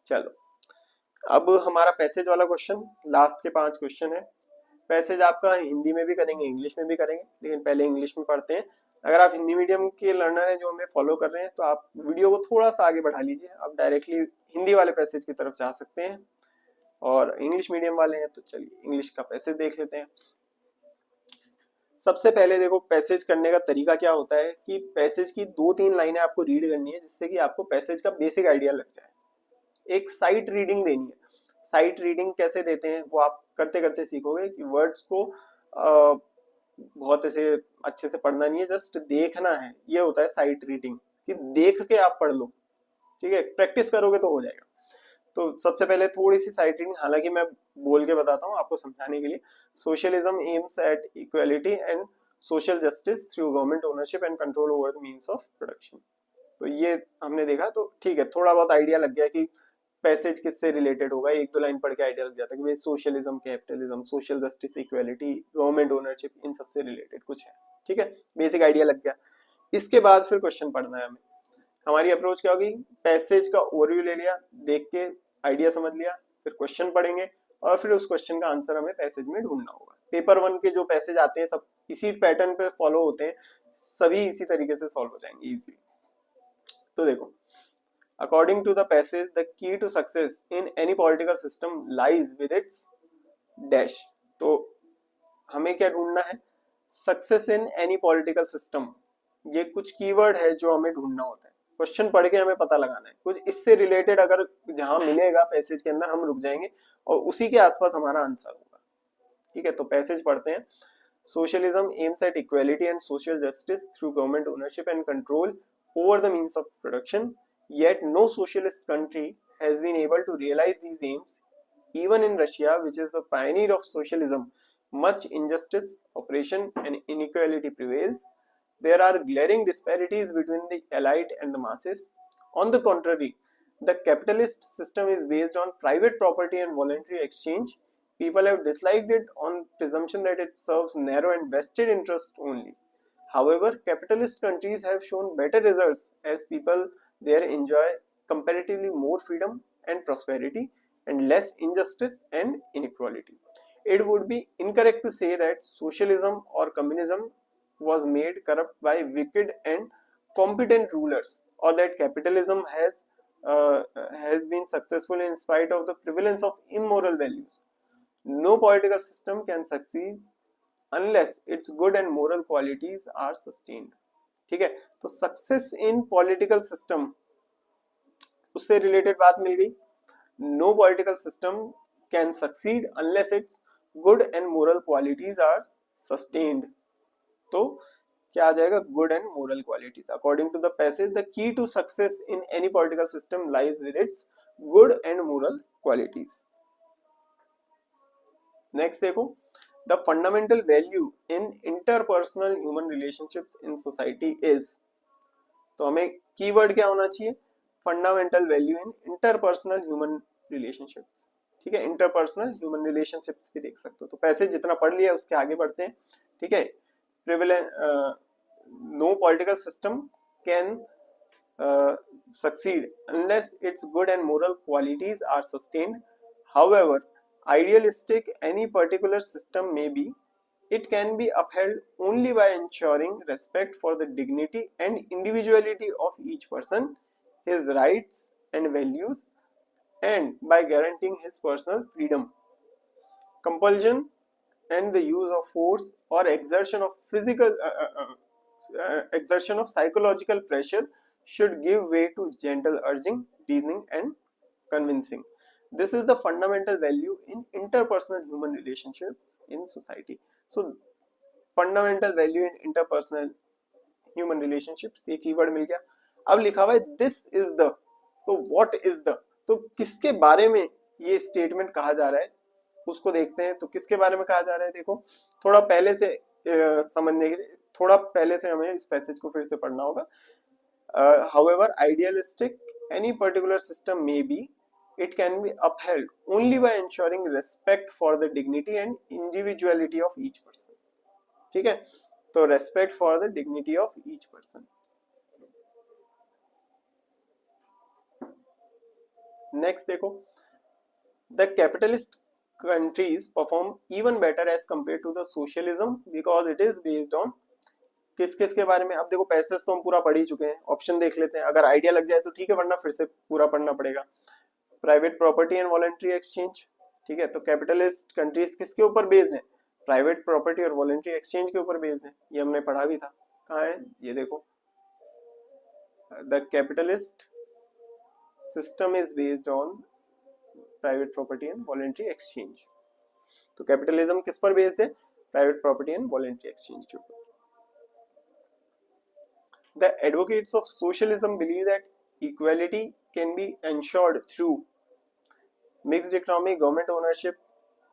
चलो अब हमारा पैसेज वाला क्वेश्चन, लास्ट के 5 क्वेश्चन है। पैसेज आपका हिंदी में भी करेंगे, इंग्लिश में भी करेंगे, लेकिन पहले इंग्लिश में पढ़ते हैं। अगर आप हिंदी मीडियम के लर्नर हैं जो हमें फॉलो कर रहे हैं, तो आप वीडियो को थोड़ा सा आगे बढ़ा लीजिए, आप डायरेक्टली हिंदी वाले पैसेज की तरफ जा सकते हैं। और इंग्लिश मीडियम वाले हैं तो चलिए इंग्लिश का पैसेज देख लेते हैं। सबसे पहले देखो पैसेज करने का तरीका क्या होता है कि पैसेज की 2-3 लाइनें आपको रीड करनी है, जिससे कि आपको पैसेज का बेसिक आइडिया लग जाए। एक साइट रीडिंग देनी है। साइट रीडिंग कैसे देते हैं वो आप करते करते सीखोगे कि वर्ड्स को बहुत ऐसे अच्छे से पढ़ना नहीं है, जस्ट देखना है। ये होता है साइट रीडिंग, कि देख के आप पढ़ लो, ठीक है, प्रैक्टिस करोगे तो हो जाएगा। तो सबसे पहले थोड़ी सी साइट रीडिंग, हालांकि मैं बोल के बताता हूँ आपको समझाने के लिए। Socialism aims at equality and social justice through government ownership and control over the means of production. तो ये हमने देखा, तो ठीक है, थोड़ा बहुत आइडिया लग गया कि पैसेज किससे रिलेटेड होगा। 1-2 लाइन पढ़ के आइडिया लग जाता है कि भाई socialism, capitalism, social justice, equality, government ownership, इन सबसे रिलेटेड कुछ है, ठीक है, बेसिक आइडिया लग गया। इसके बाद फिर क्वेश्चन पढ़ना है हमें। हमारी अप्रोच क्या होगी, पैसेज का ओवरव्यू ले लिया, देख के आइडिया समझ लिया, फिर क्वेश्चन पढ़ेंगे और फिर उस क्वेश्चन का आंसर हमें पैसेज में ढूंढना होगा। पेपर 1 के जो पैसेज आते हैं सब इसी पैटर्न पे फॉलो होते हैं, सभी इसी तरीके से सॉल्व हो जाएंगे इजीली। तो देखो, according to the passage the key to success in any political system lies with its dash। तो हमें क्या ढूंढना है, success in any political system, ये कुछ कीवर्ड है जो हमें ढूंढना होता है। क्वेश्चन पढ़ के हमें पता लगाना है, कुछ इससे रिलेटेड अगर जहां मिलेगा पैसेज के अंदर हम रुक जाएंगे और उसी के आसपास हमारा आंसर होगा, ठीक है। तो पैसेज पढ़ते हैं। Socialism aims at equality and social justice through government ownership and control over the means of production, yet no socialist country has been able to realize these aims. Even in Russia, which is the pioneer of socialism, much injustice, oppression and inequality prevails. There are glaring disparities between the elite and the masses. On the contrary, the capitalist system is based on private property and voluntary exchange. People have disliked it on presumption that it serves narrow and vested interests only. However, capitalist countries have shown better results as people there enjoy comparatively more freedom and prosperity and less injustice and inequality. It would be incorrect to say that socialism or communism was made corrupt by wicked and competent rulers, or that capitalism has been successful in spite of the prevalence of immoral values. No political system can succeed unless its good and moral qualities are sustained। ठीक है, तो सक्सेस इन पॉलिटिकल सिस्टम, उससे रिलेटेड बात मिल गई। No political system can succeed unless its good and moral qualities are sustained. तो क्या आ जाएगा, good and moral qualities. According to the passage the key to success in any political system lies with its good and moral qualities. Next देखो, the fundamental value in interpersonal human relationships in society is। तो हमें कीवर्ड क्या होना चाहिए, fundamental value in interpersonal human relationships, ठीक है। इंटरपर्सनल ह्यूमन रिलेशनशिप्स भी देख सकते हो। तो पैसेज जितना पढ़ लिया उसके आगे बढ़ते हैं, ठीक है। No political system can succeed unless its good and moral qualities are sustained. However idealistic any particular system may be, it can be upheld only by ensuring respect for the dignity and individuality of each person, his rights and values, and by guaranteeing his personal freedom. Compulsion and the use of force or exertion of psychological pressure should give way to gentle urging, reasoning and convincing. This is the fundamental value in interpersonal human relationships in society. So fundamental value in interpersonal human relationships, ये कीवर्ड मिल गया. अब लिखा हुआ है this is the, तो what is the, तो किसके बारे में ये स्टेटमेंट कहा जा रहा है उसको देखते हैं. तो किसके बारे में कहा जा रहा है, देखो थोड़ा पहले से समझने के लिए थोड़ा पहले से हमें इस पैसेज को फिर से पढ़ना होगा. However idealistic any particular system may be, it can be upheld only by ensuring respect for the dignity and individuality of each person. ठीक है, तो respect for the dignity of each person. Next देखो, the capitalist countries perform even better as compared to the socialism because it is based on, किस किस के बारे में. अब देखो पैसेज तो हम पूरा पढ़ ही चुके हैं, ऑप्शन देख लेते हैं, अगर आइडिया लग जाए तो ठीक है, वरना फिर से पूरा पढ़ना पड़ेगा. Private property and voluntary exchange, ठीक है, तो कैपिटलिस्ट कंट्रीज किसके ऊपर बेस्ड है, प्राइवेट प्रॉपर्टी और वॉलंटरी एक्सचेंज के ऊपर बेस्ड है. ये हमने पढ़ा भी था, कहाँ है ये देखो, the capitalist system is based on private property and voluntary exchange. तो कैपिटलिज्म किस पर बेस्ड है, private property and voluntary exchange के ऊपर. The advocates of socialism believe that equality can be ensured through mixed economy, government ownership,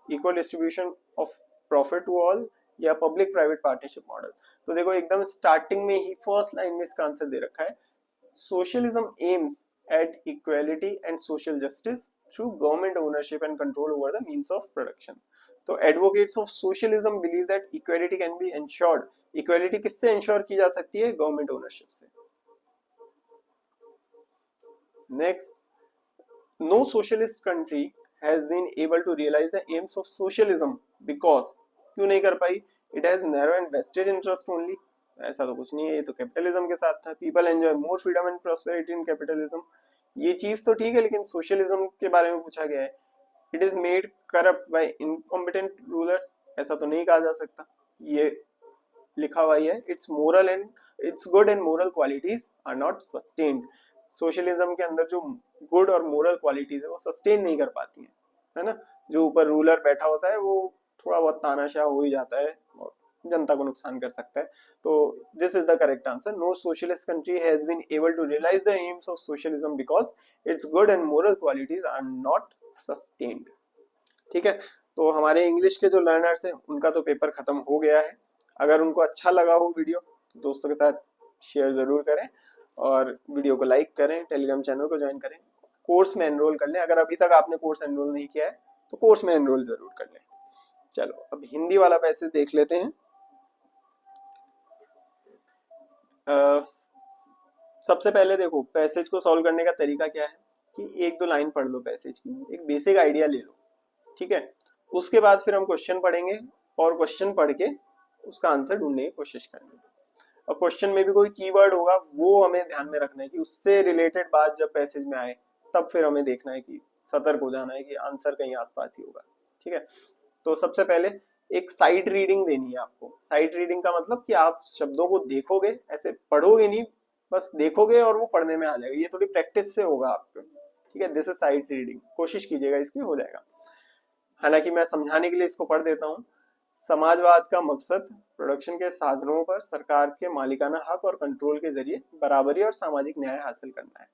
equal distribution of profit to all या public private partnership model. तो देखो एकदम स्टार्टिंग में ही फर्स्ट लाइन में इसका आंसर दे रखा है, socialism aims at equality and social justice through government ownership and control over the means of production. तो advocates of socialism believe that equality can be ensured. Equality किससे इंश्योर की जा सकती है, गवर्नमेंट ओनरशिप से. Next, no socialist country has been able to realise the aims of socialism because, क्यों नहीं कर पाई, it has narrow and vested interest only. ऐसा तो कुछ नहीं है, ये तो कैपिटलिज्म के साथ था. People enjoy more freedom and prosperity in capitalism. ये चीज तो ठीक है, लेकिन सोशलिज्म के बारे में पूछा गया है. It is made corrupt by incompetent rulers, ऐसा तो नहीं कहा जा सकता. ये लिखा हुआ है, its moral and its good and moral qualities are not sustained. Socialism के अंदर जो गुड और मोरल क्वालिटीज है वो सस्टेन नहीं कर पाती है ना. जो ऊपर रूलर बैठा होता है वो थोड़ा बहुत तानाशाह हो ही जाता है और जनता को नुकसान कर सकता है. तो this is the correct answer. No socialist country has been able to realise the aims of socialism because its good and moral qualities are not sustained. ठीक है, तो हमारे इंग्लिश के जो लर्नर्स हैं उनका तो पेपर खत्म हो गया है. अगर उनको अच्छा लगा हो वीडियो तो दोस्तों के साथ शेयर जरूर करें और वीडियो को लाइक करें, टेलीग्राम चैनल को ज्वाइन करें, कोर्स में एनरोल कर लें. अगर अभी तक आपने कोर्स एनरोल नहीं किया है तो कोर्स में एनरोल जरूर कर लें. चलो अब हिंदी वाला पैसेज देख लेते हैं. सबसे पहले देखो पैसेज को सॉल्व करने का तरीका क्या है कि एक दो लाइन पढ़ लो पैसेज की, एक बेसिक आइडिया ले लो, ठीक है. उसके बाद फिर हम क्वेश्चन पढ़ेंगे और क्वेश्चन पढ़ के उसका आंसर ढूंढने की कोशिश करेंगे. और क्वेश्चन में भी कोई कीवर्ड होगा वो हमें ध्यान में रखना है कि उससे रिलेटेड बात जब पैसेज में आए तब फिर हमें देखना है कि सतर्क हो जाना है कि आंसर कहीं आसपास ही होगा. ठीक है, तो सबसे पहले एक साइट रीडिंग देनी है आपको. साइट रीडिंग का मतलब कि आप शब्दों को देखोगे, ऐसे पढ़ोगे नहीं, बस देखोगे और वो पढ़ने में आ जाएगा. ये थोड़ी प्रैक्टिस से होगा आपको. ठीक है, दिस इज साइट रीडिंग. कोशिश कीजिएगा इसकी, हो जाएगा. हालांकि मैं समझाने के लिए इसको पढ़ देता हूँ. समाजवाद का मकसद प्रोडक्शन के साधनों पर सरकार के मालिकाना हक और कंट्रोल के जरिए बराबरी और सामाजिक न्याय हासिल करना है.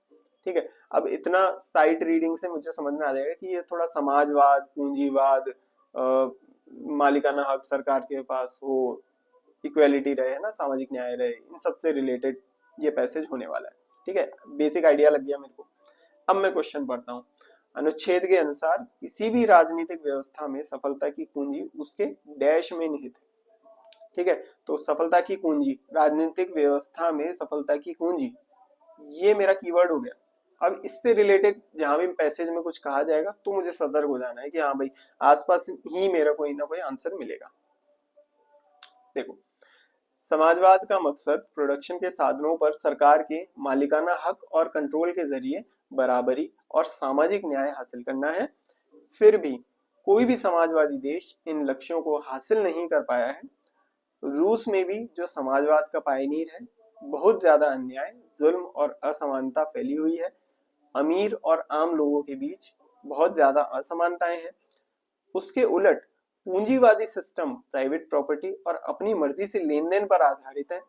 ठीक है, अब इतना साइट रीडिंग से मुझे समझ में आ जाएगा कि ये थोड़ा समाजवाद, पूंजीवाद, मालिकाना हक सरकार के पास हो, इक्वेलिटी रहे ना, सामाजिक न्याय रहे, इन सब से रिलेटेड ये पैसेज होने वाला है. ठीक है, बेसिक आइडिया लग गया मेरे को. अब मैं क्वेश्चन पढ़ता हूँ. अनुच्छेद के अनुसार किसी भी राजनीतिक व्यवस्था में सफलता की कुंजी उसके डैश में निहित है. ठीक है, तो सफलता की कुंजी, राजनीतिक व्यवस्था में सफलता की कुंजी, ये मेरा कीवर्ड हो गया. अब इससे रिलेटेड जहां भी पैसेज में कुछ कहा जाएगा तो मुझे सतर्क हो जाना है कि हाँ भाई आसपास ही मेरा कोई ना कोई आंसर मिलेगा. देखो, समाजवाद का मकसद प्रोडक्शन के साधनों पर सरकार के मालिकाना हक और कंट्रोल के जरिए बराबरी और सामाजिक न्याय हासिल करना है. फिर भी कोई भी समाजवादी देश इन लक्ष्यों को हासिल नहीं कर पाया है. रूस में भी जो समाजवाद का पायनीर है बहुत ज्यादा अन्याय, जुल्म और असमानता फैली हुई है। अमीर और आम लोगों के बीच बहुत ज्यादा असमानताएं हैं। उसके उलट पूंजीवादी सिस्टम प्राइवेट प्रॉपर्टी और अपनी मर्जी से लेन देन पर आधारित है।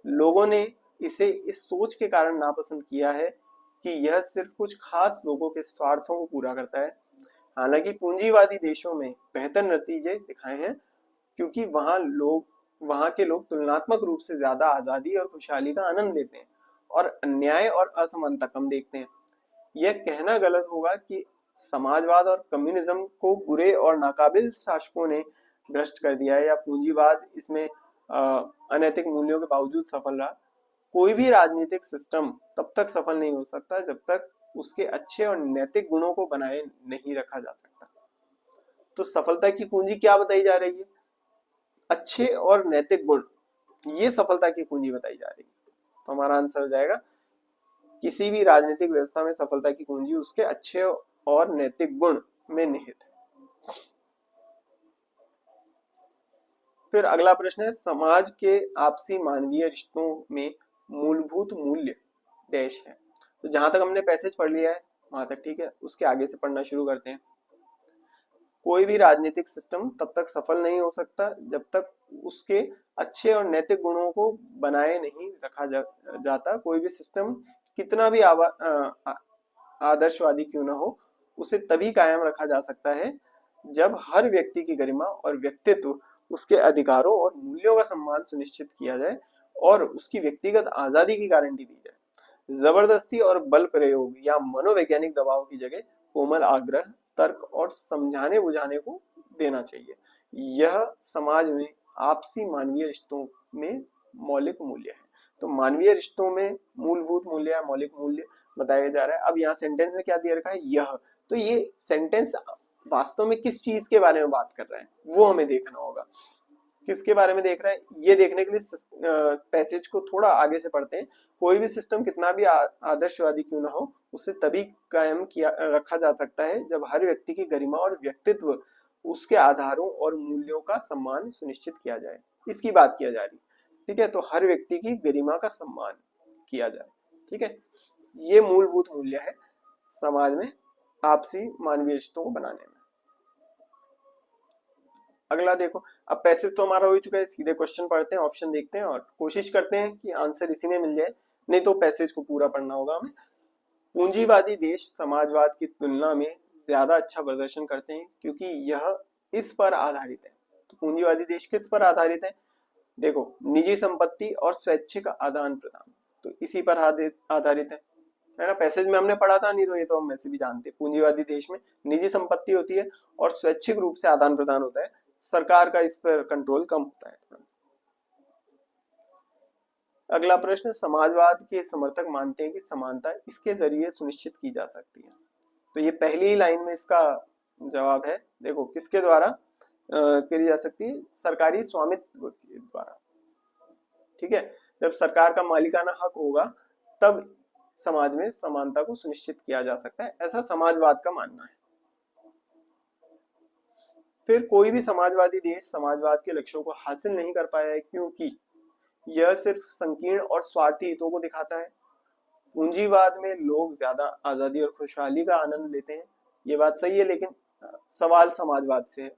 लोगों ने इसे इस सोच के कारण नापसंद किया है कि यह सिर्फ कुछ खास लोगों के स्वार्थों को पूरा करता है। हालांकि पूंजीवादी देशों में बेहतर नतीजे दिखाए हैं, क्योंकि वहां के लोग तुलनात्मक रूप से ज्यादा आजादी और खुशहाली का आनंद लेते हैं और अन्याय और असमानता कम देखते हैं। यह कहना गलत होगा कि समाजवाद और कम्युनिज्म को बुरे और नाकाबिल शासकों ने भ्रष्ट कर दिया है या पूंजीवाद इसमें अनैतिक मूल्यों के बावजूद सफल रहा। कोई भी राजनीतिक सिस्टम तब तक सफल नहीं हो सकता जब तक उसके अच्छे और नैतिक गुणों को बनाए नहीं रखा जा सकता। तो सफलता की कुंजी क्या बताई जा रही है? अच्छे और नैतिक गुण, ये सफलता की कुंजी बताई जा रही है। तो हमारा आंसर हो जाएगा, किसी भी राजनीतिक व्यवस्था में सफलता की कुंजी उसके अच्छे और नैतिक गुण में निहित है। फिर अगला प्रश्न है, समाज के आपसी मानवीय रिश्तों में मूलभूत मूल्य डैश है। तो जहां तक हमने पैसेज पढ़ लिया है वहां तक ठीक है, उसके आगे से पढ़ना शुरू करते हैं। कोई भी राजनीतिक सिस्टम तब तक सफल नहीं हो सकता जब तक उसके अच्छे और नैतिक गुणों को बनाए नहीं रखा जाता। कोई भी सिस्टम कितना भी आदर्शवादी क्यों ना हो, उसे तभी कायम रखा जा सकता है जब हर व्यक्ति की गरिमा और व्यक्तित्व, उसके अधिकारों और मूल्यों का सम्मान सुनिश्चित किया जाए और उसकी व्यक्तिगत आजादी की गारंटी दी जाए। जबरदस्ती और बल प्रयोग या मनोवैज्ञानिक दबाव की जगह कोमल आग्रह, तर्क और समझाने बुझाने को देना चाहिए। यह समाज में आपसी मानवीय रिश्तों में मौलिक मूल्य है। तो मानवीय रिश्तों में मूलभूत मूल्य या मौलिक मूल्य बताया जा रहा है। अब यहाँ सेंटेंस में क्या दिया रखा है? यह। तो ये सेंटेंस वास्तव में किस चीज के बारे में बात कर रहा है वो हमें देखना होगा। किसके बारे में देख रहा है ये देखने के लिए पैसेज को थोड़ा आगे से पढ़ते हैं। कोई भी सिस्टम कितना भी आदर्शवादी क्यों ना हो, उसे तभी कायम किया रखा जा सकता है जब हर व्यक्ति की गरिमा और व्यक्तित्व, उसके आधारों और मूल्यों का सम्मान सुनिश्चित किया जाए। इसकी बात किया जा रही, ठीक है। तो हर व्यक्ति की गरिमा का सम्मान किया जाए, ठीक है। ये मूलभूत मूल्य है समाज में आपसी मानवीय रिश्तों को बनाने में। अगला देखो, अब पैसेज तो हमारा हो चुका है, सीधे क्वेश्चन पढ़ते हैं, ऑप्शन देखते हैं और कोशिश करते हैं कि आंसर इसी में मिल जाए, नहीं तो पैसेज को पूरा पढ़ना होगा हमें। पूंजीवादी देश समाजवाद की तुलना में ज्यादा अच्छा प्रदर्शन करते हैं क्योंकि यह इस पर आधारित है। तो पूंजीवादी देश किस पर आधारित है? देखो, निजी संपत्ति और स्वैच्छिक आदान प्रदान, तो इसी पर आधारित है ना। पैसेज में हमने पढ़ा था, नहीं तो ये तो हम वैसे भी जानते हैं। पूंजीवादी देश में निजी संपत्ति होती है और स्वैच्छिक रूप से आदान प्रदान होता है, सरकार का इस पर कंट्रोल कम होता है। अगला प्रश्न, समाजवाद के समर्थक मानते हैं कि समानता इसके जरिए सुनिश्चित की जा सकती है। तो ये पहली लाइन में इसका जवाब है। देखो, किसके द्वारा करी जा सकती है? सरकारी स्वामित्व के द्वारा, ठीक है। जब सरकार का मालिकाना हक होगा तब समाज में समानता को सुनिश्चित किया जा सकता है, ऐसा समाजवाद का मानना है। फिर कोई भी समाजवादी देश समाजवाद के लक्ष्यों को हासिल नहीं कर पाया है क्योंकि यह सिर्फ संकीर्ण और स्वार्थी हितों को दिखाता है। पूंजीवाद में लोग ज्यादा आजादी और खुशहाली का आनंद लेते हैं, ये बात सही है, लेकिन सवाल समाजवाद से है।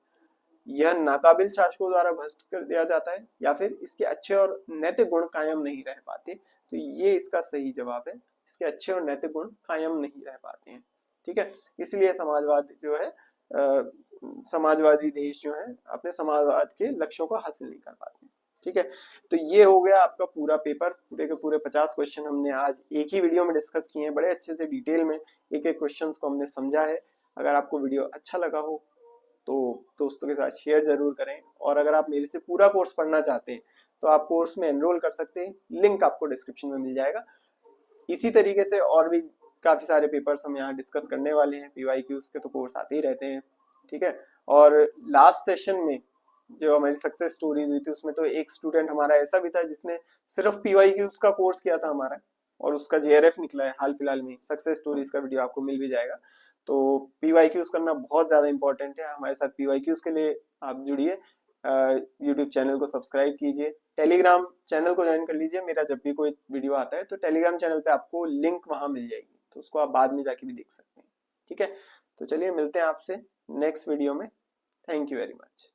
यह नाकाबिल शासकों द्वारा भ्रष्ट कर दिया जाता है या फिर इसके अच्छे और नैतिक गुण कायम नहीं रह पाते। तो ये इसका सही जवाब है, इसके अच्छे और नैतिक गुण कायम नहीं रह पाते हैं, ठीक है। इसलिए समाजवाद जो है, समाजवादी देश जो है अपने समाजवाद के लक्ष्यों को हासिल नहीं कर पाते, ठीक है। तो ये हो गया आपका पूरा पेपर, पूरे के पूरे 50 क्वेश्चन हमने आज एक ही वीडियो में डिस्कस किए हैं। बड़े अच्छे से डिटेल में एक एक क्वेश्चन को हमने समझा है। अगर आपको वीडियो अच्छा लगा हो तो दोस्तों के साथ शेयर जरूर करें, और अगर आप मेरे से पूरा कोर्स पढ़ना चाहते हैं तो आप कोर्स में एनरोल कर सकते हैं, लिंक आपको डिस्क्रिप्शन में मिल जाएगा। इसी तरीके से और भी काफी सारे पेपर्स हम यहाँ डिस्कस करने वाले हैं। PYQs के तो कोर्स आते ही रहते हैं, ठीक है। और लास्ट सेशन में जो हमारी सक्सेस स्टोरी हुई थी उसमें तो एक स्टूडेंट हमारा ऐसा भी था जिसने सिर्फ PYQs का कोर्स किया था हमारा, और उसका JRF निकला है हाल फिलहाल में। सक्सेस स्टोरीज का वीडियो आपको मिल भी जाएगा। तो PYQs करना बहुत ज्यादा इंपॉर्टेंट है, हमारे साथ PYQs के लिए आप जुड़िए। यूट्यूब चैनल को सब्सक्राइब कीजिए, टेलीग्राम चैनल को ज्वाइन कर लीजिए। मेरा जब भी कोई वीडियो आता है तो टेलीग्राम चैनल पे आपको लिंक वहां मिल जाएगी, तो उसको आप बाद में जाके भी देख सकते हैं। ठीक है, तो चलिए मिलते हैं आपसे नेक्स्ट वीडियो में। Thank you very much.